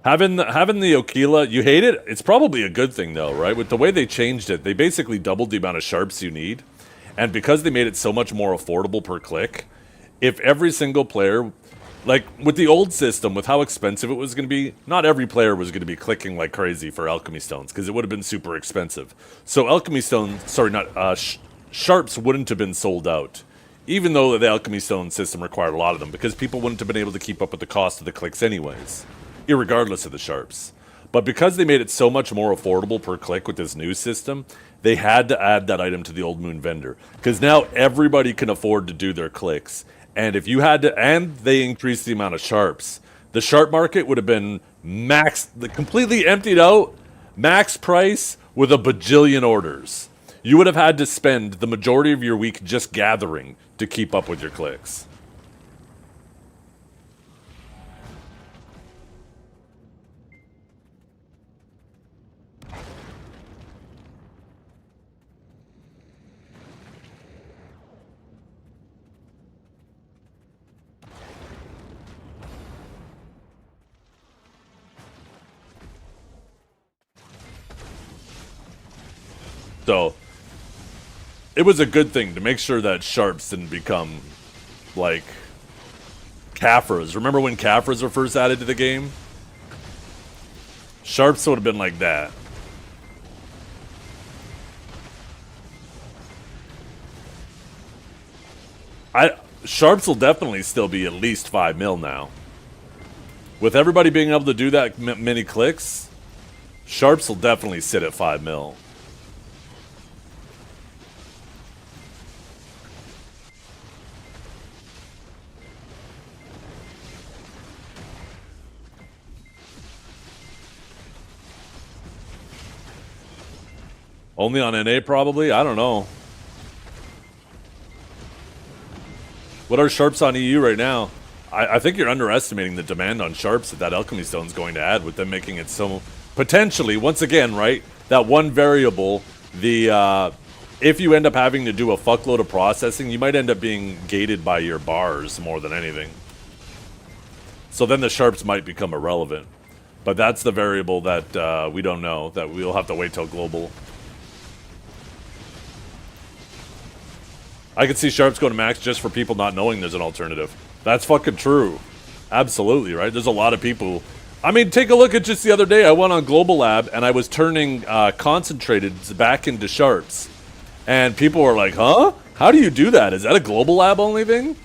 Having the Okila, you hate it? It's probably a good thing, though, right? With the way they changed it, they basically doubled the amount of sharps you need. And because they made it so much more affordable per click, if every single player... Like, with the old system, with how expensive it was going to be, not every player was going to be clicking like crazy for alchemy stones, because it would have been super expensive. So alchemy stones, sorry, sharps wouldn't have been sold out, even though the alchemy stone system required a lot of them, because people wouldn't have been able to keep up with the cost of the clicks anyways, irregardless of the sharps. But because they made it so much more affordable per click with this new system, they had to add that item to the old moon vendor, because now everybody can afford to do their clicks. And if you had to, and they increased the amount of sharps, the sharp market would have been completely emptied out, max price with a bajillion orders. You would have had to spend the majority of your week just gathering to keep up with your clicks. So, it was a good thing to make sure that sharps didn't become, like, Caphras. Remember when Caphras were first added to the game? Sharps would have been like that. Sharps will definitely still be at least 5 mil now. With everybody being able to do that many clicks, sharps will definitely sit at 5 mil. Only on NA, probably? I don't know. What are sharps on EU right now? I think you're underestimating the demand on sharps that alchemy stone's going to add, with them making it so... Potentially, once again, right? That one variable, if you end up having to do a fuckload of processing, you might end up being gated by your bars more than anything. So then the sharps might become irrelevant. But that's the variable that we don't know, that we'll have to wait till global. I could see sharps go to max just for people not knowing there's an alternative. That's fucking true. Absolutely, right? There's a lot of people. I mean, take a look at just the other day. I went on Global Lab and I was turning concentrated back into sharps. And people were like, huh? How do you do that? Is that a Global Lab only thing?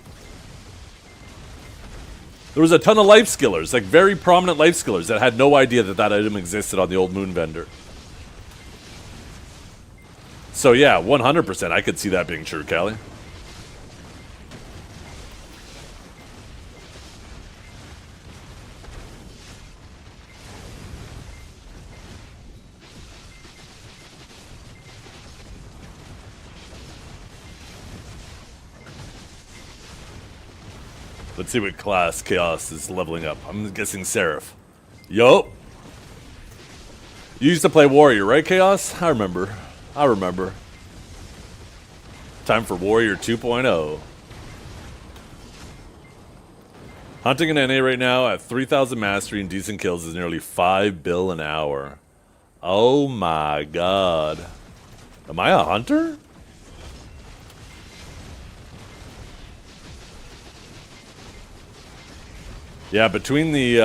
There was a ton of life skillers, like very prominent life skillers that had no idea that that item existed on the old Moon Vendor. So yeah, 100% I could see that being true, Callie. Let's see what class Chaos is leveling up. I'm guessing Seraph. Yup. You used to play Warrior, right, Chaos? I remember. Time for Warrior 2.0. Hunting an NA right now at 3,000 mastery and decent kills is nearly 5 bill an hour. Oh my god. Am I a hunter? Yeah, between the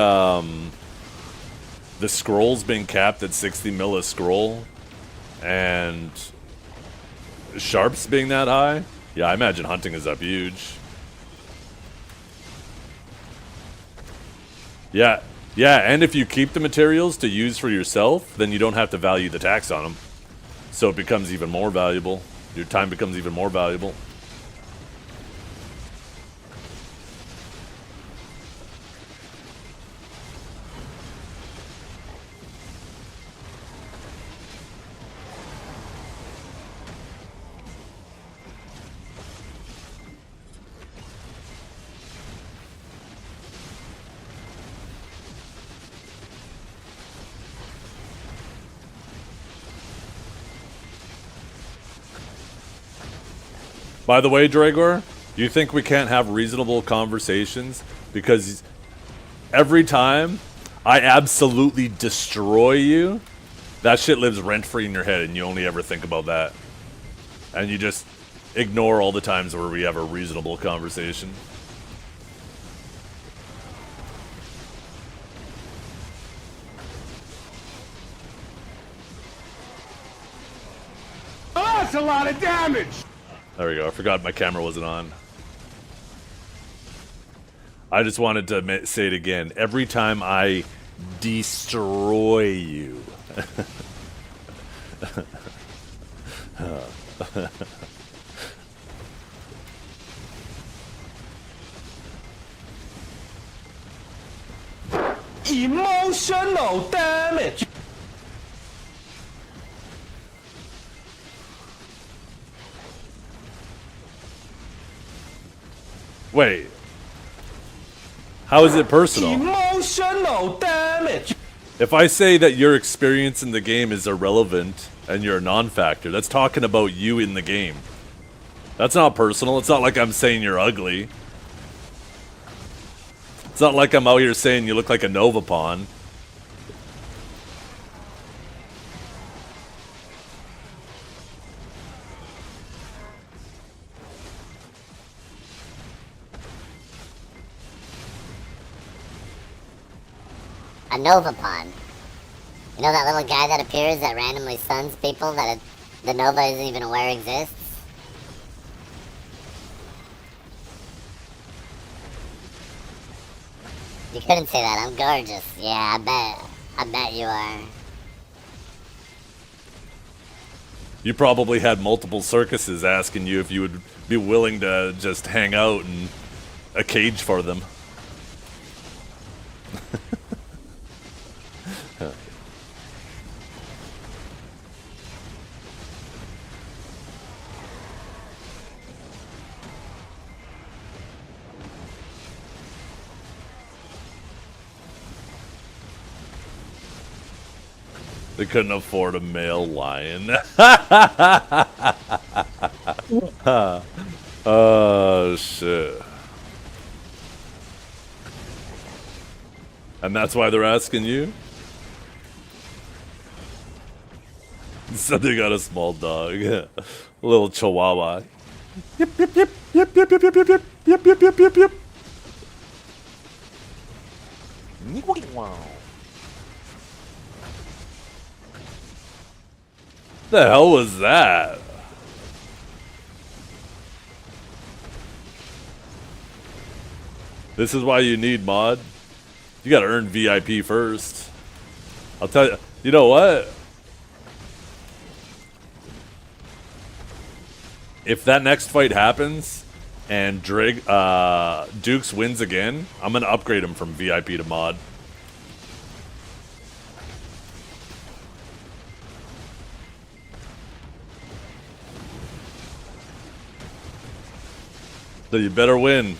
scrolls being capped at 60 mil a scroll and sharps being that high, yeah, I imagine hunting is up huge. Yeah, and if you keep the materials to use for yourself, then you don't have to value the tax on them. So it becomes even more valuable. Your time becomes even more valuable. By the way, Dragor, do you think we can't have reasonable conversations? Because every time I absolutely destroy you, that shit lives rent-free in your head and you only ever think about that. And you just ignore all the times where we have a reasonable conversation. Oh, that's a lot of damage! There we go. I forgot my camera wasn't on. I just wanted to say it again. Every time I destroy you. Emotional damage! Wait. How is it personal? Emotional damage! If I say that your experience in the game is irrelevant and you're a non-factor, that's talking about you in the game. That's not personal. It's not like I'm saying you're ugly. It's not like I'm out here saying you look like a Nova pawn. A Nova pawn. You know that little guy that appears that randomly stuns people that the Nova isn't even aware exists? You couldn't say that. I'm gorgeous. Yeah, I bet you are. You probably had multiple circuses asking you if you would be willing to just hang out in a cage for them. They couldn't afford a male lion. Oh, shit. And that's why they're asking you? So they got a small dog. A little chihuahua. Yep, yep, yep, yep, yep, yep, yep, yep, yep, yep, yep, yep, yep, yep. Wow. The hell was that? This is why you need mod. You gotta earn VIP first. I'll tell you. You know what? If that next fight happens and Dukes wins again, I'm gonna upgrade him from VIP to mod. So you better win.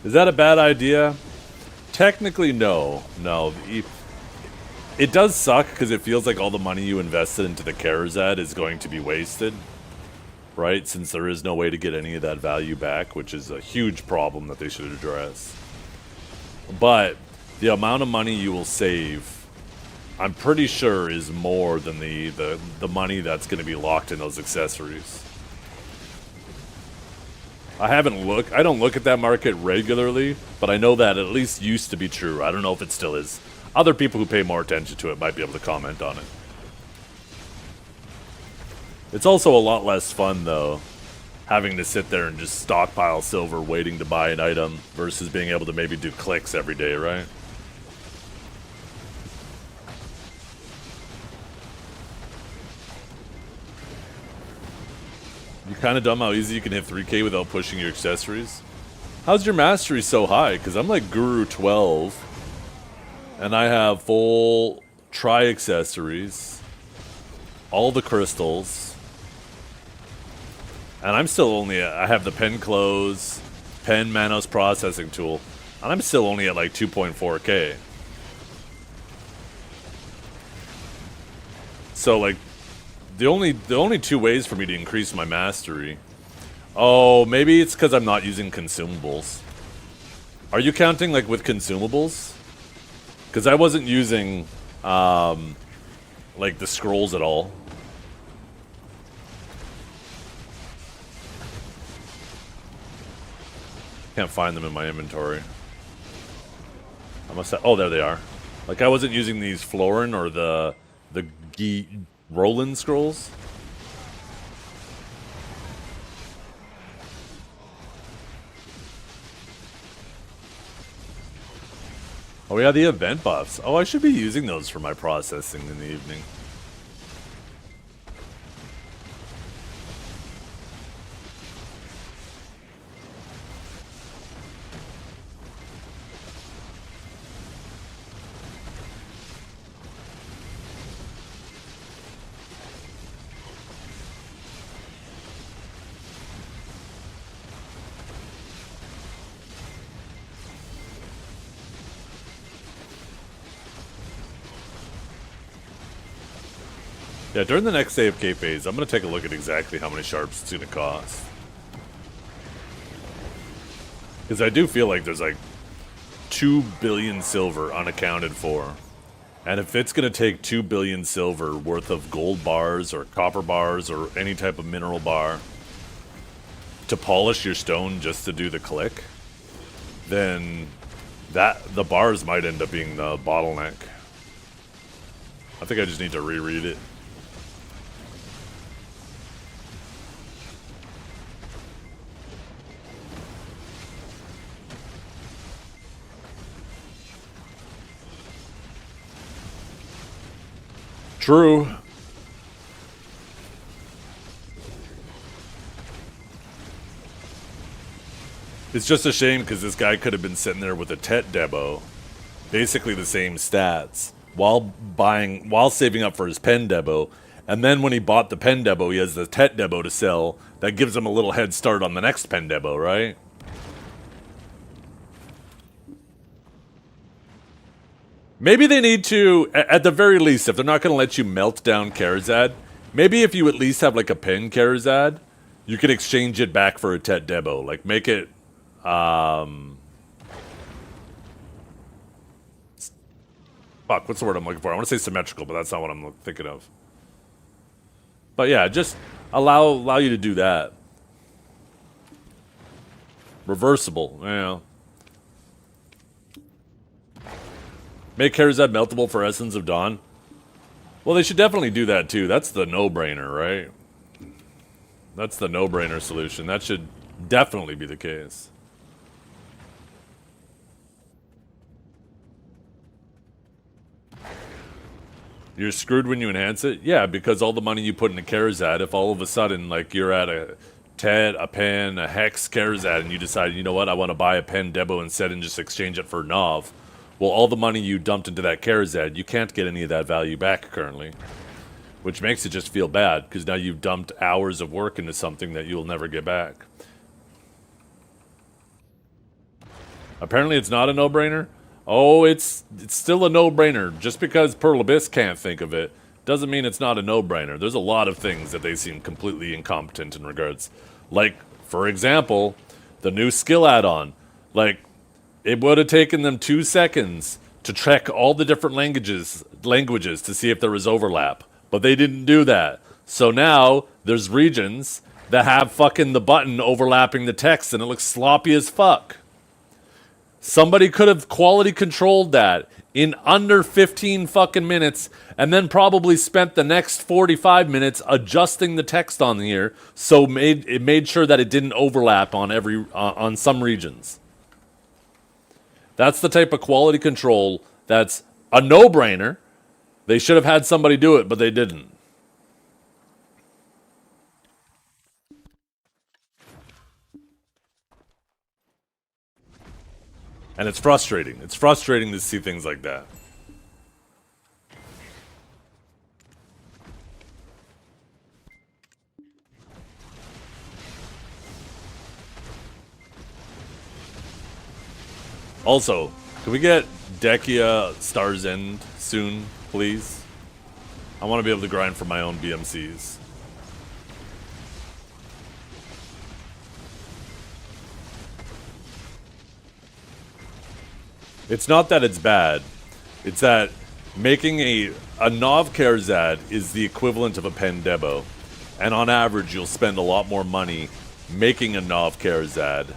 Is that a bad idea? Technically, no. No. It does suck because it feels like all the money you invested into the Charizard is going to be wasted. Right? Since there is no way to get any of that value back, which is a huge problem that they should address. But the amount of money you will save, I'm pretty sure, is more than the money that's going to be locked in those accessories. I don't look at that market regularly, but I know that at least used to be true. I don't know if it still is. Other people who pay more attention to it might be able to comment on it. It's also a lot less fun, though, having to sit there and just stockpile silver waiting to buy an item versus being able to maybe do clicks every day, right? You're kind of dumb how easy you can hit 3K without pushing your accessories. How's your mastery so high? Because I'm like Guru 12. And I have full tri-accessories. All the crystals. And I'm still only I have the pen close, pen Manos processing tool. And I'm still only at like 2.4K. So like, the only two ways for me to increase my mastery. Oh, maybe it's because I'm not using consumables. Are you counting like with consumables? Because I wasn't using like the scrolls at all. Can't find them in my inventory. I must have, oh, there they are. Like I wasn't using these Florin or the Roland scrolls. Oh yeah, the event buffs. Oh, I should be using those for my processing in the evening. Yeah, during the next AFK phase, I'm going to take a look at exactly how many sharps it's going to cost. Because I do feel like there's like 2 billion silver unaccounted for. And if it's going to take 2 billion silver worth of gold bars or copper bars or any type of mineral bar to polish your stone just to do the click, then the bars might end up being the bottleneck. I think I just need to reread it. True. It's just a shame because this guy could have been sitting there with a Tet Debo, basically the same stats, while saving up for his Pen Debo. And then when he bought the Pen Debo, he has the Tet Debo to sell. That gives him a little head start on the next Pen Debo, right? Maybe they need to, at the very least, if they're not going to let you melt down Karazad, maybe if you at least have like a Pen Karazad, you can exchange it back for a Tet Debo. Like make it, fuck, what's the word I'm looking for? I want to say symmetrical, but that's not what I'm thinking of. But yeah, just allow you to do that. Reversible, you know. Make Karazad meltable for Essence of Dawn. Well, they should definitely do that too. That's the no-brainer, right? That's the no-brainer solution. That should definitely be the case. You're screwed when you enhance it? Yeah, because all the money you put into Karazad, if all of a sudden, like, you're at a Tet, a Pen, a Hex Karazad, and you decide, you know what, I want to buy a Pen Debo instead and just exchange it for Nov. Well, all the money you dumped into that Karazad, you can't get any of that value back currently. Which makes it just feel bad, because now you've dumped hours of work into something that you'll never get back. Apparently it's not a no-brainer? Oh, it's still a no-brainer. Just because Pearl Abyss can't think of it, doesn't mean it's not a no-brainer. There's a lot of things that they seem completely incompetent in regards. Like, for example, the new skill add-on. Like, it would have taken them 2 seconds to check all the different languages to see if there was overlap. But they didn't do that. So now there's regions that have fucking the button overlapping the text and it looks sloppy as fuck. Somebody could have quality controlled that in under 15 fucking minutes and then probably spent the next 45 minutes adjusting the text on here so it made sure that it didn't overlap on on some regions. That's the type of quality control that's a no-brainer. They should have had somebody do it, but they didn't. And it's frustrating. It's frustrating to see things like that. Also, can we get Dekia Star's End soon, please? I want to be able to grind for my own BMCs. It's not that it's bad. It's that making a Nov Karazad is the equivalent of a Pen Debo. And on average, you'll spend a lot more money making a Nov Karazad.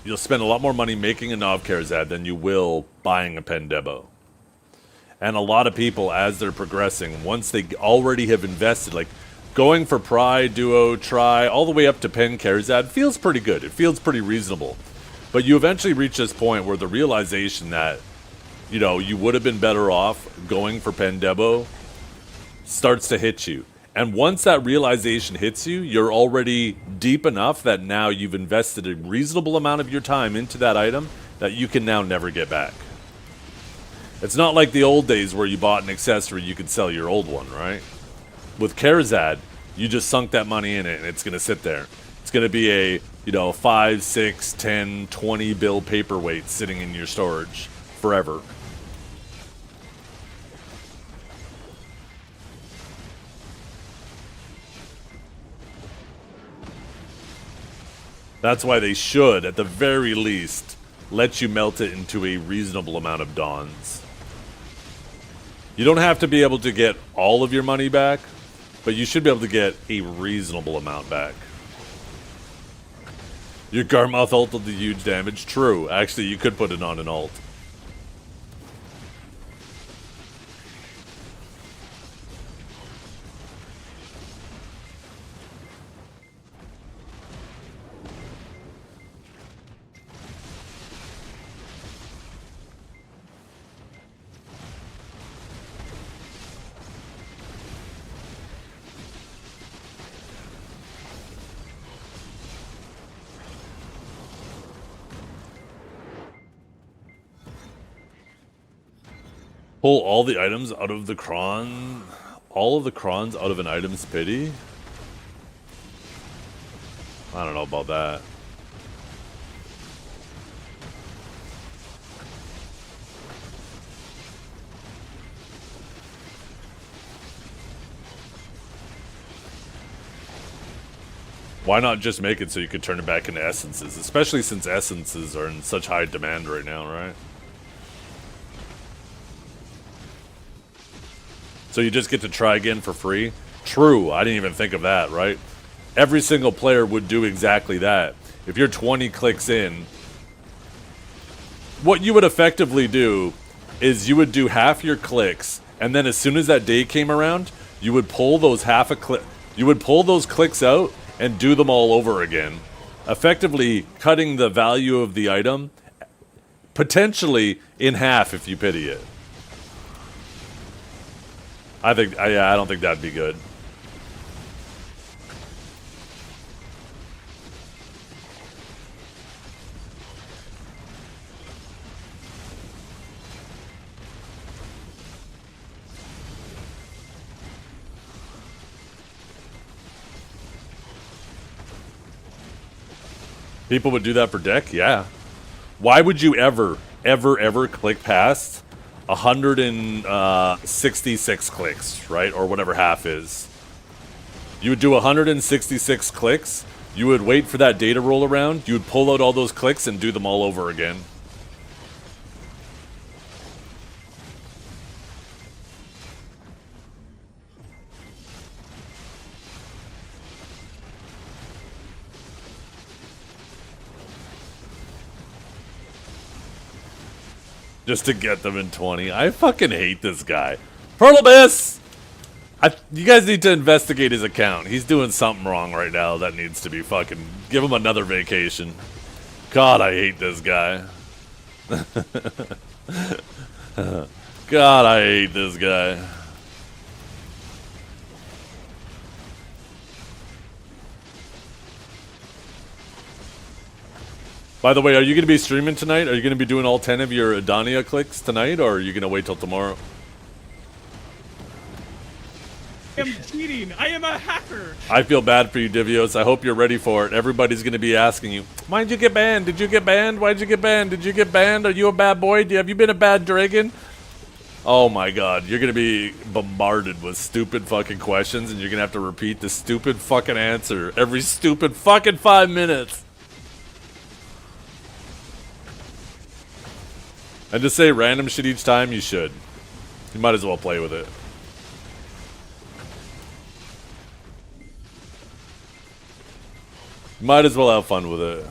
You'll spend a lot more money making a Nov Karazad than you will buying a Pen Debo. And a lot of people, as they're progressing, once they already have invested, like going for Pry, Duo, Try, all the way up to Pen Karazad feels pretty good. It feels pretty reasonable. But you eventually reach this point where the realization that, you know, you would have been better off going for Pen Debo starts to hit you. And once that realization hits you, you're already deep enough that now you've invested a reasonable amount of your time into that item that you can now never get back. It's not like the old days where you bought an accessory, you could sell your old one, right? With Karazad, you just sunk that money in it and it's going to sit there. It's going to be a, you know, 5, 6, 10, 20 bill paperweight sitting in your storage forever. That's why they should, at the very least, let you melt it into a reasonable amount of Dawns. You don't have to be able to get all of your money back, but you should be able to get a reasonable amount back. Your Garmoth ult will do huge damage. True. Actually, you could put it on an ult. Pull all the items out of the cron. All of the crons out of an item's pity? I don't know about that. Why not just make it so you could turn it back into essences? Especially since essences are in such high demand right now, right? So you just get to try again for free? True, I didn't even think of that, right? Every single player would do exactly that. If you're 20 clicks in, what you would effectively do is you would do half your clicks, and then as soon as that day came around, you would pull those you would pull those clicks out and do them all over again, effectively cutting the value of the item potentially in half if you pity it. I don't think that'd be good. People would do that for deck? Yeah. Why would you ever click past 166 clicks, right? Or whatever half is. You would do 166 clicks, you would wait for that day to roll around, you would pull out all those clicks and do them all over again. Just to get them in 20. I fucking hate this guy. Pearl Abyss! You guys need to investigate his account. He's doing something wrong right now that needs to be fucking... Give him another vacation. God, I hate this guy. God, I hate this guy. By the way, are you going to be streaming tonight? Are you going to be doing all 10 of your Adania clicks tonight, or are you going to wait till tomorrow? I am cheating. I am a hacker. I feel bad for you, Divios. I hope you're ready for it. Everybody's going to be asking you, why'd you get banned? Did you get banned? Why'd you get banned? Did you get banned? Are you a bad boy? Have you been a bad dragon? Oh my god, you're going to be bombarded with stupid fucking questions, and you're going to have to repeat the stupid fucking answer every stupid fucking 5 minutes. And to say random shit each time, you should. You might as well play with it. Might as well have fun with it.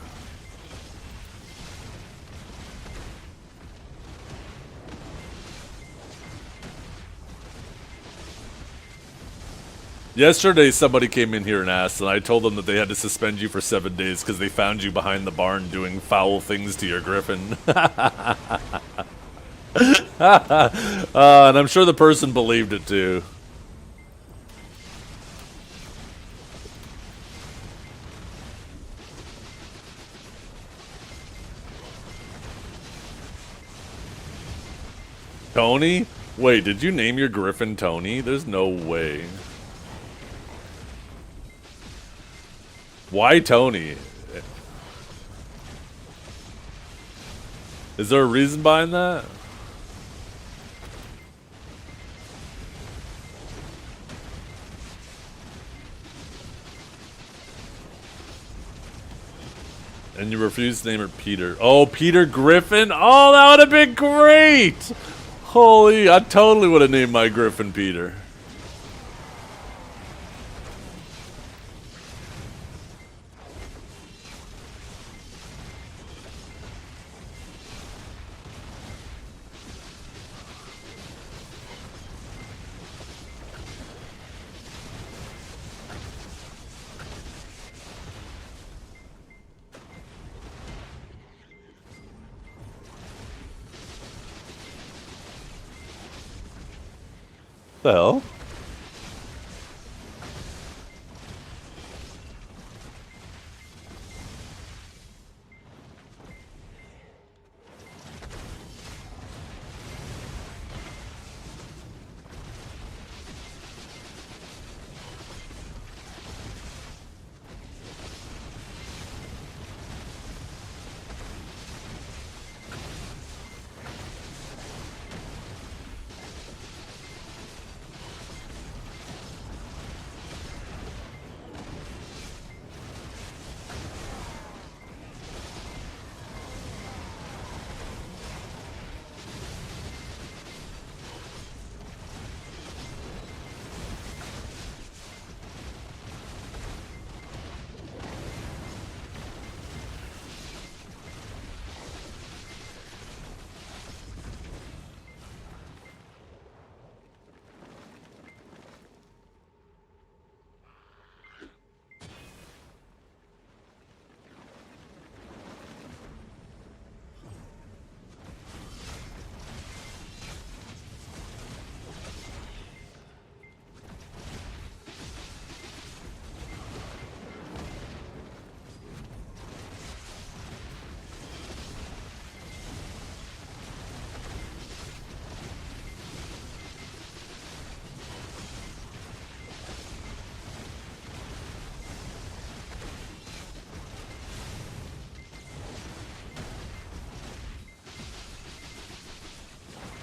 Yesterday, somebody came in here and asked, and I told them that they had to suspend you for 7 days because they found you behind the barn doing foul things to your griffin. And I'm sure the person believed it too. Tony? Wait, did you name your griffin Tony? There's no way. Why Tony? Is there a reason behind that? And you refused to name her Peter. Oh, Peter Griffin? Oh, that would have been great! Holy, I totally would have named my griffin Peter. The hell?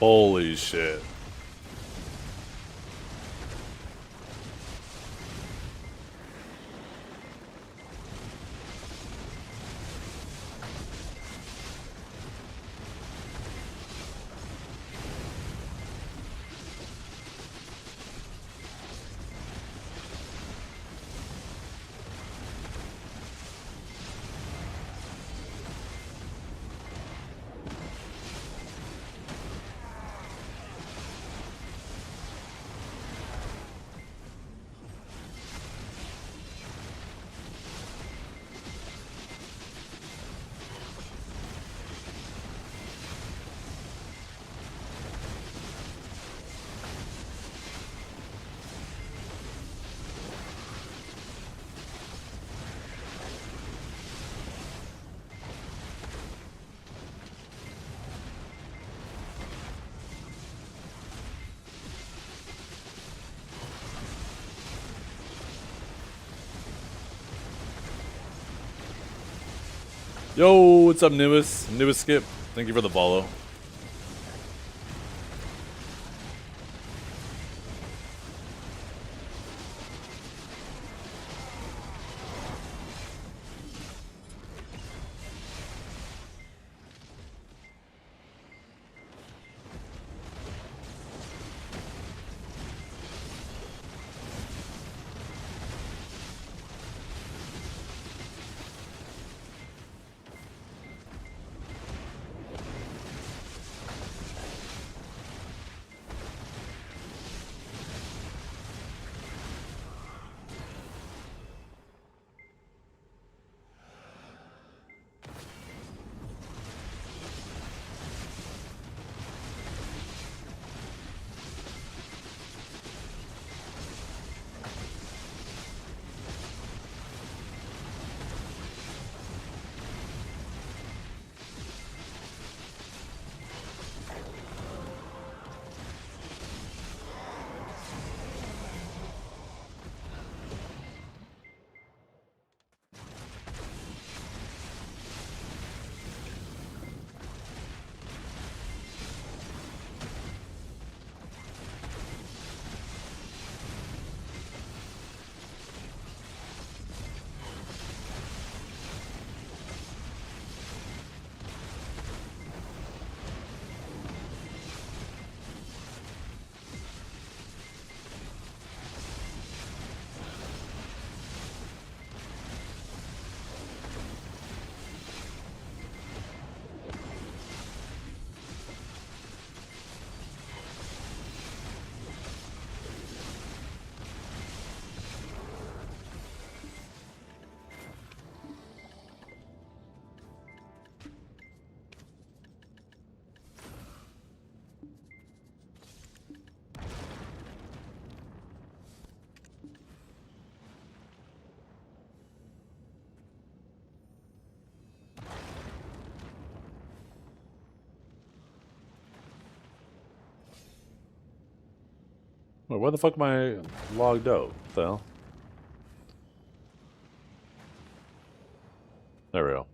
Holy shit. Yo, what's up, Newest? Newest Skip. Thank you for the follow. Wait, where the fuck am I logged out? What the hell? There we go.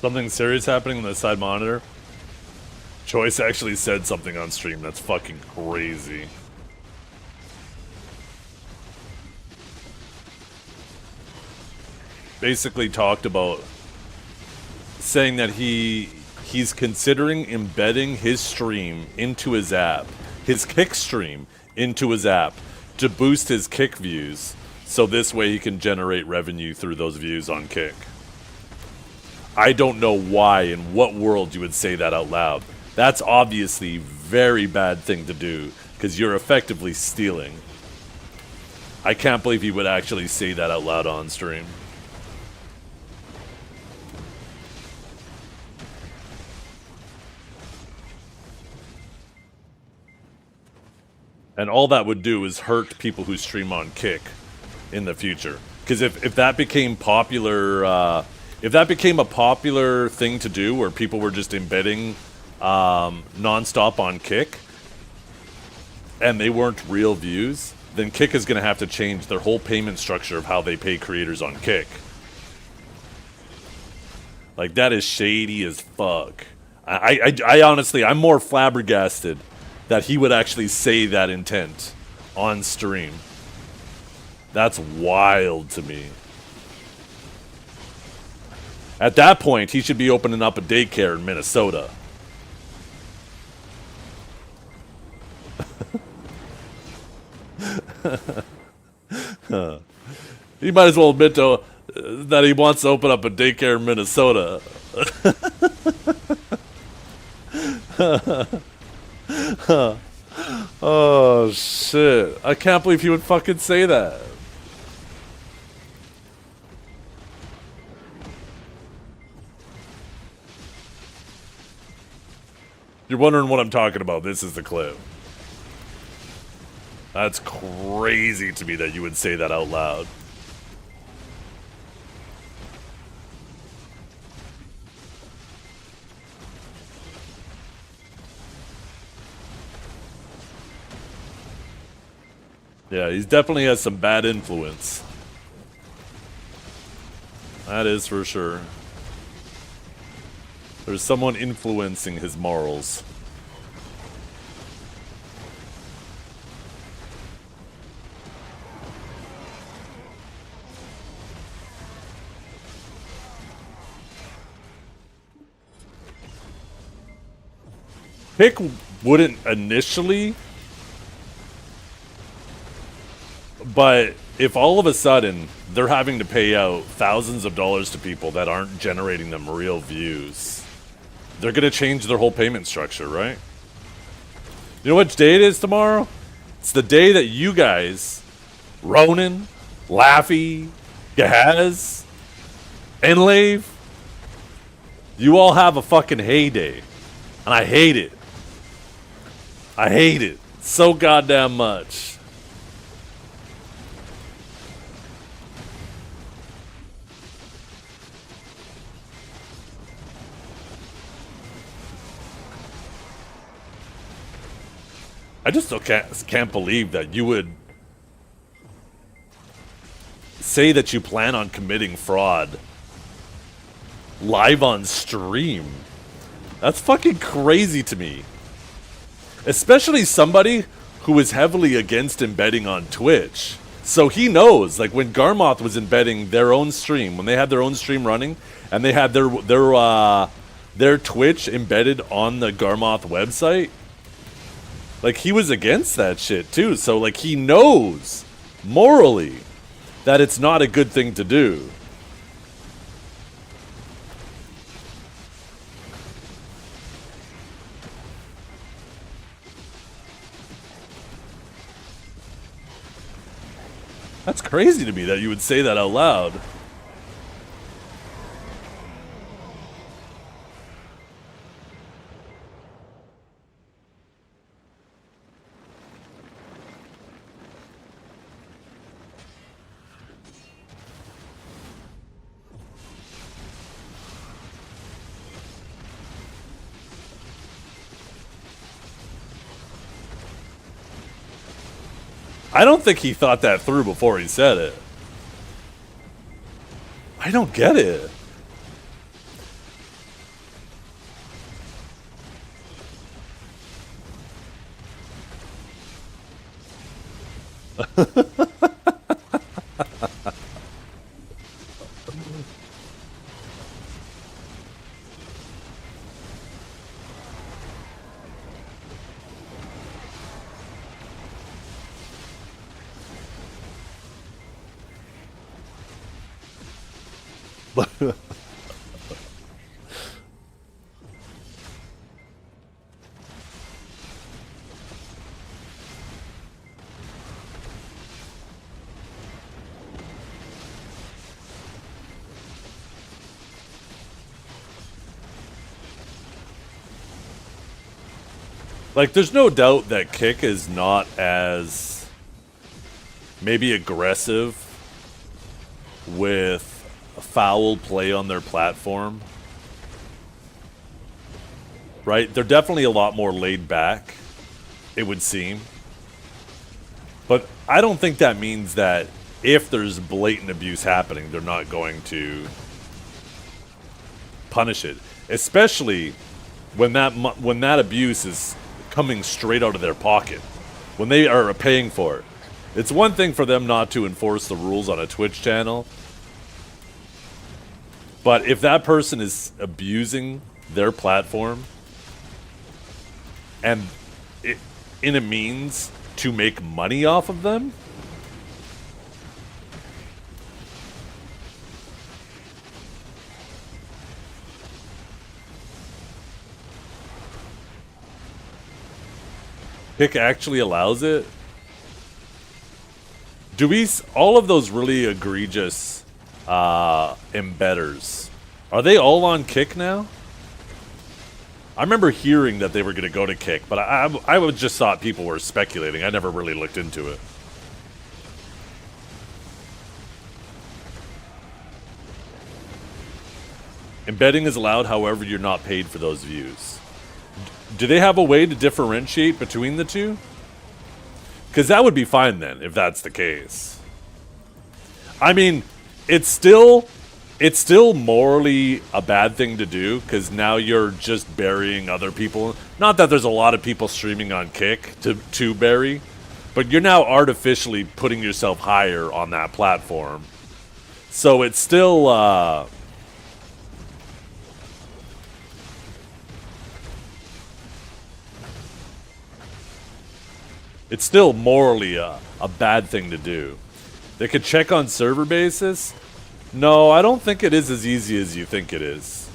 Something serious happening on the side monitor. Choice actually said something on stream that's fucking crazy. Basically talked about saying that he's considering embedding his stream into his app, his Kick stream into his app to boost his Kick views, so this way he can generate revenue through those views on Kick. I don't know why, in what world you would say that out loud. That's obviously a very bad thing to do, because you're effectively stealing. I can't believe he would actually say that out loud on stream. And all that would do is hurt people who stream on Kick in the future. Because if that became popular, if that became a popular thing to do, where people were just embedding nonstop on Kick, and they weren't real views, then Kick is going to have to change their whole payment structure of how they pay creators on Kick. Like, that is shady as fuck. I honestly, I'm more flabbergasted that he would actually say that intent on stream. That's wild to me. At that point, he should be opening up a daycare in Minnesota. He might as well admit to, that he wants to open up a daycare in Minnesota. Oh shit. I can't believe he would fucking say that. You're wondering what I'm talking about. This is the clip. That's crazy to me that you would say that out loud. Yeah, he definitely has some bad influence. That is for sure. There's someone influencing his morals. Kick wouldn't initially, but if all of a sudden they're having to pay out thousands of dollars to people that aren't generating them real views, they're going to change their whole payment structure, right? You know which day it is tomorrow? It's the day that you guys, Ronan, Laffy, Gahaz, Enlave, you all have a fucking heyday. And I hate it. I hate it so goddamn much. I just still can't believe that you would say that you plan on committing fraud live on stream. That's fucking crazy to me. Especially somebody who is heavily against embedding on Twitch. So he knows, like when Garmoth was embedding their own stream, when they had their own stream running, and they had their Twitch embedded on the Garmoth website, like he was against that shit too. So like he knows morally that it's not a good thing to do. That's crazy to me that you would say that out loud. I don't think he thought that through before he said it. I don't get it. Like, there's no doubt that Kick is not as maybe aggressive with foul play on their platform. Right? They're definitely a lot more laid back, it would seem. But I don't think that means that if there's blatant abuse happening, they're not going to punish it. Especially when that abuse is coming straight out of their pocket, when they are paying for it. It's one thing for them not to enforce the rules on a Twitch channel, but if that person is abusing their platform and in a means to make money off of them, Kick actually allows it. Do we all of those really egregious embedders, are they all on Kick now? I remember hearing that they were going to go to Kick, but I would just thought people were speculating. I never really looked into it. Embedding is allowed, however, you're not paid for those views. Do they have a way to differentiate between the two? Because that would be fine then, if that's the case. I mean, it's still morally a bad thing to do, because now you're just burying other people. Not that there's a lot of people streaming on Kick to bury, but you're now artificially putting yourself higher on that platform. So it's still... it's still morally a bad thing to do. They could check on server basis. No, I don't think it is as easy as you think it is.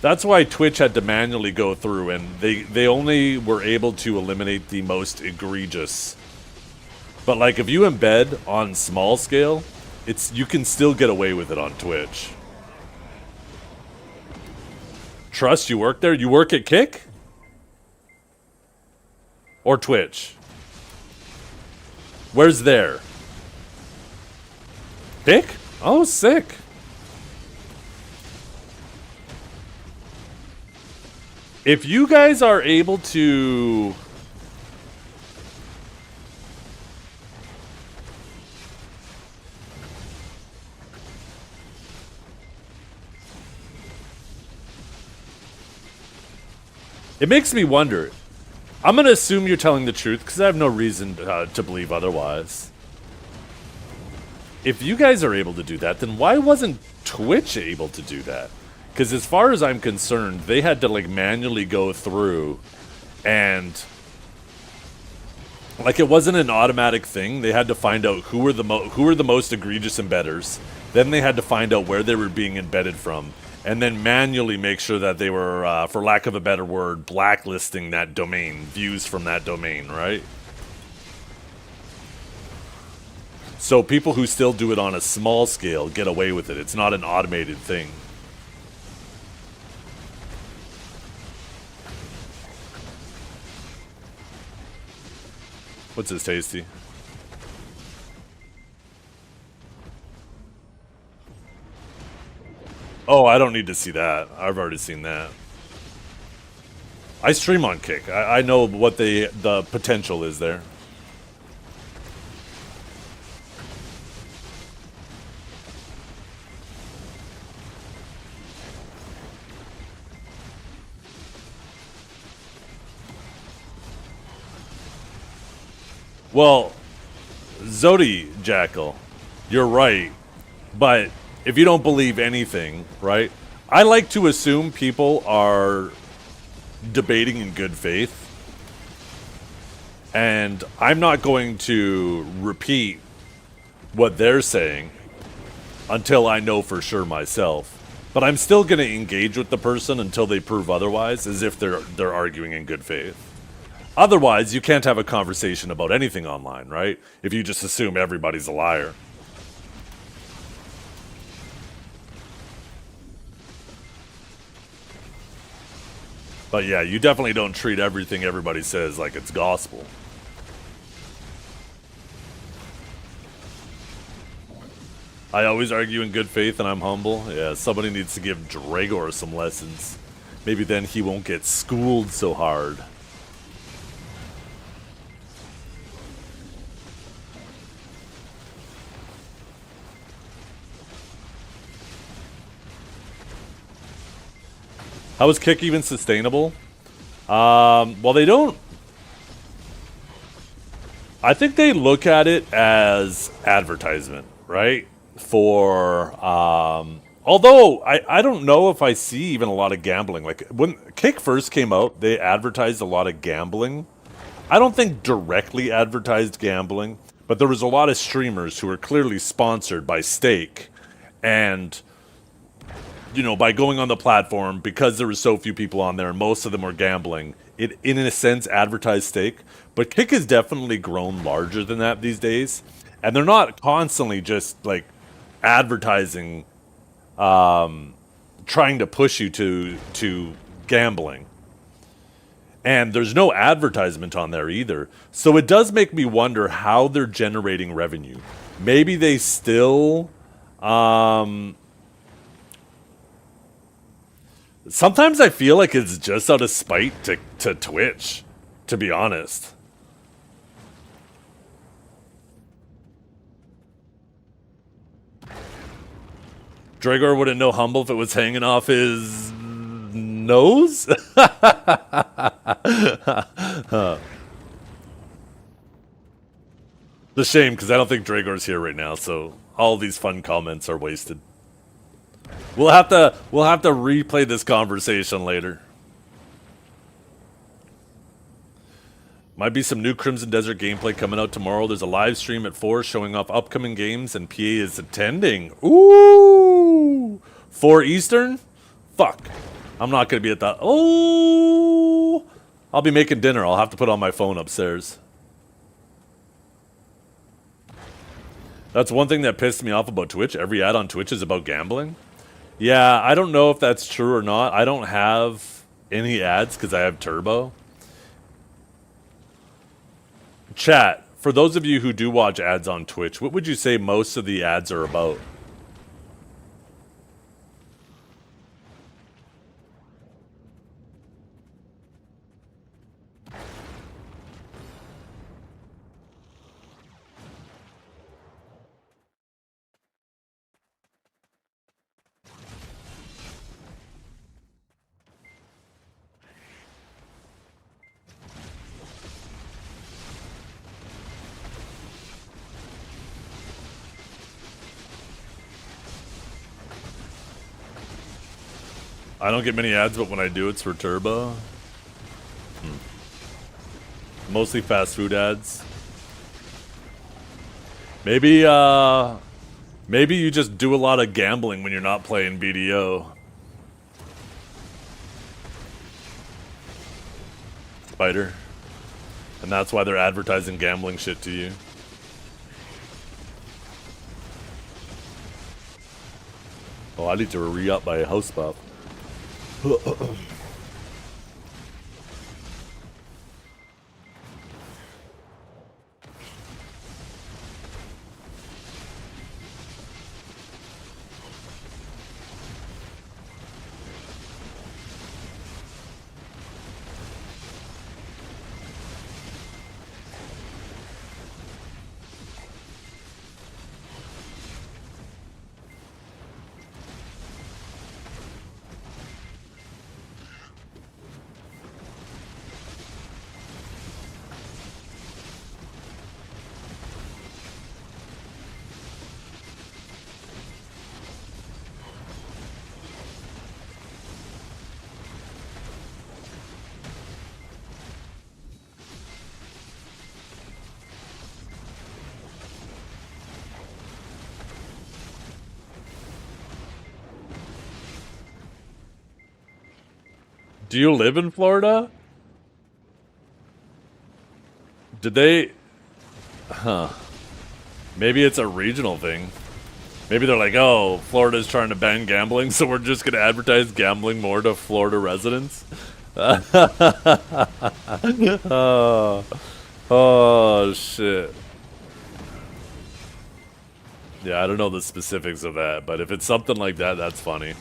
That's why Twitch had to manually go through, and they only were able to eliminate the most egregious. But like, if you embed on small scale, you can still get away with it on Twitch. Trust, you work there? You work at Kick? Or Twitch? Where's there? Kick? Oh, sick. If you guys are able to... It makes me wonder. I'm going to assume you're telling the truth, because I have no reason to believe otherwise. If you guys are able to do that, then why wasn't Twitch able to do that? Because as far as I'm concerned, they had to like manually go through and like it wasn't an automatic thing. They had to find out who were the most egregious embedders. Then they had to find out where they were being embedded from, and then manually make sure that they were, for lack of a better word, blacklisting that domain, views from that domain, right? So people who still do it on a small scale get away with it. It's not an automated thing. What's this, Tasty? Oh, I don't need to see that. I've already seen that. I stream on Kick. I know what the potential is there. Well, Zodi Jackal, you're right. But if you don't believe anything, right? I like to assume people are debating in good faith. And I'm not going to repeat what they're saying until I know for sure myself. But I'm still going to engage with the person until they prove otherwise, as if they're arguing in good faith. Otherwise, you can't have a conversation about anything online, right? If you just assume everybody's a liar. But yeah, you definitely don't treat everything everybody says like it's gospel. I always argue in good faith and I'm humble. Yeah, somebody needs to give Dragor some lessons. Maybe then he won't get schooled so hard. How is Kick even sustainable? Well, they don't... I think they look at it as advertisement, right? For... although, I don't know if I see even a lot of gambling. Like, when Kick first came out, they advertised a lot of gambling. I don't think directly advertised gambling, but there was a lot of streamers who were clearly sponsored by Stake. And... you know, by going on the platform, because there were so few people on there and most of them were gambling, it, in a sense, advertised Stake. But Kick has definitely grown larger than that these days. And they're not constantly just, like, advertising, trying to push you to gambling. And there's no advertisement on there either. So it does make me wonder how they're generating revenue. Maybe they still... sometimes I feel like it's just out of spite to Twitch, to be honest. Dragor wouldn't know humble if it was hanging off his nose? It's a shame, because I don't think Dragor's here right now, so all these fun comments are wasted. We'll have to replay this conversation later. Might be some new Crimson Desert gameplay coming out tomorrow. There's a live stream at 4 showing off upcoming games, and PA is attending. Ooh! 4 Eastern? Fuck. I'm not going to be at that. Oh! I'll be making dinner. I'll have to put on my phone upstairs. That's one thing that pissed me off about Twitch. Every ad on Twitch is about gambling. Yeah, I don't know if that's true or not. I don't have any ads because I have Turbo. Chat, for those of you who do watch ads on Twitch, what would you say most of the ads are about? I don't get many ads, but when I do, it's for Turbo. Mostly fast food ads. Maybe you just do a lot of gambling when you're not playing BDO. Spider. And that's why they're advertising gambling shit to you. Oh, I need to re-up my house buff. Do you live in Florida? Did they... Huh. Maybe it's a regional thing. Maybe they're like, oh, Florida's trying to ban gambling, so we're just going to advertise gambling more to Florida residents? Oh, shit. Yeah, I don't know the specifics of that, but if it's something like that, that's funny.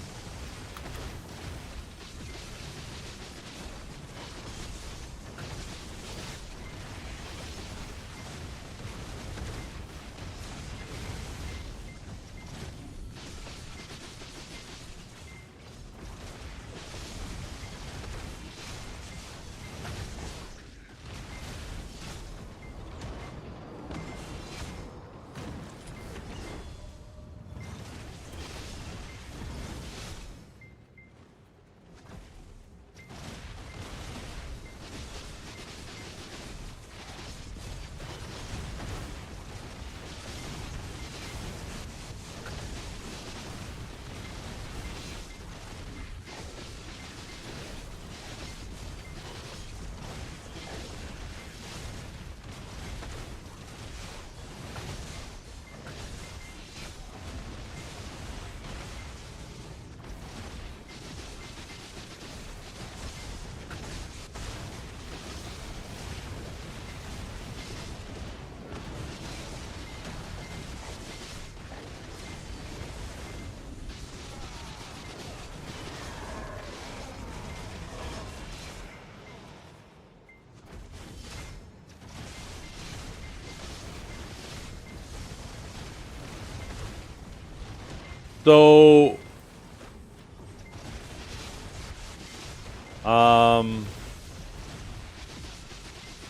So,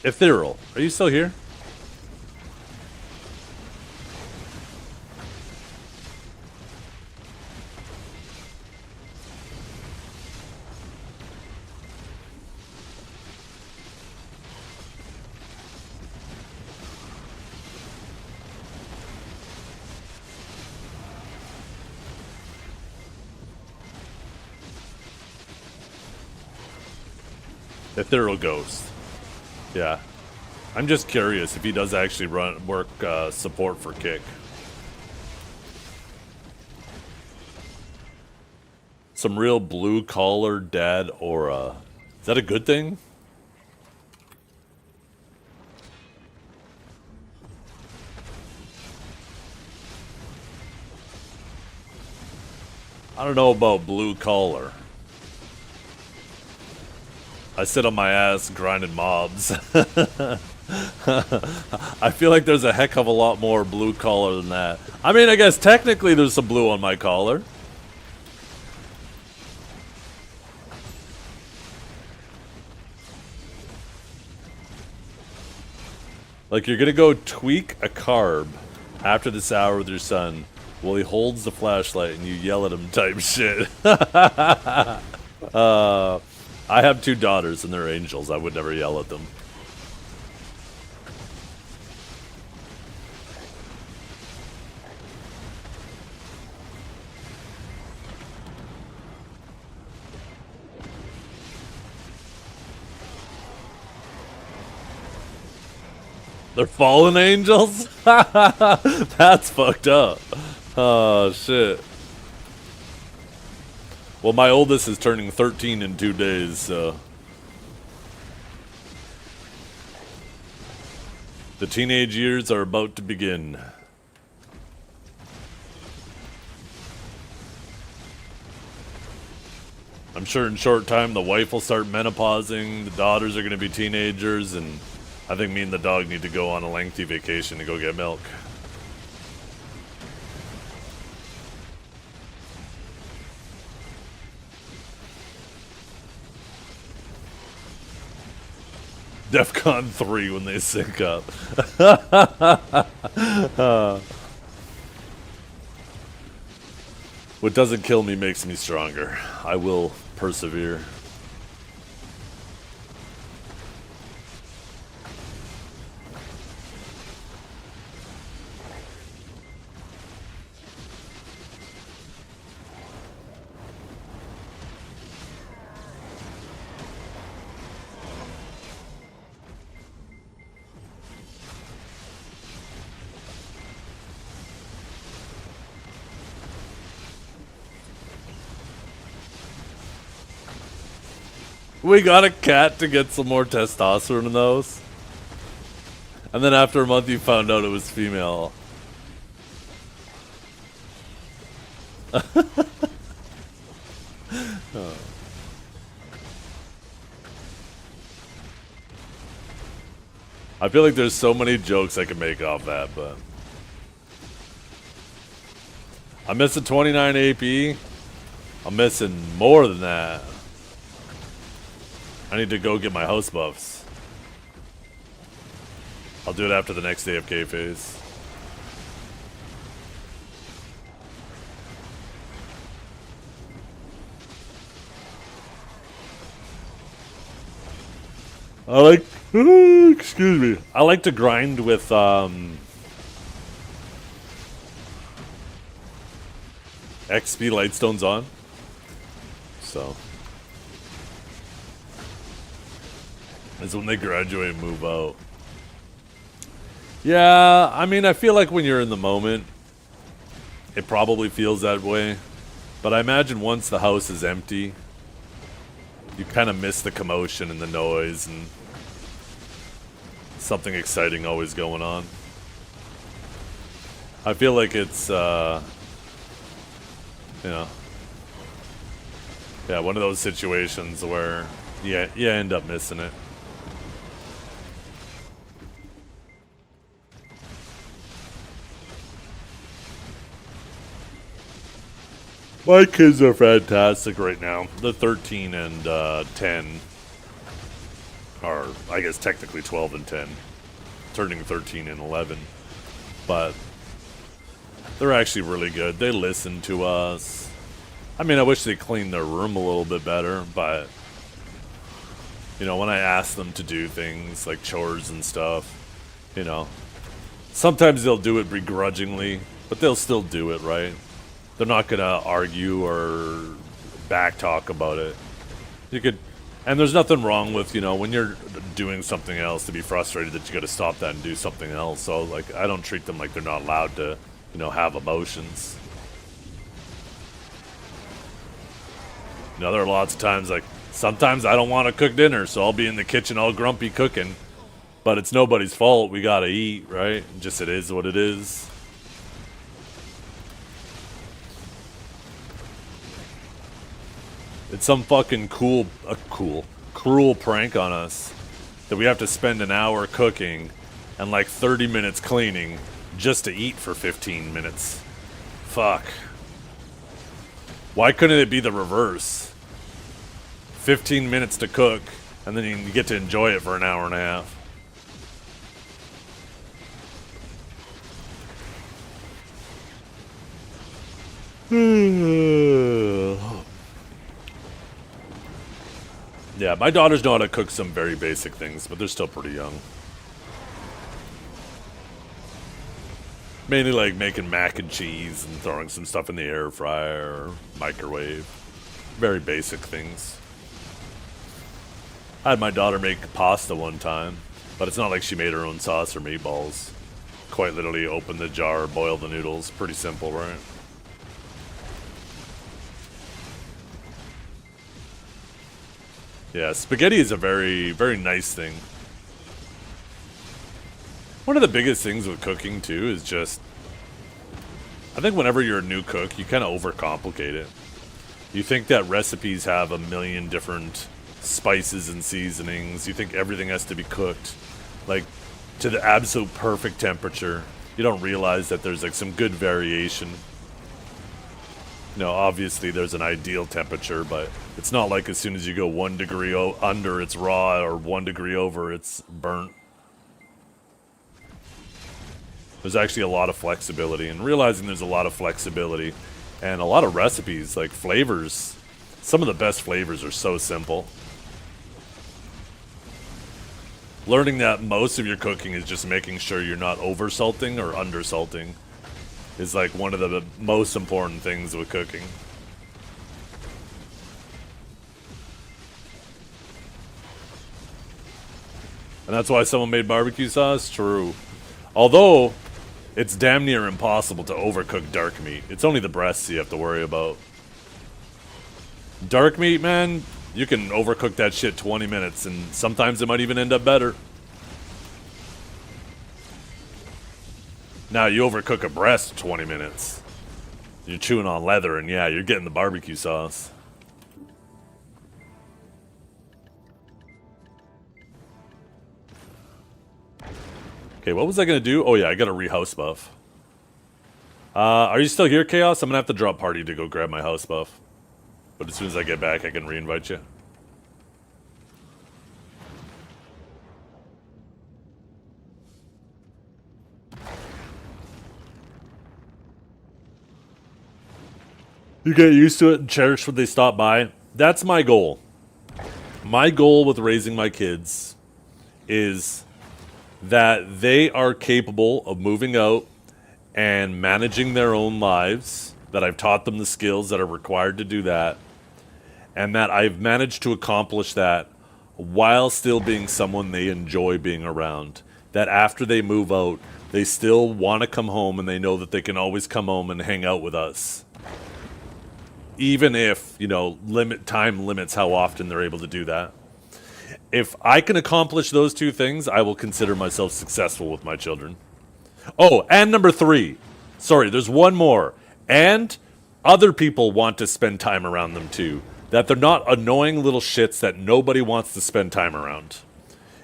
Ethereal, are you still here? Ethereal Ghost. Yeah. I'm just curious if he does actually work support for Kick. Some real blue collar dad aura. Is that a good thing? I don't know about blue collar. I sit on my ass grinding mobs. I feel like there's a heck of a lot more blue collar than that. I mean, I guess technically there's some blue on my collar. Like, you're gonna go tweak a carb after this hour with your son while he holds the flashlight and you yell at him type shit. I have 2 daughters and they're angels. I would never yell at them. They're fallen angels? That's fucked up. Oh, shit. Well, my oldest is turning 13 in 2 days, so... The teenage years are about to begin. I'm sure in short time the wife will start menopausing, the daughters are going to be teenagers, and I think me and the dog need to go on a lengthy vacation to go get milk. DEFCON 3 when they sync up. What doesn't kill me makes me stronger. I will persevere. We got a cat to get some more testosterone in those. And then after a month you found out it was female. Oh. I feel like there's so many jokes I could make off that, but I'm missing 29 AP. I'm missing more than that. I need to go get my house buffs. I'll do it after the next AFK phase. I like, excuse me. I like to grind with XP Lightstones on. So it's when they graduate and move out. Yeah, I mean, I feel like when you're in the moment, it probably feels that way. But I imagine once the house is empty, you kind of miss the commotion and the noise and something exciting always going on. I feel like it's, you know, yeah, one of those situations where you end up missing it. My kids are fantastic right now. They're 13 and 10. Or, I guess technically 12 and 10. Turning 13 and 11. But they're actually really good. They listen to us. I mean, I wish they cleaned their room a little bit better, but you know, when I ask them to do things like chores and stuff, you know, sometimes they'll do it begrudgingly, but they'll still do it, right? They're not gonna argue or backtalk about it. You could, and there's nothing wrong with, you know, when you're doing something else to be frustrated that you gotta stop that and do something else. So, like, I don't treat them like they're not allowed to, you know, have emotions. You know, there are lots of times, like, sometimes I don't want to cook dinner, so I'll be in the kitchen all grumpy cooking. But it's nobody's fault. We gotta eat, right? Just it is what it is. It's some fucking cruel prank on us that we have to spend an hour cooking and like 30 minutes cleaning just to eat for 15 minutes. Fuck. Why couldn't it be the reverse? 15 minutes to cook, and then you get to enjoy it for an hour and a half. Yeah, my daughters know how to cook some very basic things, but they're still pretty young. Mainly like making mac and cheese and throwing some stuff in the air fryer or microwave. Very basic things. I had my daughter make pasta one time, but it's not like she made her own sauce or meatballs. Quite literally open the jar, boil the noodles. Pretty simple, right? Yeah, spaghetti is a very, very nice thing. One of the biggest things with cooking, too, is just, I think whenever you're a new cook, you kind of overcomplicate it. You think that recipes have a million different spices and seasonings. You think everything has to be cooked, like, to the absolute perfect temperature. You don't realize that there's, like, some good variation. You know, obviously there's an ideal temperature, but it's not like as soon as you go 1 degree under, it's raw, or 1 degree over, it's burnt. There's actually a lot of flexibility, and realizing there's a lot of flexibility and a lot of recipes, like flavors. Some of the best flavors are so simple. Learning that most of your cooking is just making sure you're not over-salting or under-salting is like one of the most important things with cooking. And that's why someone made barbecue sauce? True. Although, it's damn near impossible to overcook dark meat. It's only the breasts you have to worry about. Dark meat, man, You can overcook that shit 20 minutes, and sometimes it might even end up better. Now, you overcook a breast 20 minutes. You're chewing on leather, and yeah, you're getting the barbecue sauce. Okay, what was I going to do? Oh, yeah, I got a re-house buff. Are you still here, Chaos? I'm going to have to drop party to go grab my house buff. But as soon as I get back, I can re-invite you. You get used to it and cherish when they stop by. That's my goal. My goal with raising my kids is that they are capable of moving out and managing their own lives, that I've taught them the skills that are required to do that, and that I've managed to accomplish that while still being someone they enjoy being around. That after they move out, they still want to come home and they know that they can always come home and hang out with us. Even if, you know, time limits how often they're able to do that. If I can accomplish those two things, I will consider myself successful with my children. Oh, and number 3. Sorry, there's one more. And other people want to spend time around them too. That they're not annoying little shits that nobody wants to spend time around.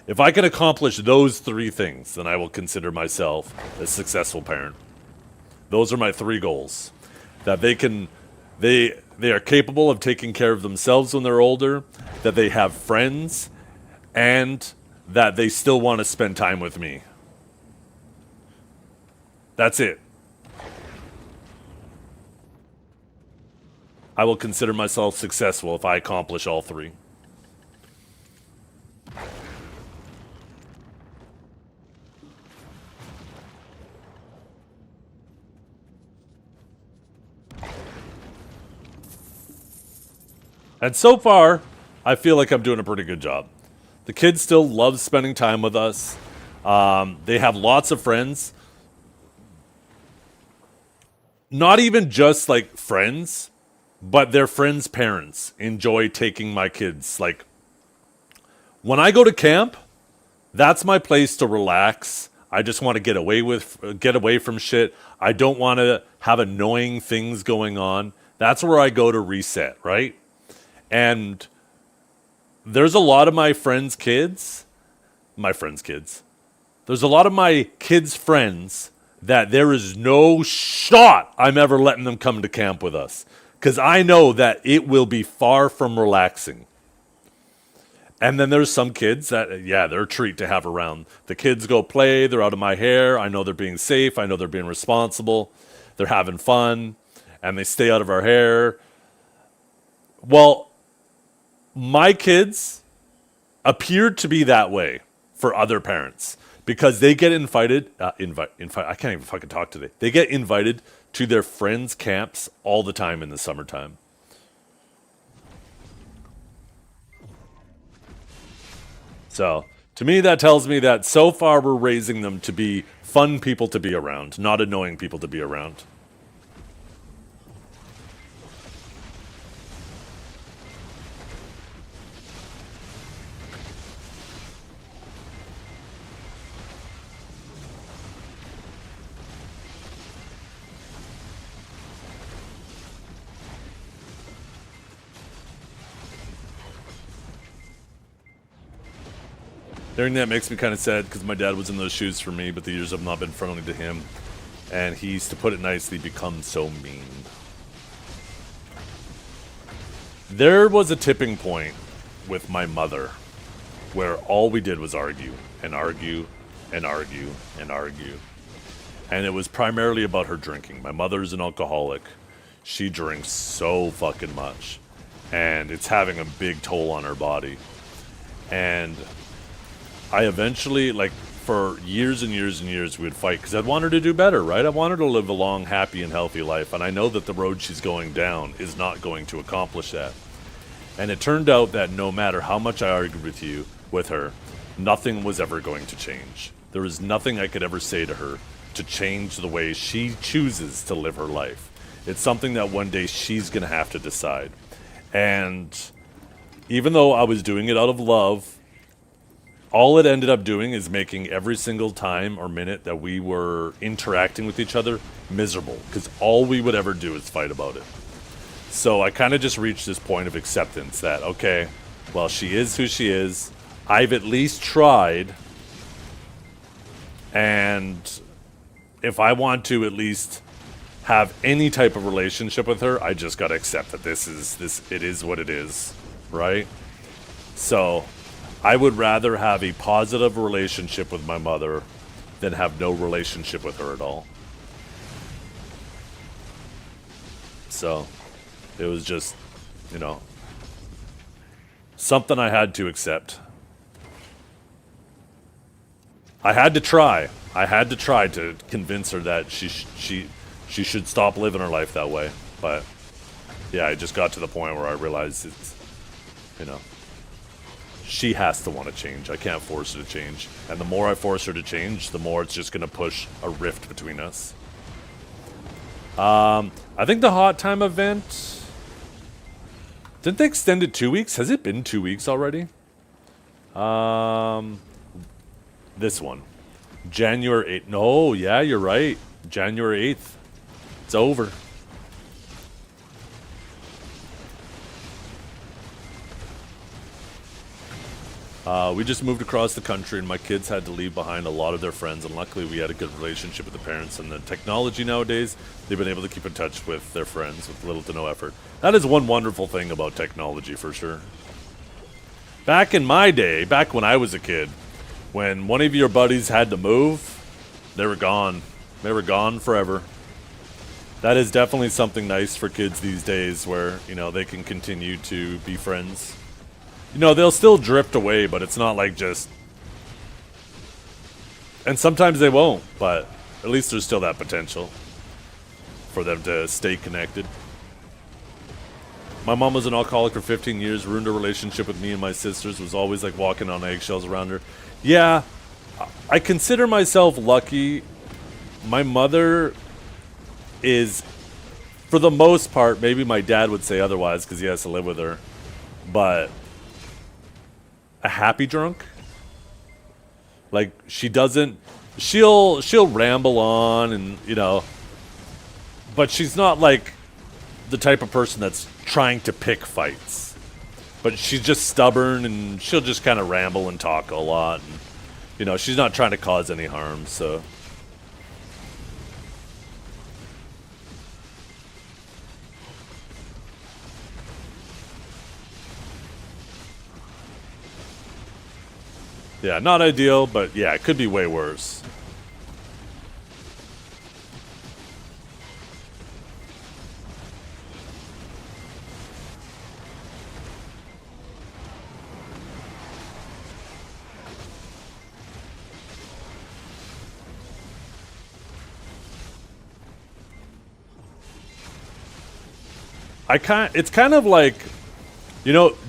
If I can accomplish those 3 things, then I will consider myself a successful parent. Those are my 3 goals. That they are capable of taking care of themselves when they're older, that they have friends, and that they still want to spend time with me. That's it. I will consider myself successful if I accomplish all 3. And so far, I feel like I'm doing a pretty good job. The kids still love spending time with us. They have lots of friends. Not even just like friends, but their friends' parents enjoy taking my kids. Like, when I go to camp, that's my place to relax. I just want to get away from shit. I don't want to have annoying things going on. That's where I go to reset, right? And there's a lot of my friends' kids. There's a lot of my kids' friends that there is no shot I'm ever letting them come to camp with us. Because I know that it will be far from relaxing. And then there's some kids that, yeah, they're a treat to have around. The kids go play, they're out of my hair, I know they're being safe, I know they're being responsible, they're having fun, and they stay out of our hair. Well, my kids appeared to be that way for other parents. Because they get invited, I can't even fucking talk today. They get invited to their friends' camps all the time in the summertime. So, to me, that tells me that so far we're raising them to be fun people to be around, not annoying people to be around. Hearing that makes me kind of sad because my dad was in those shoes for me, but the years have not been friendly to him. And he's, to put it nicely, become so mean. There was a tipping point with my mother where all we did was argue and argue and argue and argue. And it was primarily about her drinking. My mother's an alcoholic. She drinks so fucking much. And it's having a big toll on her body. And I eventually, like, for years and years and years, we would fight because I'd want her to do better, right? I want her to live a long, happy, and healthy life. And I know that the road she's going down is not going to accomplish that. And it turned out that no matter how much I argued with her, nothing was ever going to change. There was nothing I could ever say to her to change the way she chooses to live her life. It's something that one day she's going to have to decide. And even though I was doing it out of love, all it ended up doing is making every single time or minute that we were interacting with each other miserable, because all we would ever do is fight about it. So I kind of just reached this point of acceptance that, okay, well, she is who she is. I've at least tried. And if I want to at least have any type of relationship with her, I just got to accept that it is what it is, right? So I would rather have a positive relationship with my mother than have no relationship with her at all. So it was just, something I had to accept. I had to try. I had to try to convince her that she should stop living her life that way. But yeah, I just got to the point where I realized it's, she has to want to change. I can't force her to change. And the more I force her to change, the more it's just going to push a rift between us. I think the Hot Time event, didn't they extend it 2 weeks? Has it been 2 weeks already? This one. January 8th. No, yeah, you're right. January 8th. It's over. We just moved across the country, and my kids had to leave behind a lot of their friends, and luckily we had a good relationship with the parents. And the technology nowadays, they've been able to keep in touch with their friends with little to no effort. That is one wonderful thing about technology, for sure. Back in my day, back when I was a kid, when one of your buddies had to move, they were gone. They were gone forever. That is definitely something nice for kids these days where, they can continue to be friends. They'll still drift away, but it's not like just... And sometimes they won't, but at least there's still that potential for them to stay connected. My mom was an alcoholic for 15 years, ruined her relationship with me and my sisters, was always like walking on eggshells around her. Yeah, I consider myself lucky. My mother is, for the most part, maybe my dad would say otherwise because he has to live with her, but a happy drunk. Like, she'll ramble on and, but she's not like the type of person that's trying to pick fights. But she's just stubborn, and she'll just kind of ramble and talk a lot. And, she's not trying to cause any harm, so. Yeah, not ideal, but yeah, it could be way worse. It's kind of like,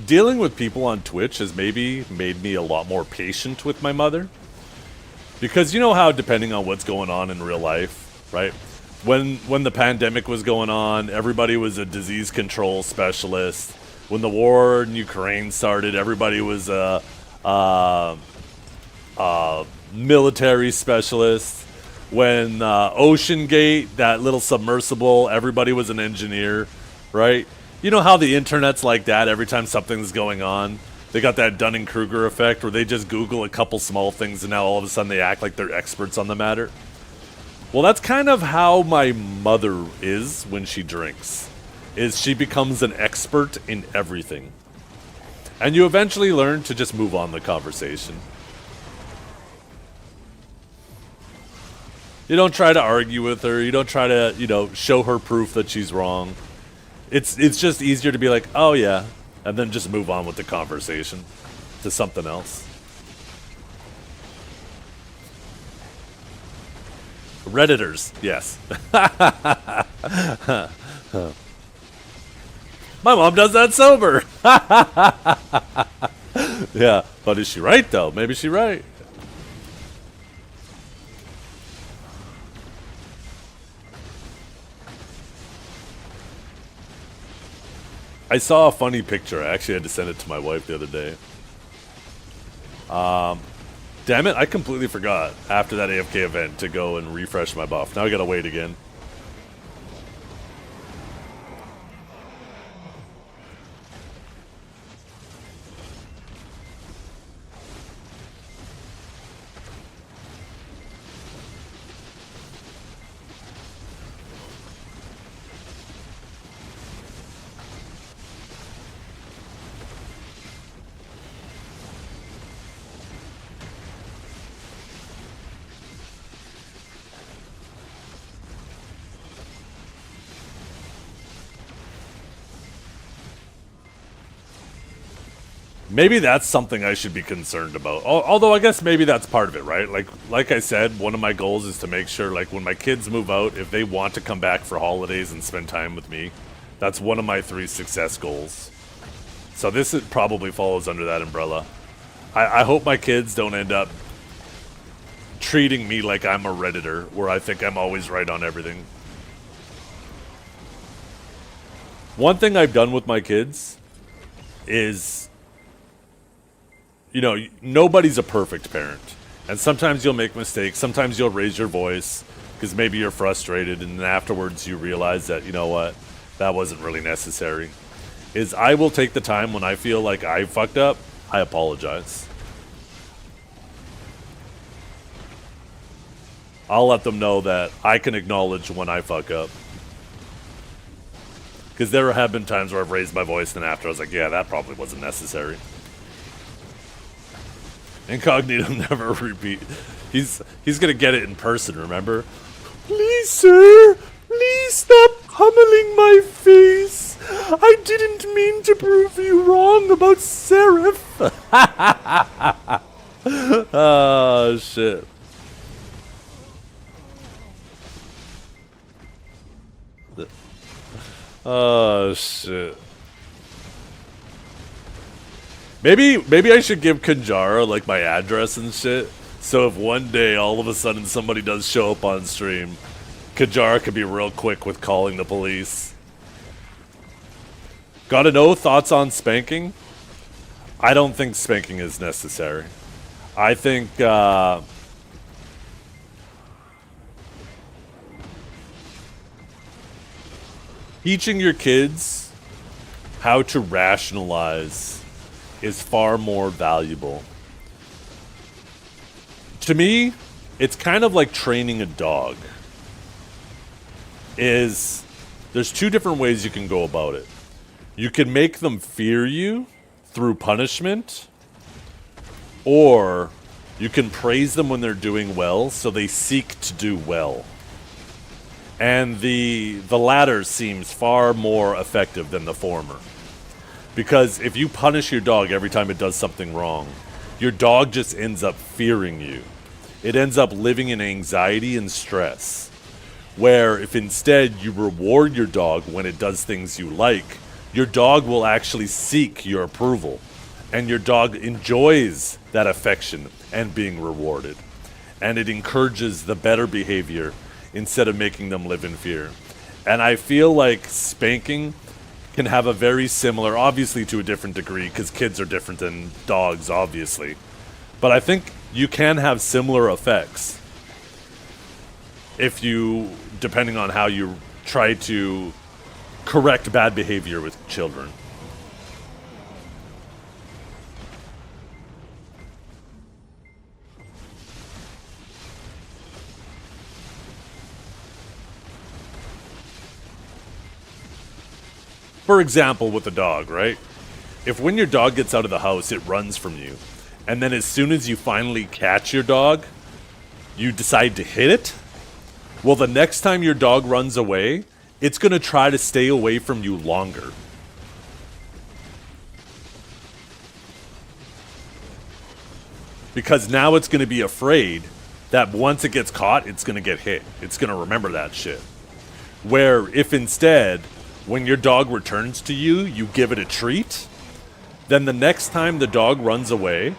dealing with people on Twitch has maybe made me a lot more patient with my mother. Because how, depending on what's going on in real life, right? When the pandemic was going on, everybody was a disease control specialist. When the war in Ukraine started, everybody was a military specialist. When OceanGate, that little submersible, everybody was an engineer. Right? You know how the internet's like that every time something's going on? They got that Dunning-Kruger effect where they just Google a couple small things and now all of a sudden they act like they're experts on the matter. Well, that's kind of how my mother is when she drinks. Is she becomes an expert in everything. And you eventually learn to just move on the conversation. You don't try to argue with her. You don't try to, show her proof that she's wrong. It's just easier to be like, oh yeah, and then just move on with the conversation to something else. Redditors, yes. My mom does that sober. Yeah, but is she right though? Maybe she's right. I saw a funny picture. I actually had to send it to my wife the other day. Damn it, I completely forgot after that AFK event to go and refresh my buff. Now I gotta wait again. Maybe that's something I should be concerned about. Although I guess maybe that's part of it, right? Like I said, one of my goals is to make sure, like, when my kids move out, if they want to come back for holidays and spend time with me, that's one of my 3 success goals. So this probably falls under that umbrella. I hope my kids don't end up treating me like I'm a Redditor, where I think I'm always right on everything. One thing I've done with my kids is, you know, nobody's a perfect parent. And sometimes you'll make mistakes. Sometimes you'll raise your voice because maybe you're frustrated. And then afterwards you realize that, you know what, that wasn't really necessary. Is I will take the time when I feel like I fucked up, I apologize. I'll let them know that I can acknowledge when I fuck up. Because there have been times where I've raised my voice and after I was like, yeah, that probably wasn't necessary. Incognito never repeat. He's gonna get it in person, remember? Please, sir, please stop pummeling my face. I didn't mean to prove you wrong about Seraph. Oh, shit. Oh, shit. Maybe I should give Kanjara, like, my address and shit. So if one day all of a sudden somebody does show up on stream, Kanjara could be real quick with calling the police. Gotta know, thoughts on spanking? I don't think spanking is necessary. I think, teaching your kids how to rationalize is far more valuable. To me, it's kind of like training a dog. There's 2 different ways you can go about it. You can make them fear you through punishment, or you can praise them when they're doing well so they seek to do well. And the latter seems far more effective than the former. Because if you punish your dog every time it does something wrong, your dog just ends up fearing you. It ends up living in anxiety and stress. Where if instead you reward your dog when it does things you like, your dog will actually seek your approval. And your dog enjoys that affection and being rewarded. And it encourages the better behavior instead of making them live in fear. And I feel like spanking can have a very similar, obviously to a different degree, because kids are different than dogs, obviously. But I think you can have similar effects if you, depending on how you try to correct bad behavior with children. For example, with a dog, right? If when your dog gets out of the house, it runs from you, and then as soon as you finally catch your dog, you decide to hit it, well, the next time your dog runs away, it's going to try to stay away from you longer. Because now it's going to be afraid that once it gets caught, it's going to get hit. It's going to remember that shit. Where if instead, when your dog returns to you, you give it a treat, then the next time the dog runs away,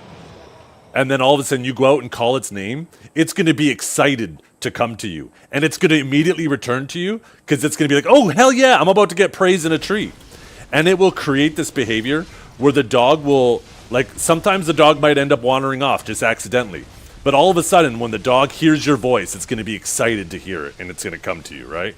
and then all of a sudden you go out and call its name, it's going to be excited to come to you. And it's going to immediately return to you, because it's going to be like, oh, hell yeah, I'm about to get praise and a treat. And it will create this behavior where the dog will, like, sometimes the dog might end up wandering off just accidentally. But all of a sudden, when the dog hears your voice, it's going to be excited to hear it, and it's going to come to you, right?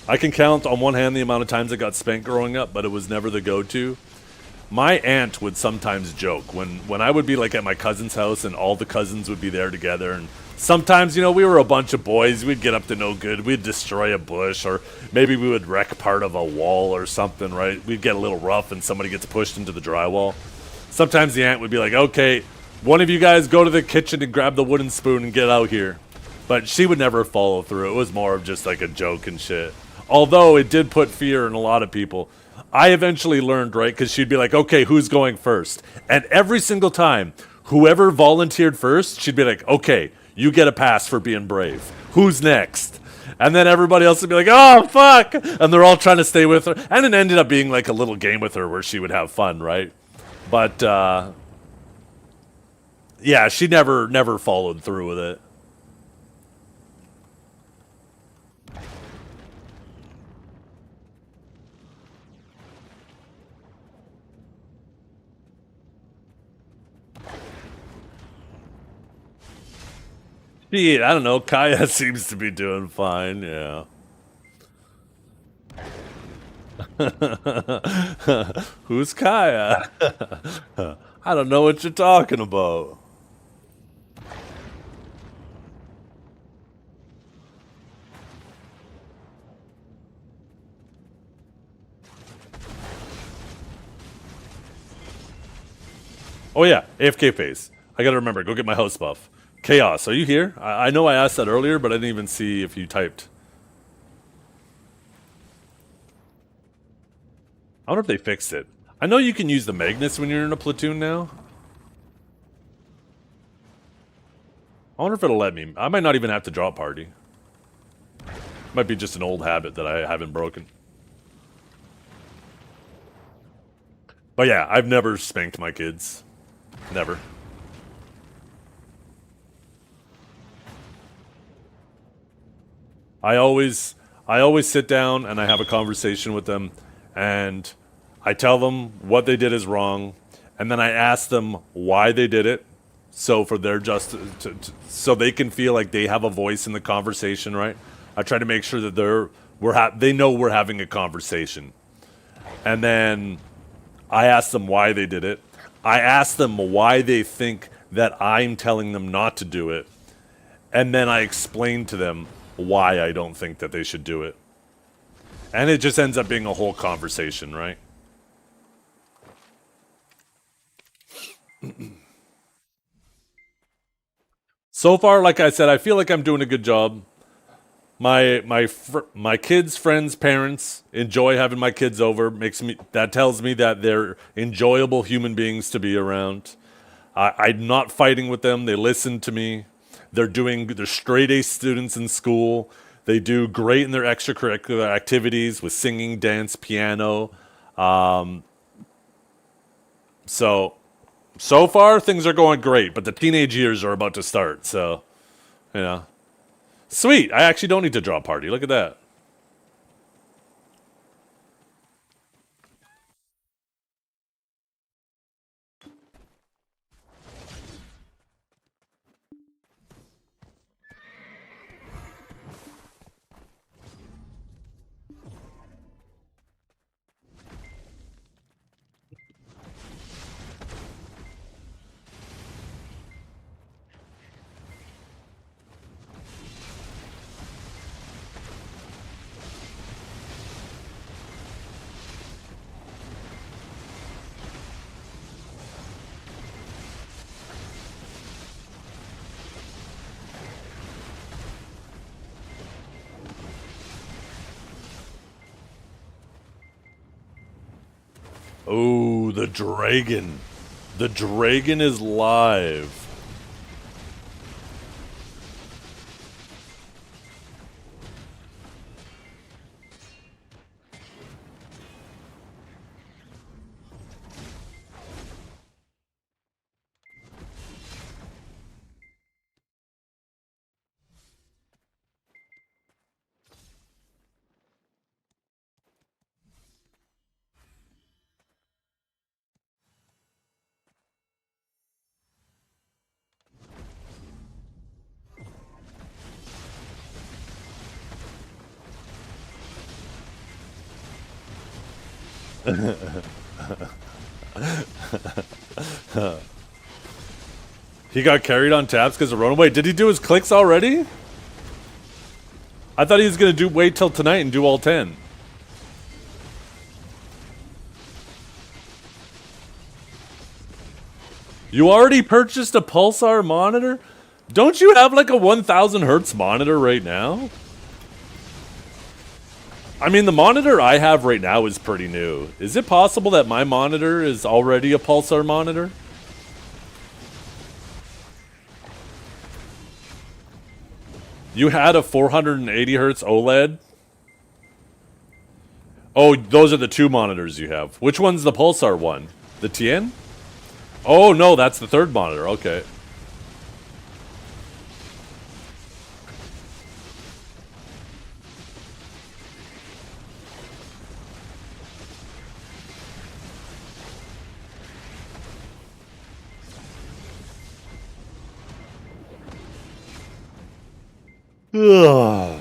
I can count on one hand the amount of times I got spanked growing up, but it was never the go-to. My aunt would sometimes joke when I would be like at my cousin's house and all the cousins would be there together, and sometimes, you know, we were a bunch of boys, we'd get up to no good, we'd destroy a bush, or maybe we would wreck part of a wall or something, right? We'd get a little rough and somebody gets pushed into the drywall. Sometimes the aunt would be like, okay, one of you guys go to the kitchen and grab the wooden spoon and get out here. But she would never follow through. It was more of just like a joke and shit. Although it did put fear in a lot of people. I eventually learned, right? Because she'd be like, okay, who's going first? And every single time, whoever volunteered first, she'd be like, okay, you get a pass for being brave. Who's next? And then everybody else would be like, oh, fuck. And they're all trying to stay with her. And it ended up being like a little game with her where she would have fun, right? But, yeah, she never followed through with it. Shit, I don't know. Kaya seems to be doing fine, yeah. Who's Kaya? I don't know what you're talking about. Oh yeah, AFK phase. I gotta remember, go get my house buff. Chaos, are you here? I know I asked that earlier, but I didn't even see if you typed. I wonder if they fixed it. I know you can use the magnets when you're in a platoon now. I wonder if it'll let me. I might not even have to drop party. Might be just an old habit that I haven't broken. But yeah, I've never spanked my kids. Never. I always sit down and I have a conversation with them, and I tell them what they did is wrong, and then I ask them why they did it, so for their so they can feel like they have a voice in the conversation, right? I try to make sure that they know we're having a conversation, and then I ask them why they did it. I ask them why they think that I'm telling them not to do it, and then I explain to them why I don't think that they should do it. And it just ends up being a whole conversation, right? So far, like I said, I feel like I'm doing a good job. My kids' friends' parents enjoy having my kids over. That tells me that they're enjoyable human beings to be around. I'm not fighting with them. They listen to me. They're straight A students in school. They do great in their extracurricular activities with singing, dance, piano. So far things are going great, but the teenage years are about to start. So, you know, sweet. I actually don't need to draw party. Look at that. Oh, the dragon. The dragon is live. He got carried on taps because of Rona. Wait, did he do his clicks already? I thought he was going to wait till tonight and do all 10. You already purchased a Pulsar monitor? Don't you have like a 1000 hertz monitor right now? I mean, the monitor I have right now is pretty new. Is it possible that my monitor is already a Pulsar monitor? You had a 480 hertz OLED? Oh, those are the two monitors you have. Which one's the Pulsar one? The Tien? Oh, no, that's the third monitor. Okay. Ugh.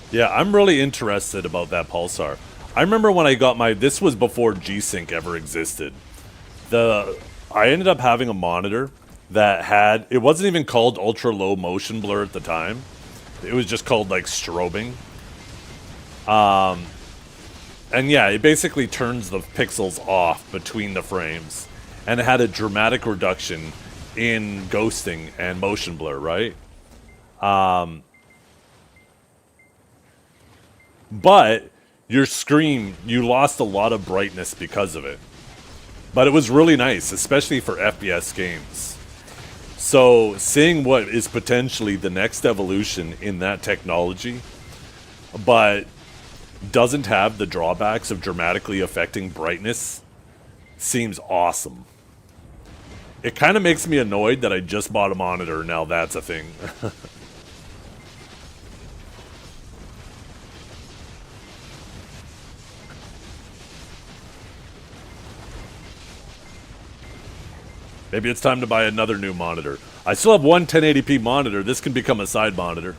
Yeah, I'm really interested about that Pulsar. I remember when I got my... This was before G-Sync ever existed. I ended up having a monitor that had... It wasn't even called ultra-low motion blur at the time. It was just called, like, strobing. And yeah, it basically turns the pixels off between the frames. And it had a dramatic reduction in ghosting and motion blur, right? But your screen, you lost a lot of brightness because of it. But it was really nice, especially for FPS games. So seeing what is potentially the next evolution in that technology, but doesn't have the drawbacks of dramatically affecting brightness, seems awesome. It kind of makes me annoyed that I just bought a monitor, now that's a thing. Maybe it's time to buy another new monitor. I still have one 1080p monitor. This can become a side monitor.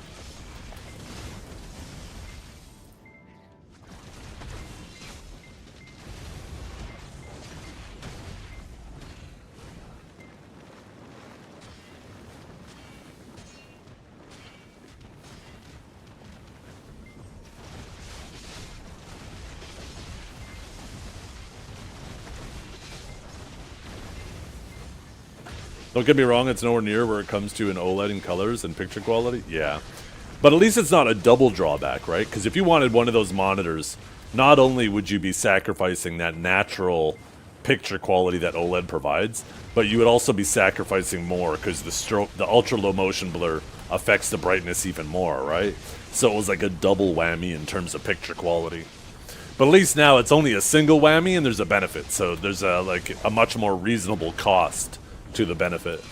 Don't get me wrong, it's nowhere near where it comes to an OLED in colors and picture quality. Yeah. But at least it's not a double drawback, right? Because if you wanted one of those monitors, not only would you be sacrificing that natural picture quality that OLED provides, but you would also be sacrificing more because the ultra low motion blur affects the brightness even more, right? So it was like a double whammy in terms of picture quality. But at least now it's only a single whammy and there's a benefit. So there's a much more reasonable cost to the benefit.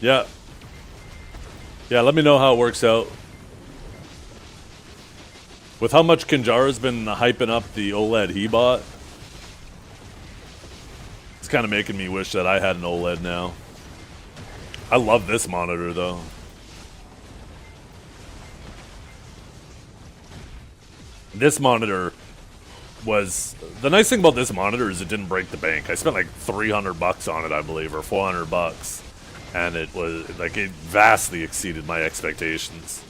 Yeah. Yeah, let me know how it works out. With how much Kinjara's been hyping up the OLED he bought, it's kind of making me wish that I had an OLED now. I love this monitor, though. This monitor was... The nice thing about this monitor is it didn't break the bank. I spent like $300 on it, I believe, or $400. And it was like it vastly exceeded my expectations.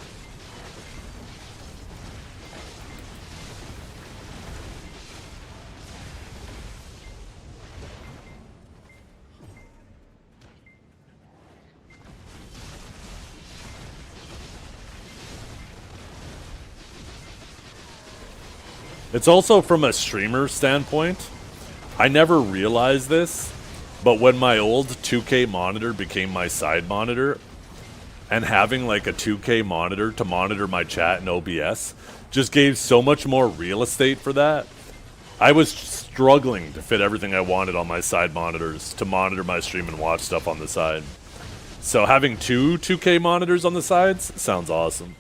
It's also from a streamer standpoint. I never realized this, but when my old 2K monitor became my side monitor, and having like a 2K monitor to monitor my chat in OBS just gave so much more real estate for that. I was struggling to fit everything I wanted on my side monitors to monitor my stream and watch stuff on the side. So having two 2K monitors on the sides sounds awesome.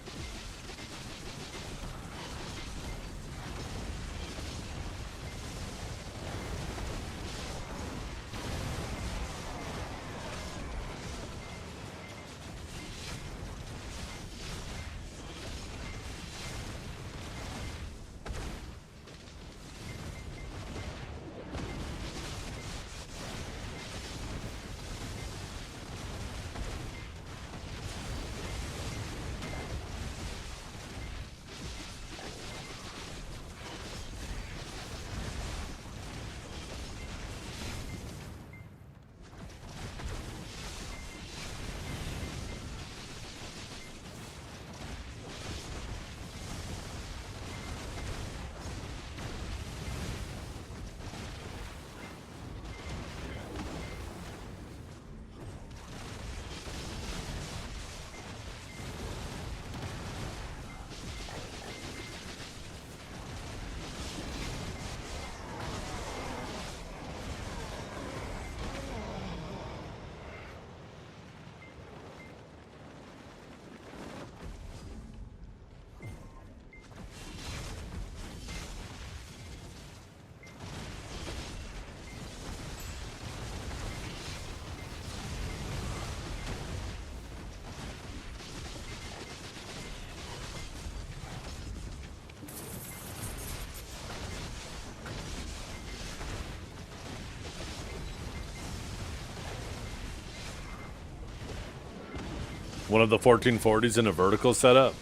One of the 1440s in a vertical setup.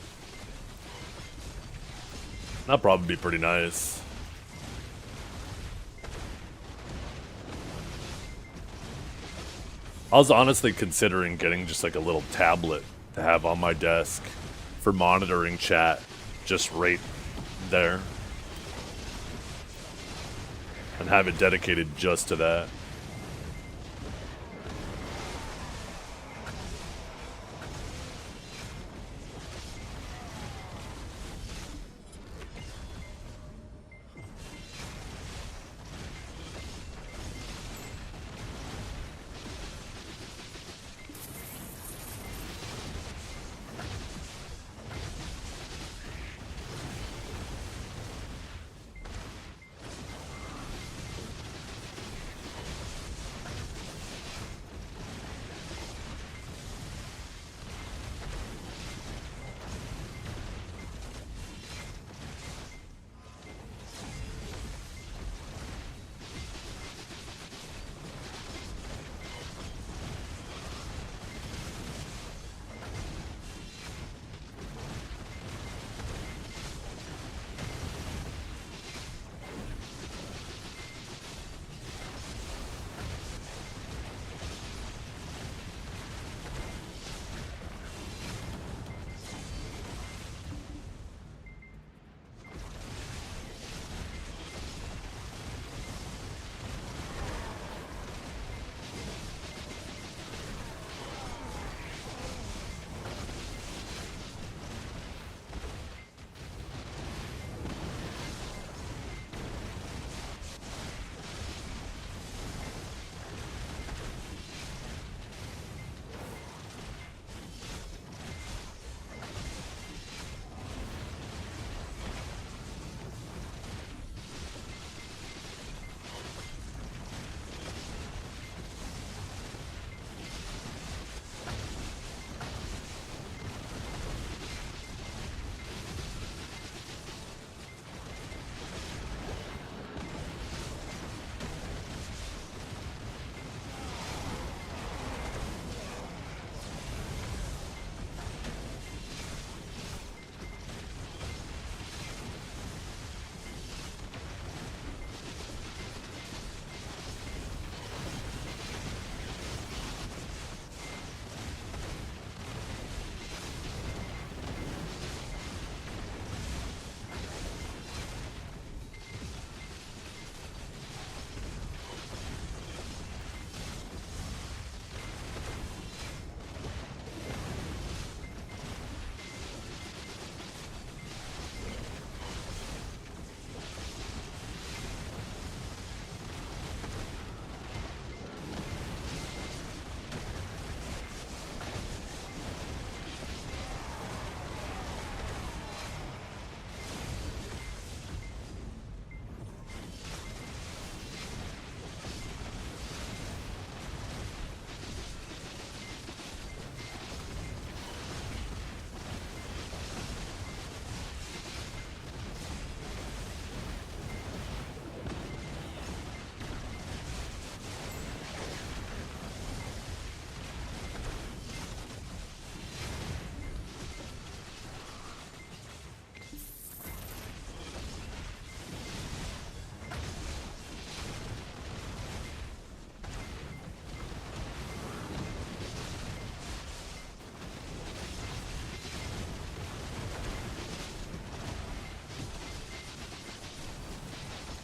That'd probably be pretty nice. I was honestly considering getting just like a little tablet to have on my desk for monitoring chat, just right there. And have it dedicated just to that.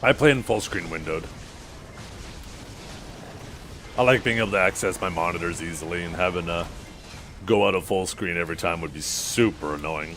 I play in full screen windowed. I like being able to access my monitors easily, and having to go out of full screen every time would be super annoying.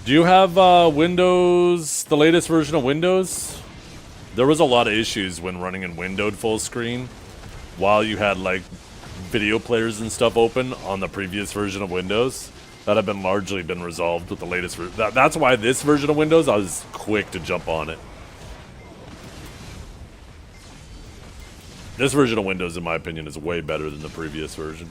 Do you have Windows, the latest version of Windows? There was a lot of issues when running in windowed full screen while you had like video players and stuff open on the previous version of Windows that have been largely been resolved with the latest version. That's why this version of Windows, I was quick to jump on it. This version of Windows, in my opinion, is way better than the previous version.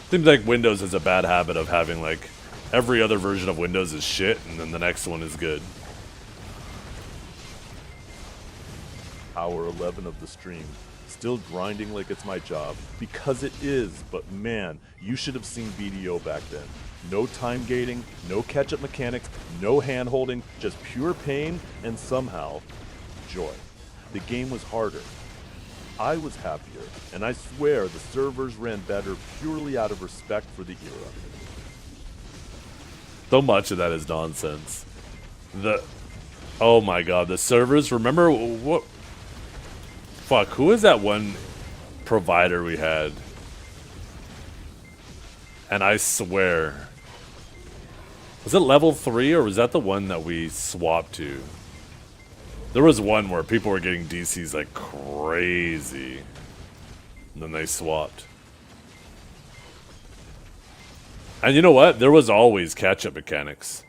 Seems like Windows has a bad habit of having like every other version of Windows is shit and then the next one is good. Hour 11 of the stream. Still grinding like it's my job. Because it is, but man, you should have seen BDO back then. No time gating, no catch-up mechanics, no hand-holding, just pure pain and somehow joy. The game was harder. I was happier, and I swear the servers ran better purely out of respect for the era. So much of that is nonsense. Oh my god, the servers, remember what? Fuck, who is that one provider we had? And I swear, was it level 3 or was that the one that we swapped to? There was one where people were getting DCs like crazy. And then they swapped. And you know what? There was always catch-up mechanics.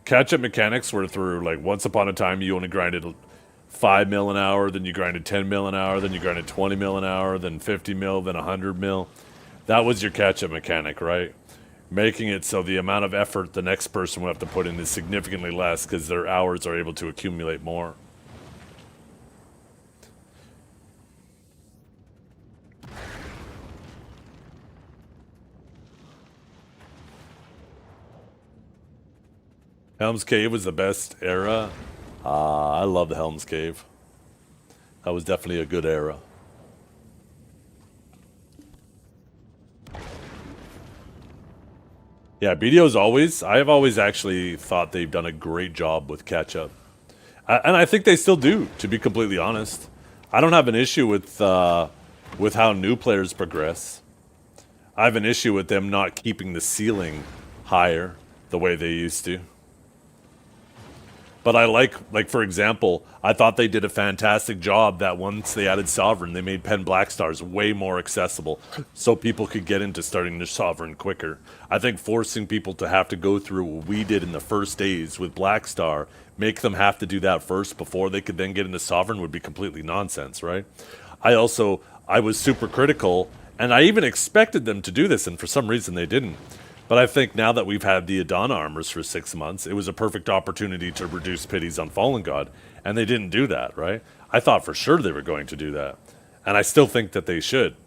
Catch-up mechanics were through, like, once upon a time you only grinded 5 mil an hour, then you grinded 10 mil an hour, then you grinded 20 mil an hour, then 50 mil, then 100 mil. That was your catch-up mechanic, right? Making it so the amount of effort the next person would have to put in is significantly less because their hours are able to accumulate more. Helm's Cave was the best era. I love the Helm's Cave. That was definitely a good era. Yeah, BDO's always, I have always actually thought they've done a great job with catch-up. And I think they still do, to be completely honest. I don't have an issue with how new players progress. I have an issue with them not keeping the ceiling higher the way they used to. But I like for example, I thought they did a fantastic job that once they added Sovereign, they made Pen Black Stars way more accessible so people could get into starting their Sovereign quicker. I think forcing people to have to go through what we did in the first days with Black Star, make them have to do that first before they could then get into Sovereign would be completely nonsense, right? I was super critical, and I even expected them to do this, and for some reason they didn't. But I think now that we've had the Adana armors for 6 months, it was a perfect opportunity to reduce pities on Fallen God, and they didn't do that, right? I thought for sure they were going to do that, and I still think that they should.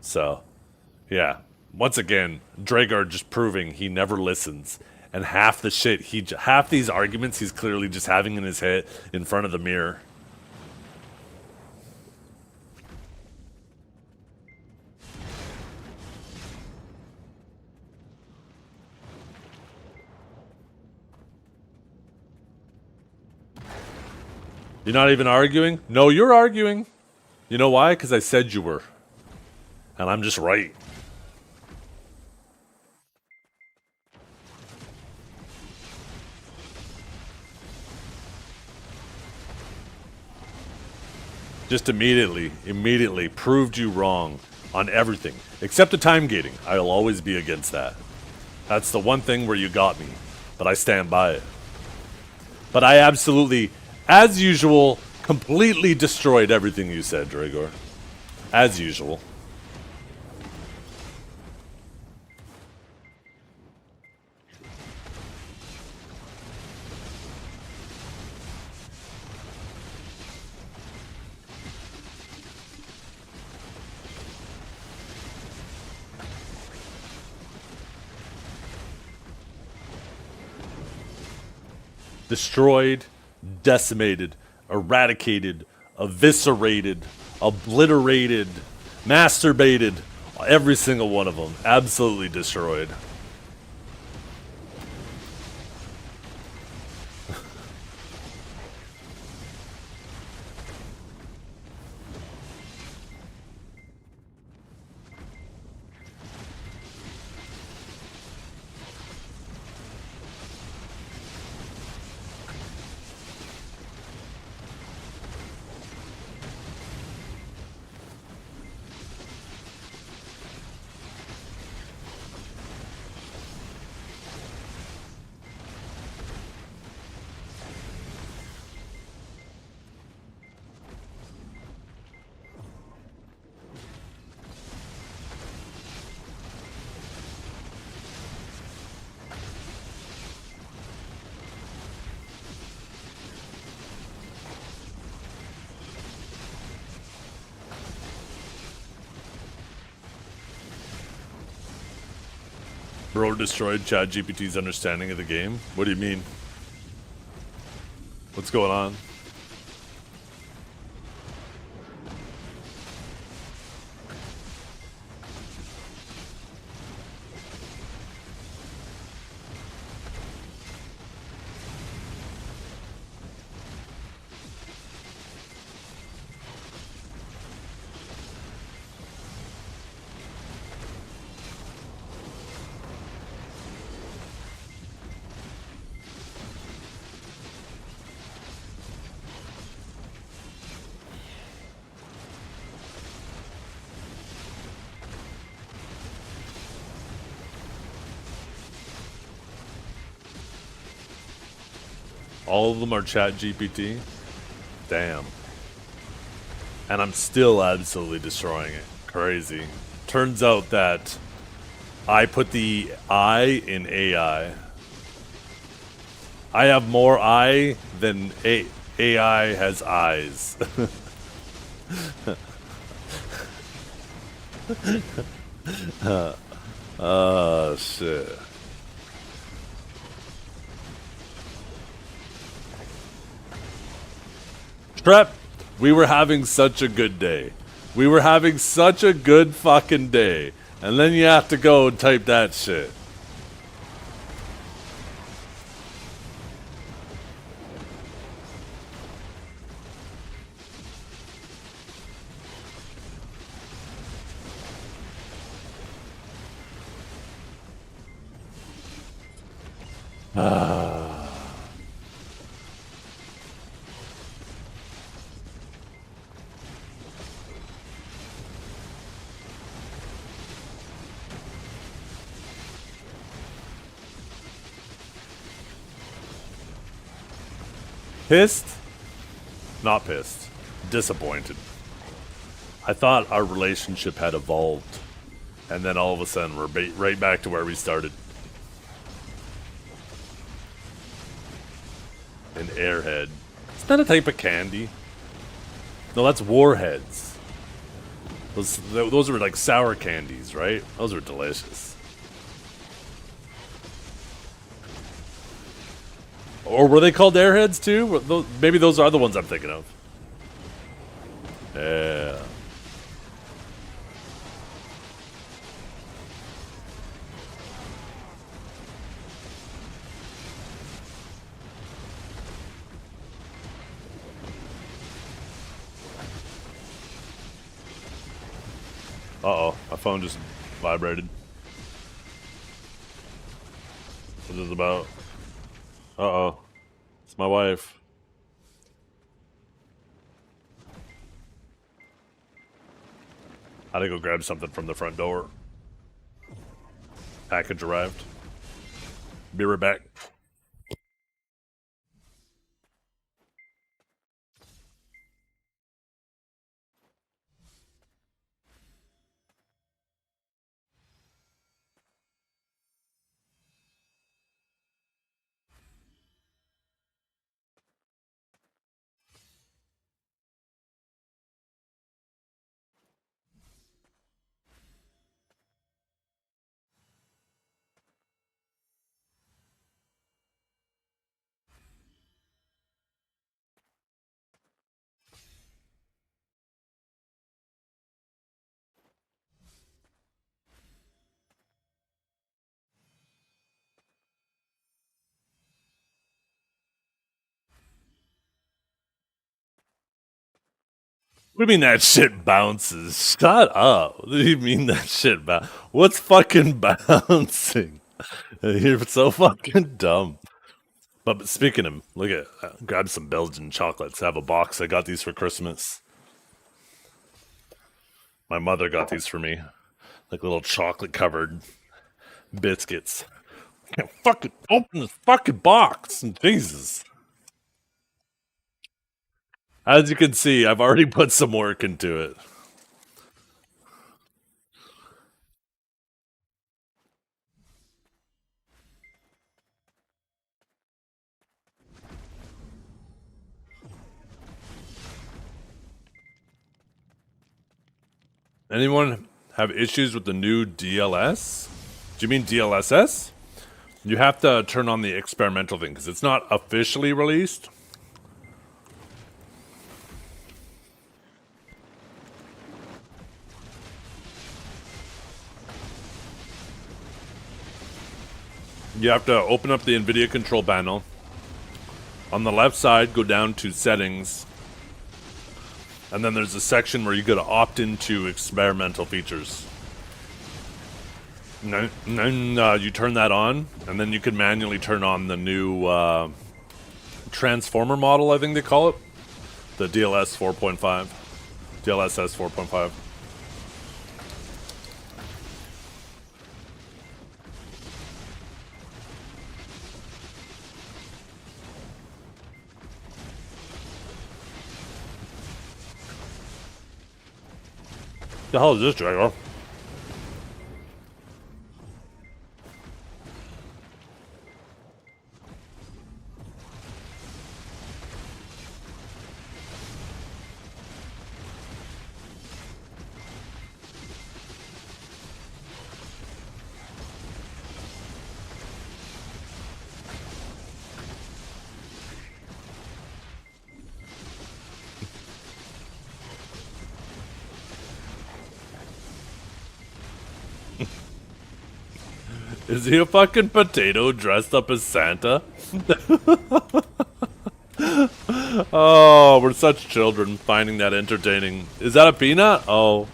So, yeah. Once again, Dragar just proving he never listens, and half the shit, half these arguments he's clearly just having in his head in front of the mirror. You're not even arguing? No, you're arguing. You know why? Because I said you were. And I'm just right. Just immediately proved you wrong on everything. Except the time gating. I'll always be against that. That's the one thing where you got me. But I stand by it. But I absolutely, as usual, completely destroyed everything you said, Dragor. As usual. destroyed, decimated, eradicated, eviscerated, obliterated, masturbated. Every single one of them. Absolutely destroyed. Bro destroyed ChatGPT's understanding of the game? What do you mean? What's going on? All of them are ChatGPT? Damn. And I'm still absolutely destroying it. Crazy. Turns out that I put the I in AI. I have more I than AI has eyes. Oh, shit. Trep, we were having such a good day. We were having such a good fucking day. And then you have to go and type that shit. Pissed? Not pissed. Disappointed. I thought our relationship had evolved. And then all of a sudden we're right back to where we started. An airhead. Isn't that a type of candy? No, that's warheads. Those were like sour candies, right? Those were delicious. Or were they called airheads too? Maybe those are the ones I'm thinking of. Yeah. Uh-oh, my phone just vibrated. What is this about? Uh-oh. It's my wife. I had to go grab something from the front door. Package arrived. Be right back. What do you mean that shit bounces? Shut up. What do you mean that shit What's fucking bouncing? You're so fucking dumb. But speaking of, look at, grab some Belgian chocolates. I have a box. I got these for Christmas. My mother got these for me. Like little chocolate covered biscuits. I can't fucking open this fucking box. Jesus. As you can see, I've already put some work into it. Anyone have issues with the new DLS? Do you mean DLSS? You have to turn on the experimental thing because it's not officially released. You have to open up the NVIDIA control panel. On the left side, go down to settings. And then there's a section where you got to opt into experimental features. And then you turn that on, and then you can manually turn on the new transformer model, I think they call it. The DLS 4.5. DLSS 4.5. The hell is this, Drago? Is he a fucking potato dressed up as Santa? Oh, we're such children finding that entertaining. Is that a peanut? Oh.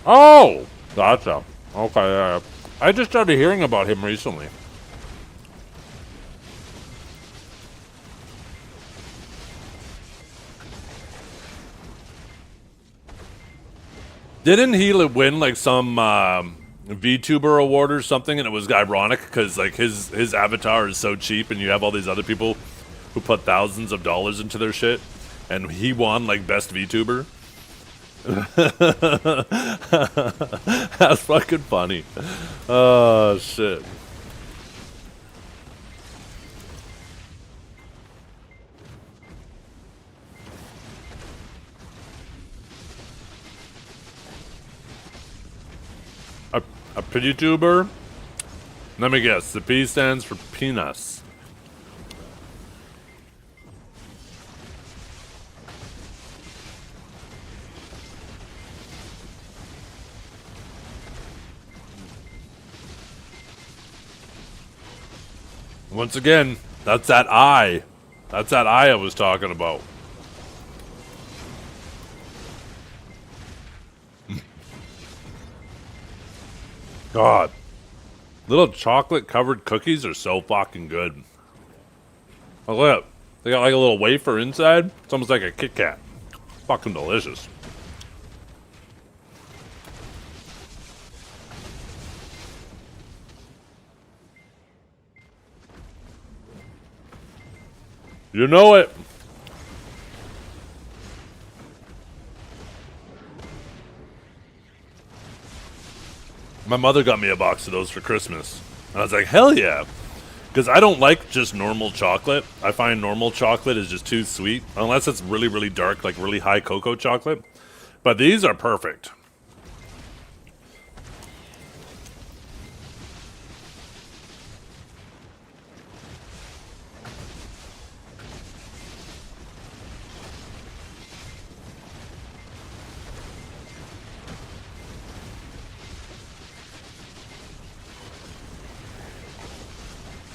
Oh! Gotcha. Okay, yeah. I just started hearing about him recently. Didn't he win like some VTuber award or something, and it was ironic because like his avatar is so cheap, and you have all these other people who put thousands of dollars into their shit, and he won like best VTuber. That's fucking funny. Oh shit. A PewDieTuber? Let me guess. The P stands for penis. Once again, that's that eye. That's that eye I was talking about. God. Little chocolate covered cookies are so fucking good. Oh, look. They got like a little wafer inside. It's almost like a Kit Kat. Fucking delicious. You know it. My mother got me a box of those for Christmas. And I was like, hell yeah. Because I don't like just normal chocolate. I find normal chocolate is just too sweet. Unless it's really, really dark, like really high cocoa chocolate. But these are perfect.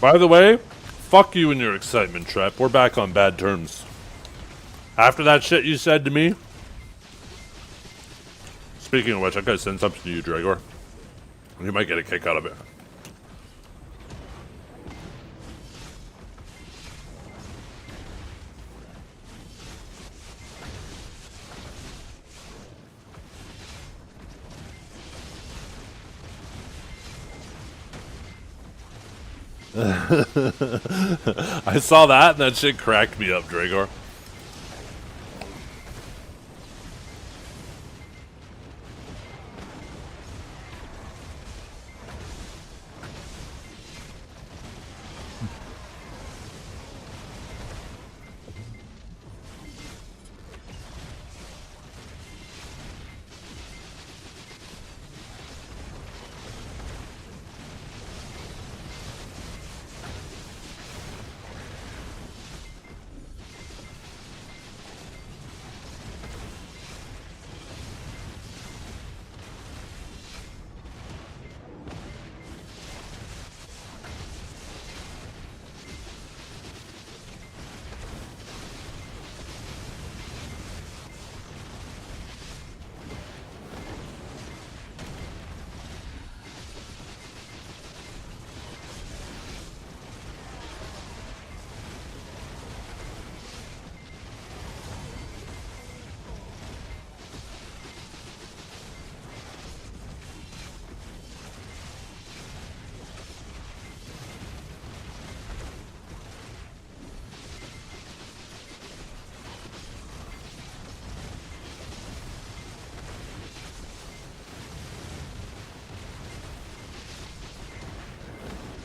By the way, fuck you and your excitement trap. We're back on bad terms. After that shit you said to me, Speaking of which, I gotta send something to you, Dragor. You might get a kick out of it. I saw that and that shit cracked me up, Dragor.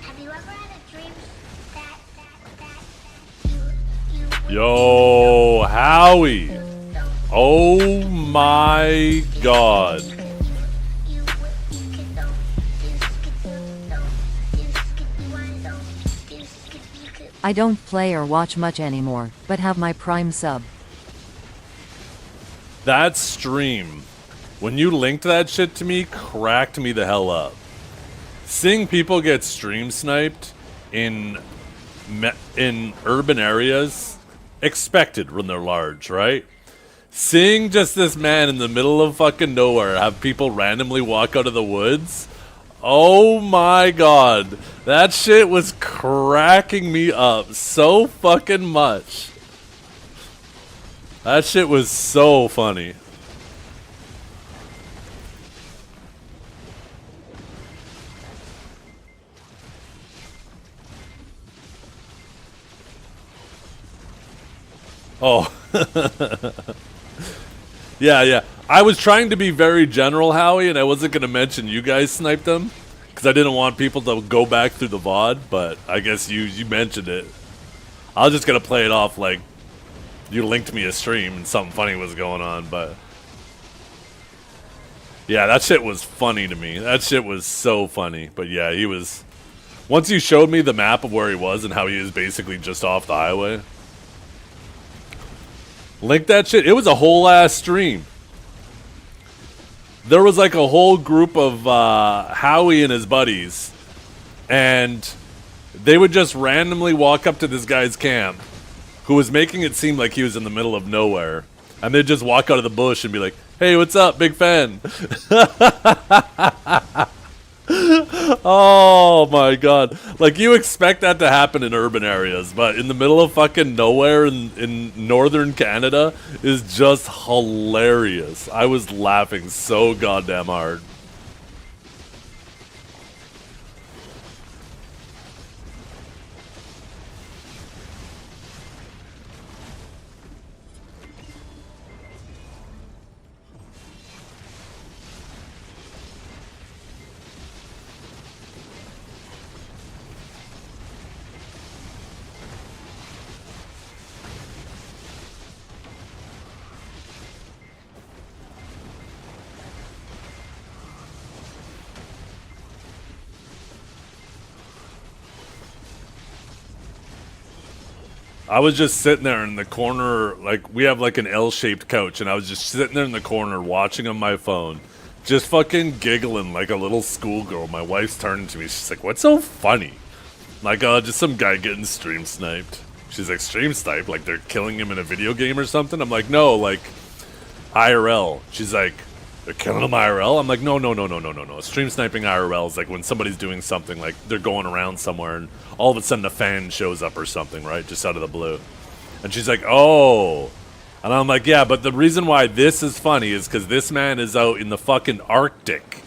Have you ever had a dream that Yo, Howie. Oh my god. I don't play or watch much anymore, but have my Prime sub. That stream, when you linked that shit to me, cracked me the hell up. Seeing people get stream sniped in urban areas, expected when they're large, right? Seeing just this man in the middle of fucking nowhere have people randomly walk out of the woods, oh my god, that shit was cracking me up so fucking much. That shit was so funny. Oh. Yeah. I was trying to be very general, Howie, and I wasn't going to mention you guys sniped them because I didn't want people to go back through the VOD, but I guess you mentioned it. I was just going to play it off like you linked me a stream and something funny was going on, but yeah, that shit was funny to me. That shit was so funny. But yeah, he was, once you showed me the map of where he was and how he was basically just off the highway, link that shit. It was a whole ass stream. There was like a whole group of Howie and his buddies, and they would just randomly walk up to this guy's camp, who was making it seem like he was in the middle of nowhere, and they'd just walk out of the bush and be like, "Hey, what's up, big fan?" Oh my god. Like, you expect that to happen in urban areas, but in the middle of fucking nowhere in northern Canada is just hilarious. I was laughing so goddamn hard. I was just sitting there in the corner, like, we have like an L-shaped couch, and I was just sitting there in the corner watching on my phone, just fucking giggling like a little schoolgirl. My wife's turning to me, she's like, "What's so funny?" I'm like, "Oh, just some guy getting stream sniped." She's like, "Stream sniped? Like they're killing him in a video game or something?" I'm like, "No, like IRL." She's like, they're killing them IRL. I'm like, no. Stream sniping IRL is like when somebody's doing something, like they're going around somewhere and all of a sudden a fan shows up or something, right? Just out of the blue. And she's like, oh. And I'm like, yeah, but the reason why this is funny is because this man is out in the fucking Arctic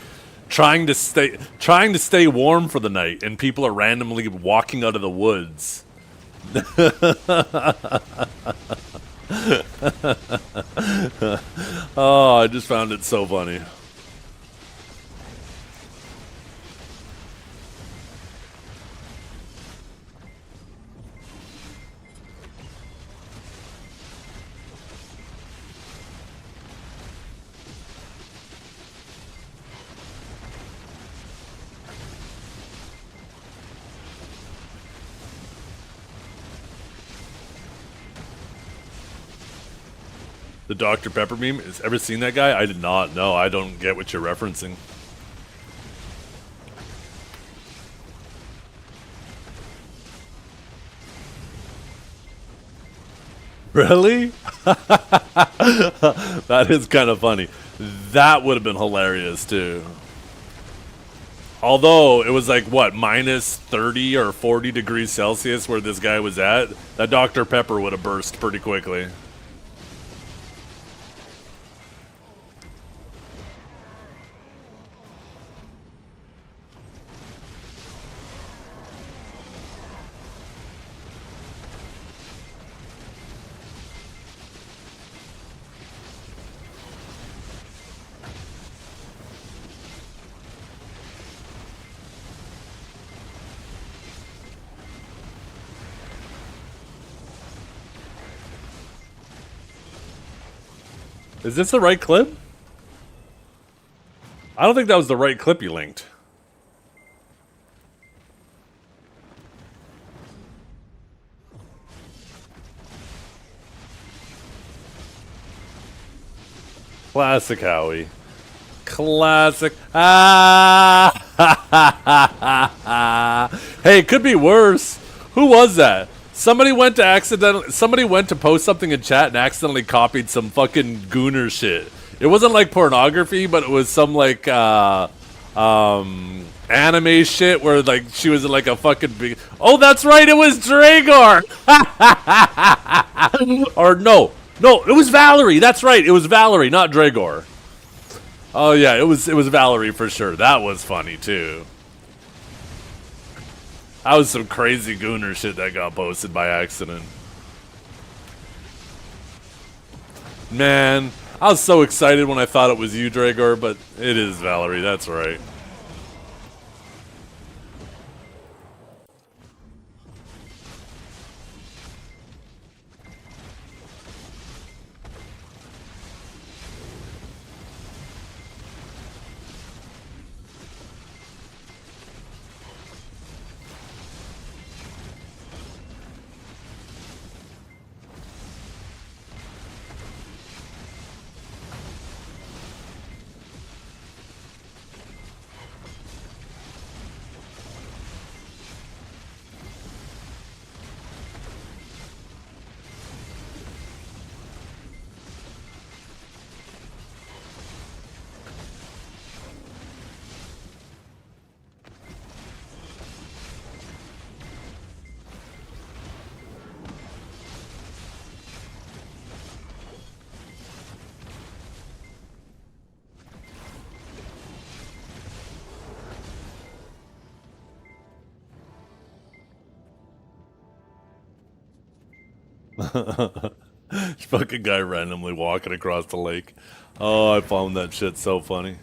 trying to stay warm for the night, and people are randomly walking out of the woods. Oh, I just found it so funny. The Dr. Pepper meme? Has ever seen that guy? I did not. No, I don't get what you're referencing. Really? That is kind of funny. That would have been hilarious too. Although it was like what, minus 30 or 40 degrees Celsius where this guy was at, that Dr. Pepper would have burst pretty quickly. Is this the right clip? I don't think that was the right clip you linked. Classic Howie. Classic. Ah! Hey, it could be worse. Who was that? Somebody went to post something in chat and accidentally copied some fucking Gooner shit. It wasn't like pornography, but it was some like anime shit where like she was like a fucking big. Oh, that's right, it was Dragor. Or no, it was Valerie. That's right, it was Valerie, not Dragor. Oh yeah, it was Valerie for sure. That was funny too. That was some crazy Gooner shit that got posted by accident. Man, I was so excited when I thought it was you, Dragor, but it is Valerie, that's right. Fucking guy randomly walking across the lake. Oh, I found that shit so funny.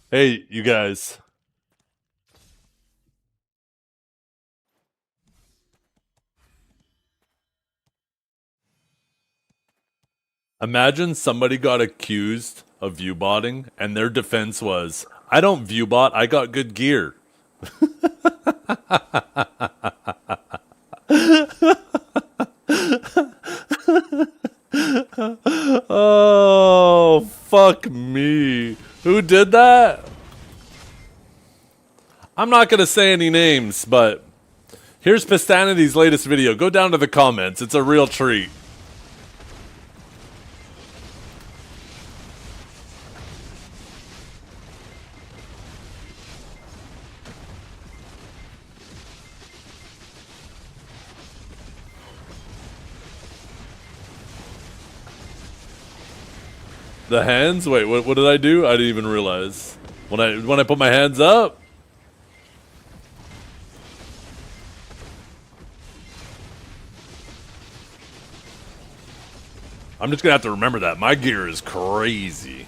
Hey, you guys. Imagine somebody got accused of viewbotting and their defense was, I don't viewbot, I got good gear. Oh, fuck me. Who did that? I'm not going to say any names, but here's Pastanity's latest video. Go down to the comments. It's a real treat. The hands? Wait, what did I do? I didn't even realize. When I put my hands up? I'm just gonna have to remember that. My gear is crazy.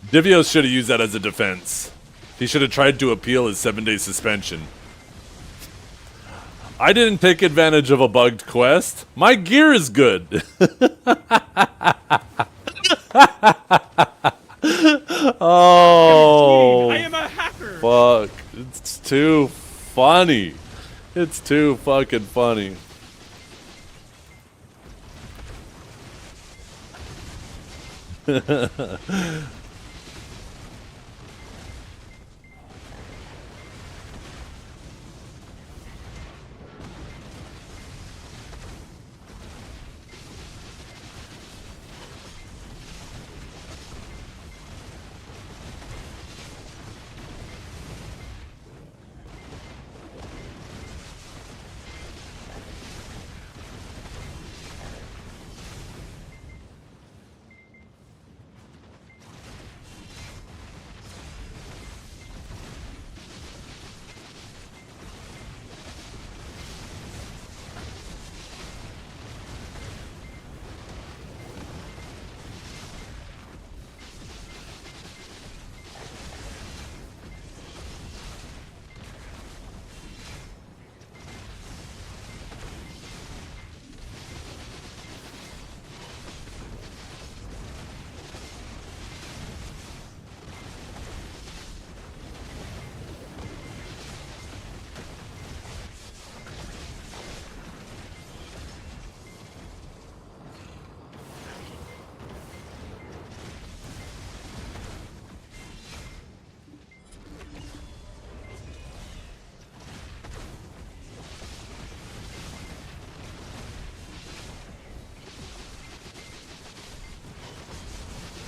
Divios should have used that as a defense. He should have tried to appeal his 7-day suspension. I didn't take advantage of a bugged quest. My gear is good. Oh, I am a hacker. fuck. It's too funny. It's too fucking funny.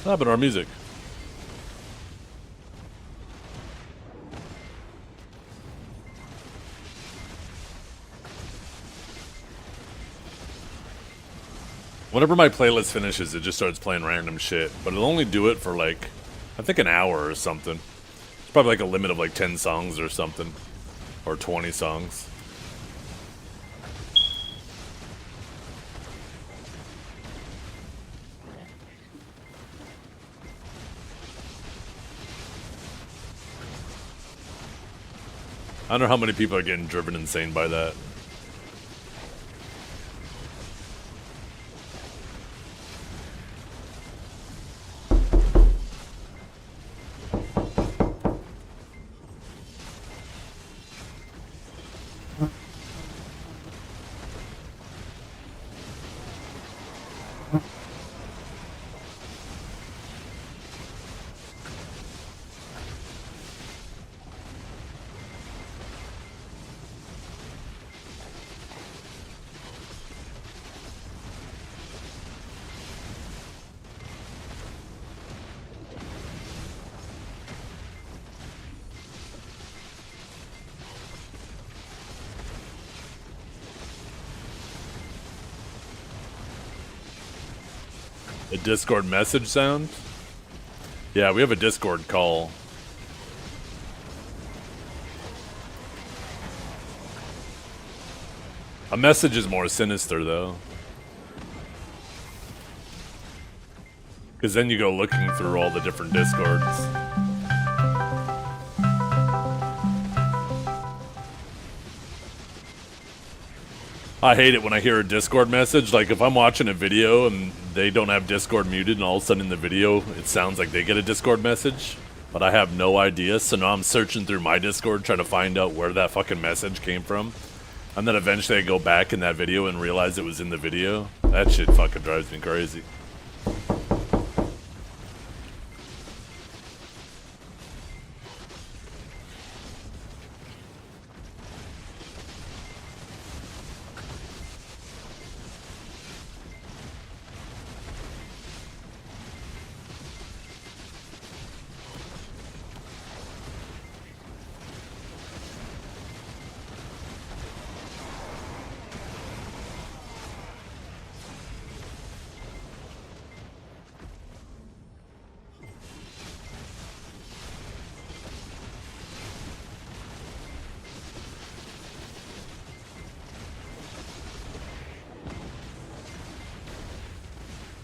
What happened to our music? Whenever my playlist finishes, it just starts playing random shit. But it'll only do it for like, I think an hour or something. It's probably like a limit of like 10 songs or something. Or 20 songs. I don't know how many people are getting driven insane by that. A Discord message sound? Yeah, we have a Discord call. A message is more sinister, though. Because then you go looking through all the different Discords. I hate it when I hear a Discord message. Like, if I'm watching a video and they don't have Discord muted, and all of a sudden in the video it sounds like they get a Discord message, but I have no idea. So now I'm searching through my Discord trying to find out where that fucking message came from. And then eventually I go back in that video and realize it was in the video. That shit fucking drives me crazy.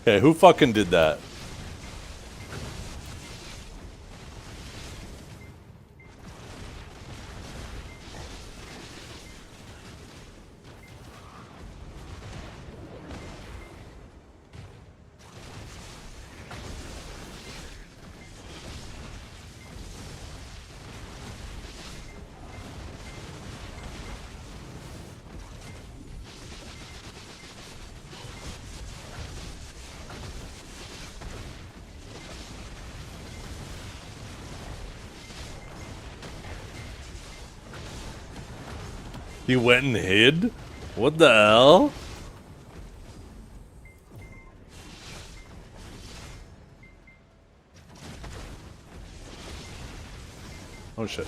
Okay, who fucking did that? He went and hid? What the hell? Oh shit.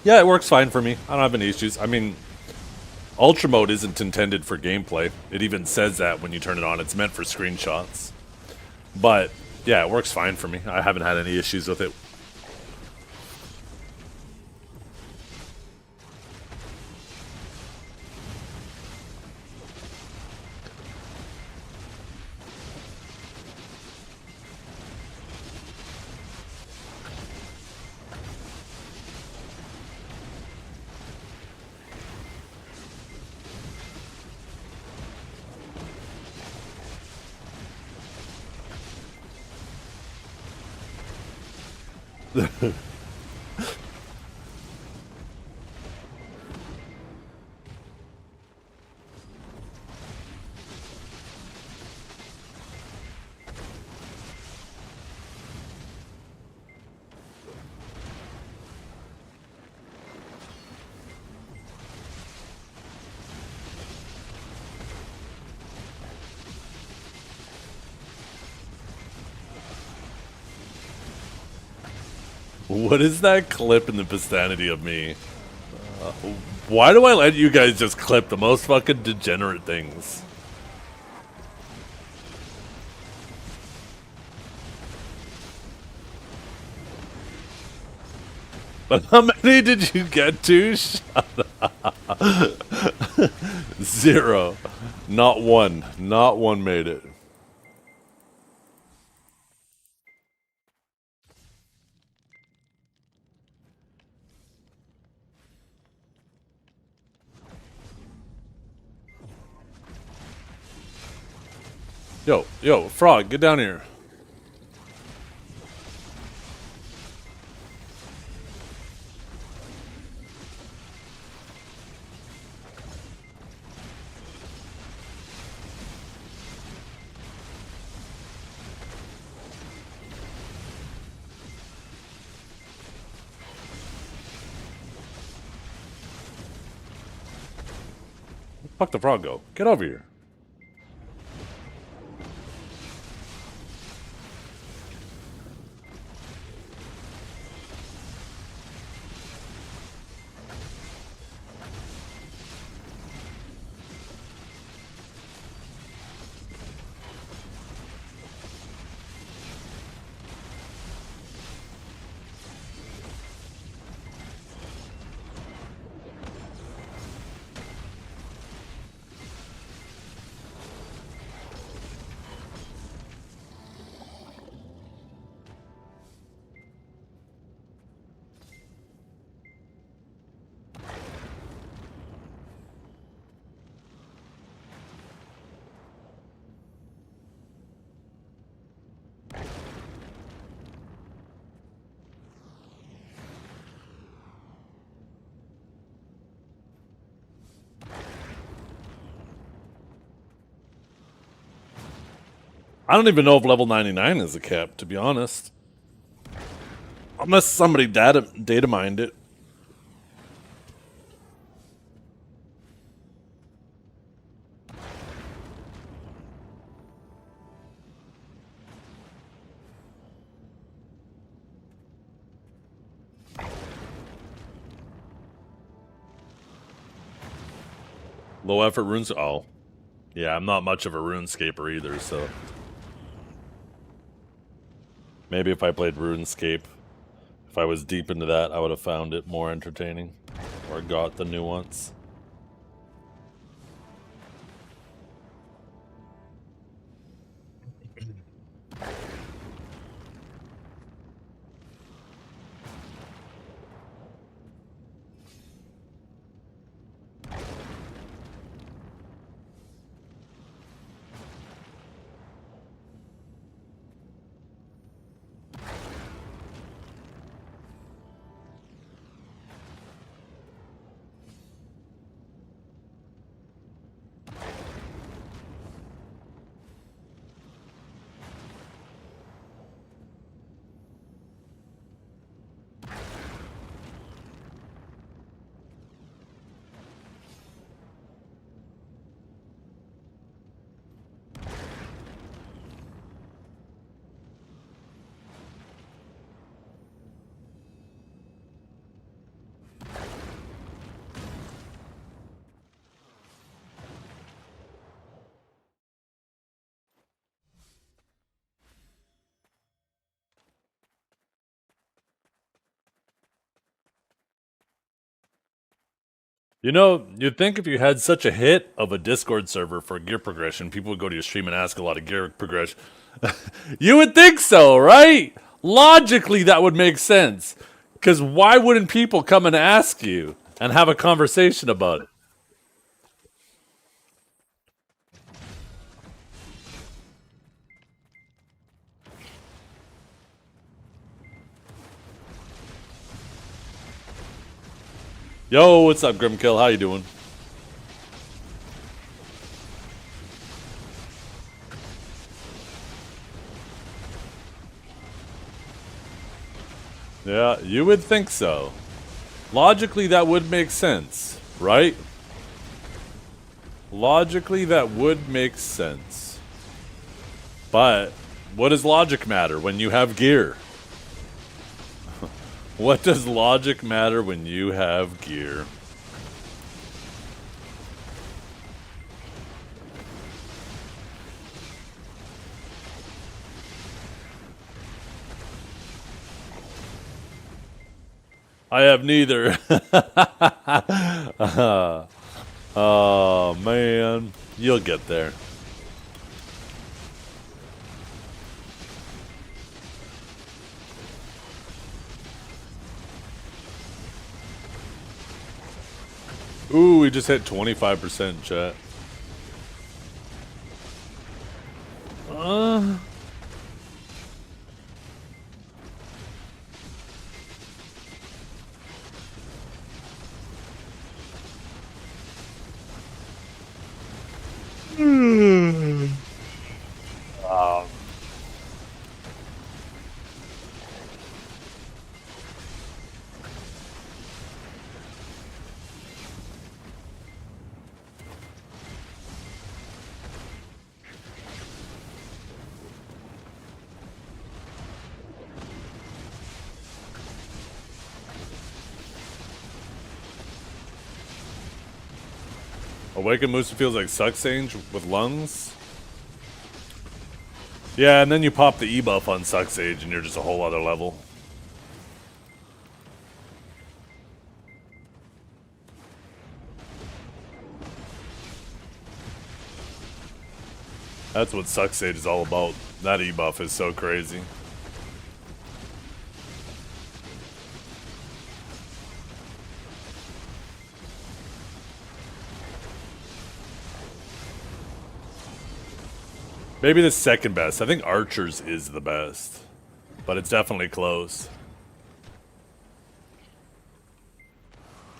Yeah, it works fine for me. I don't have any issues. I mean, Ultra Mode isn't intended for gameplay. It even says that when you turn it on. It's meant for screenshots. But, yeah, it works fine for me. I haven't had any issues with it. What is that clip in the vicinity of me? Why do I let you guys just clip the most fucking degenerate things? But how many did you get to? Shut up. 0. Not one. Not one made it. Yo, Frog, get down here. Fuck the frog go. Get over here. I don't even know if level 99 is a cap, to be honest. Unless somebody data mined it. Low effort runes. Oh. Yeah, I'm not much of a RuneScaper either, so. Maybe if I played RuneScape, if I was deep into that, I would have found it more entertaining. Or got the nuance. You know, you'd think if you had such a hit of a Discord server for gear progression, people would go to your stream and ask a lot of gear progression. You would think so, right? Logically, that would make sense. Because why wouldn't people come and ask you and have a conversation about it? Yo, what's up, Grimkill? How you doing? Yeah, you would think so. Logically, that would make sense, right? Logically, that would make sense. But what does logic matter when you have gear? What does logic matter when you have gear? I have neither. Oh, man. You'll get there. Ooh, we just hit 25%, chat. Awakened Musa feels like Sucksange with lungs. Yeah, and then you pop the E-buff on Sucksage and you're just a whole other level. That's what Sucksage is all about. That E-buff is so crazy. Maybe the second best. I think Archer's is the best. But it's definitely close.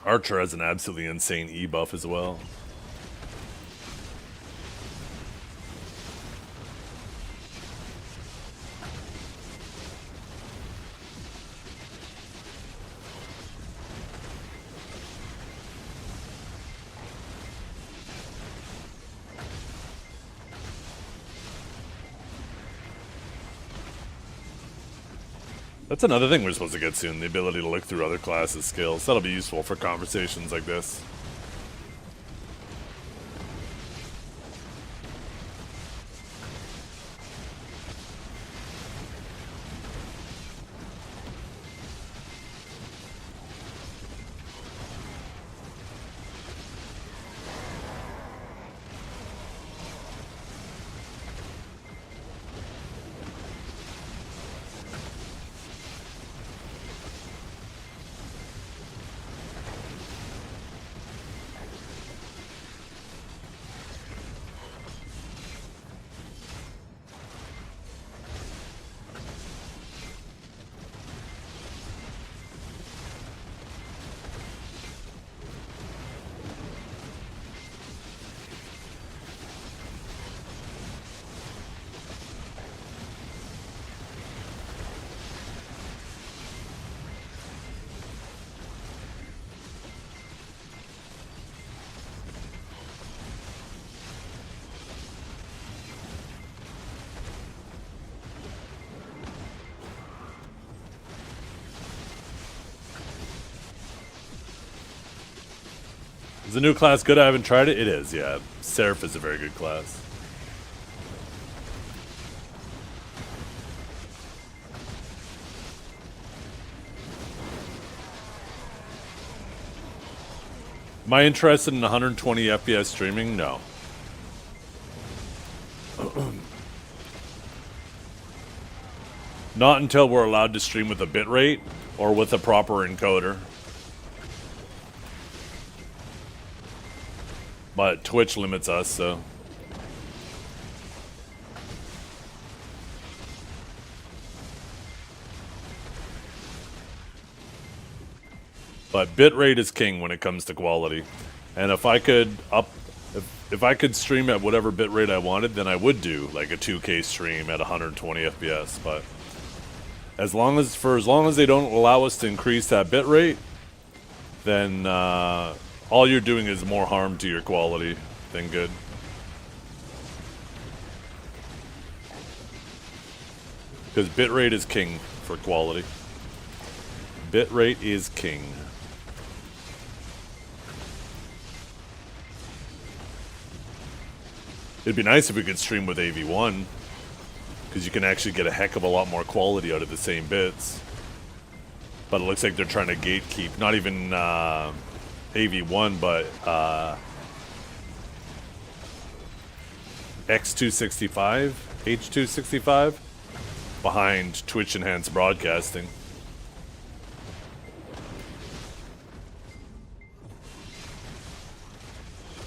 Archer has an absolutely insane E-buff as well. That's another thing we're supposed to get soon, the ability to look through other classes' skills. That'll be useful for conversations like this. Is the new class good? I haven't tried it. It is, yeah. Seraph is a very good class. Am I interested in 120 FPS streaming? No. Not until we're allowed to stream with a bitrate or with a proper encoder. But Twitch limits us, so. But bitrate is king when it comes to quality. And if I could if I could stream at whatever bitrate I wanted, then I would do like a 2K stream at 120 FPS. But as long as they don't allow us to increase that bitrate, then all you're doing is more harm to your quality than good. Because bitrate is king for quality. Bitrate is king. It'd be nice if we could stream with AV1, because you can actually get a heck of a lot more quality out of the same bits. But it looks like they're trying to gatekeep, not even AV1, but X265, H265, behind Twitch Enhanced Broadcasting.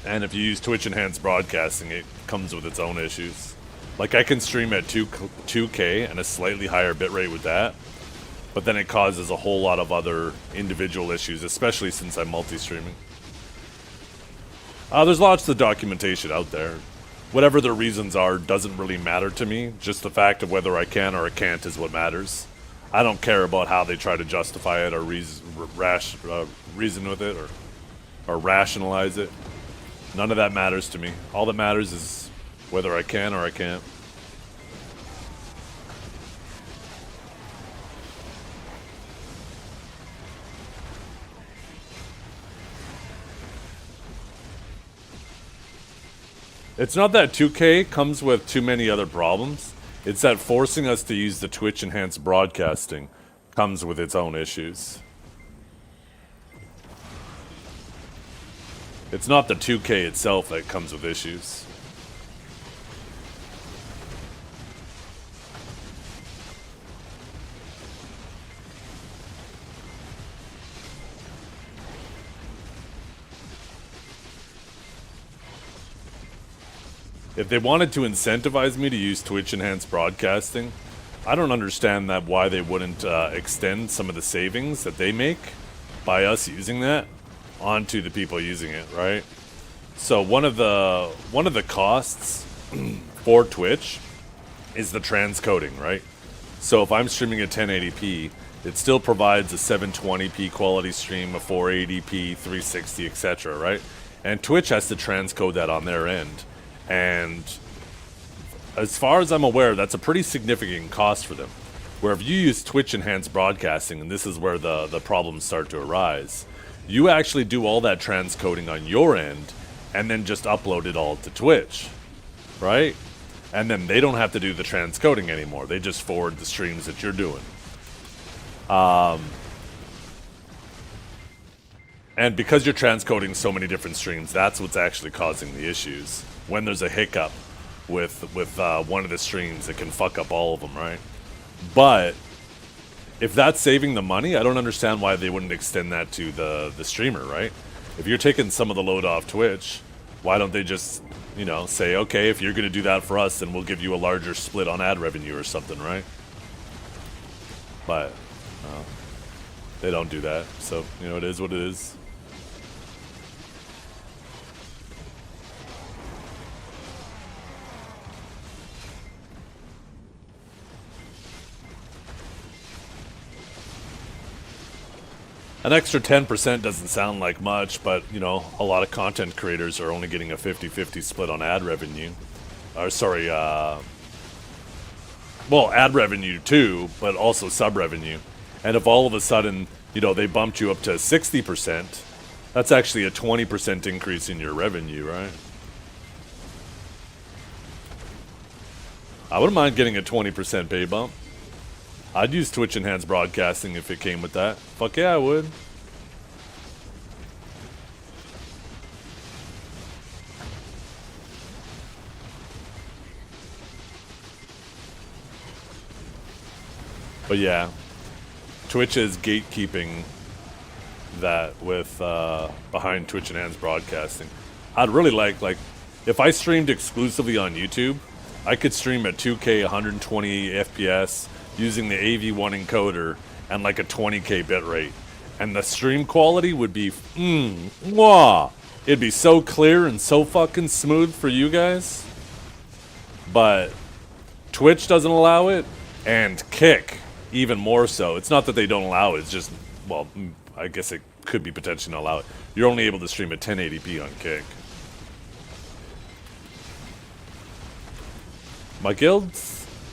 And if you use Twitch Enhanced Broadcasting, it comes with its own issues. Like, I can stream at 2K and a slightly higher bitrate with that, but then it causes a whole lot of other individual issues, especially since I'm multi-streaming. There's lots of documentation out there. Whatever the reasons are doesn't really matter to me. Just the fact of whether I can or I can't is what matters. I don't care about how they try to justify it or reason with it or rationalize it. None of that matters to me. All that matters is whether I can or I can't. It's not that 2K comes with too many other problems. It's that forcing us to use the Twitch Enhanced Broadcasting comes with its own issues. It's not the 2K itself that comes with issues. If they wanted to incentivize me to use Twitch Enhanced Broadcasting, I don't understand that why they wouldn't extend some of the savings that they make by us using that onto the people using it, right? So one of the costs for Twitch is the transcoding, right? So if I'm streaming at 1080p, it still provides a 720p quality stream, a 480p, 360, etc., right? And Twitch has to transcode that on their end. And as far as I'm aware, that's a pretty significant cost for them. Where if you use Twitch Enhanced Broadcasting, and this is where the problems start to arise, you actually do all that transcoding on your end and then just upload it all to Twitch, right? And then they don't have to do the transcoding anymore. They just forward the streams that you're doing. And because you're transcoding so many different streams, that's what's actually causing the issues. When there's a hiccup with one of the streams, it can fuck up all of them, right? But if that's saving the money, I don't understand why they wouldn't extend that to the streamer, right? If you're taking some of the load off Twitch, why don't they just, you know, say, okay, if you're going to do that for us, then we'll give you a larger split on ad revenue or something, right? But they don't do that, so, you know, it is what it is. An extra 10% doesn't sound like much, but, you know, a lot of content creators are only getting a 50-50 split on ad revenue. Or, sorry, well, ad revenue too, but also sub revenue. And if all of a sudden, you know, they bumped you up to 60%, that's actually a 20% increase in your revenue, right? I wouldn't mind getting a 20% pay bump. I'd use Twitch Enhanced Broadcasting if it came with that. Fuck yeah, I would. But yeah, Twitch is gatekeeping that with behind Twitch Enhanced Broadcasting. I'd really like if I streamed exclusively on YouTube, I could stream at 2K 120 FPS using the AV1 encoder and like a 20K bitrate. And the stream quality would be mwah. It'd be so clear and so fucking smooth for you guys. But Twitch doesn't allow it, and Kick even more so. It's not that they don't allow it, it's just, well, I guess it could be potentially not allow it. You're only able to stream at 1080p on Kick. My guild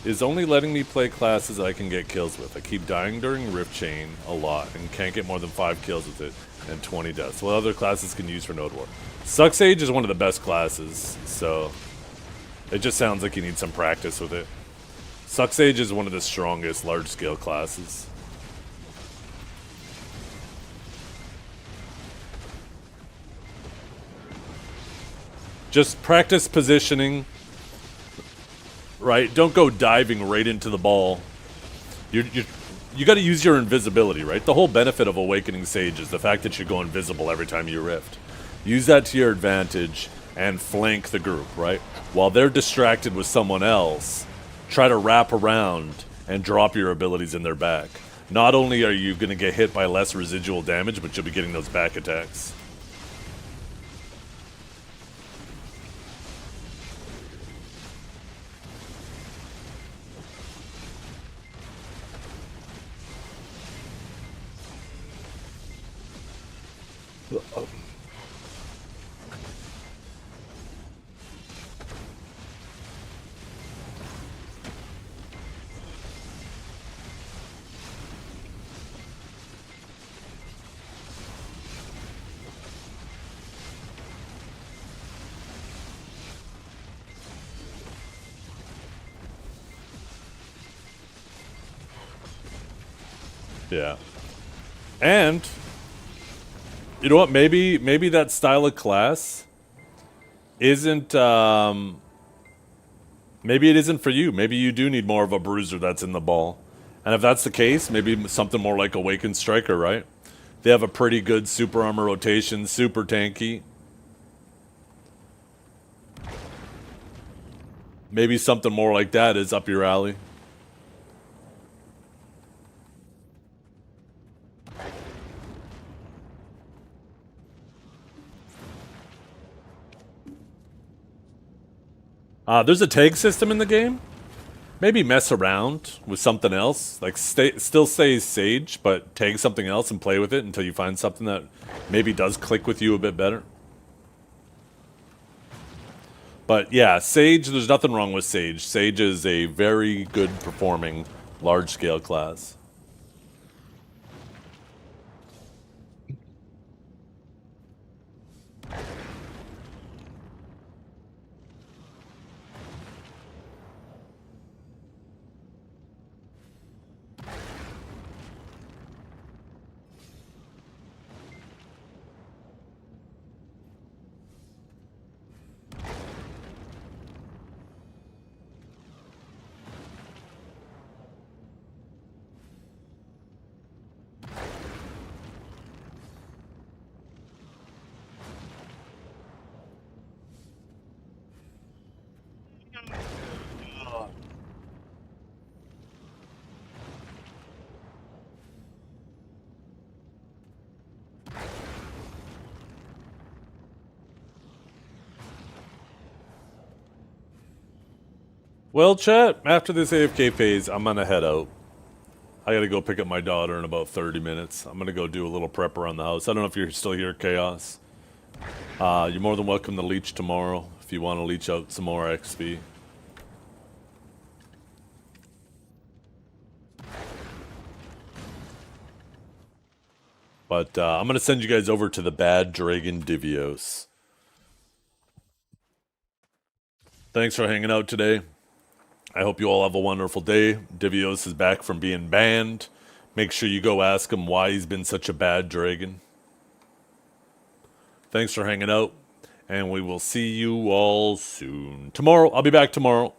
is only letting me play classes I can get kills with. I keep dying during Rift Chain a lot and can't get more than 5 kills with it and 20 deaths. What other classes can use for Node War? Suck Sage is one of the best classes, so it just sounds like you need some practice with it. Suck Sage is one of the strongest large-scale classes. Just practice positioning. Right? Don't go diving right into the ball. You got to use your invisibility, right? The whole benefit of Awakening Sage is the fact that you go invisible every time you rift. Use that to your advantage and flank the group, right? While they're distracted with someone else, try to wrap around and drop your abilities in their back. Not only are you going to get hit by less residual damage, but you'll be getting those back attacks. Yeah. And you know what? Maybe that style of class isn't maybe it isn't for you. Maybe you do need more of a bruiser that's in the ball. And if that's the case, maybe something more like Awakened Striker, right? They have a pretty good super armor rotation, super tanky. Maybe something more like that is up your alley. There's a tag system in the game. Maybe mess around with something else. Like still say Sage, but tag something else and play with it until you find something that maybe does click with you a bit better. But yeah, Sage, there's nothing wrong with Sage. Sage is a very good performing large-scale class. Well, chat, after this AFK phase, I'm gonna head out. I gotta go pick up my daughter in about 30 minutes. I'm gonna go do a little prep around the house. I don't know if you're still here, Chaos. You're more than welcome to leech tomorrow if you want to leech out some more XP. But I'm gonna send you guys over to the Bad Dragon Divios. Thanks for hanging out today. I hope you all have a wonderful day. Divios is back from being banned. Make sure you go ask him why he's been such a bad dragon. Thanks for hanging out, and we will see you all soon. Tomorrow, I'll be back tomorrow.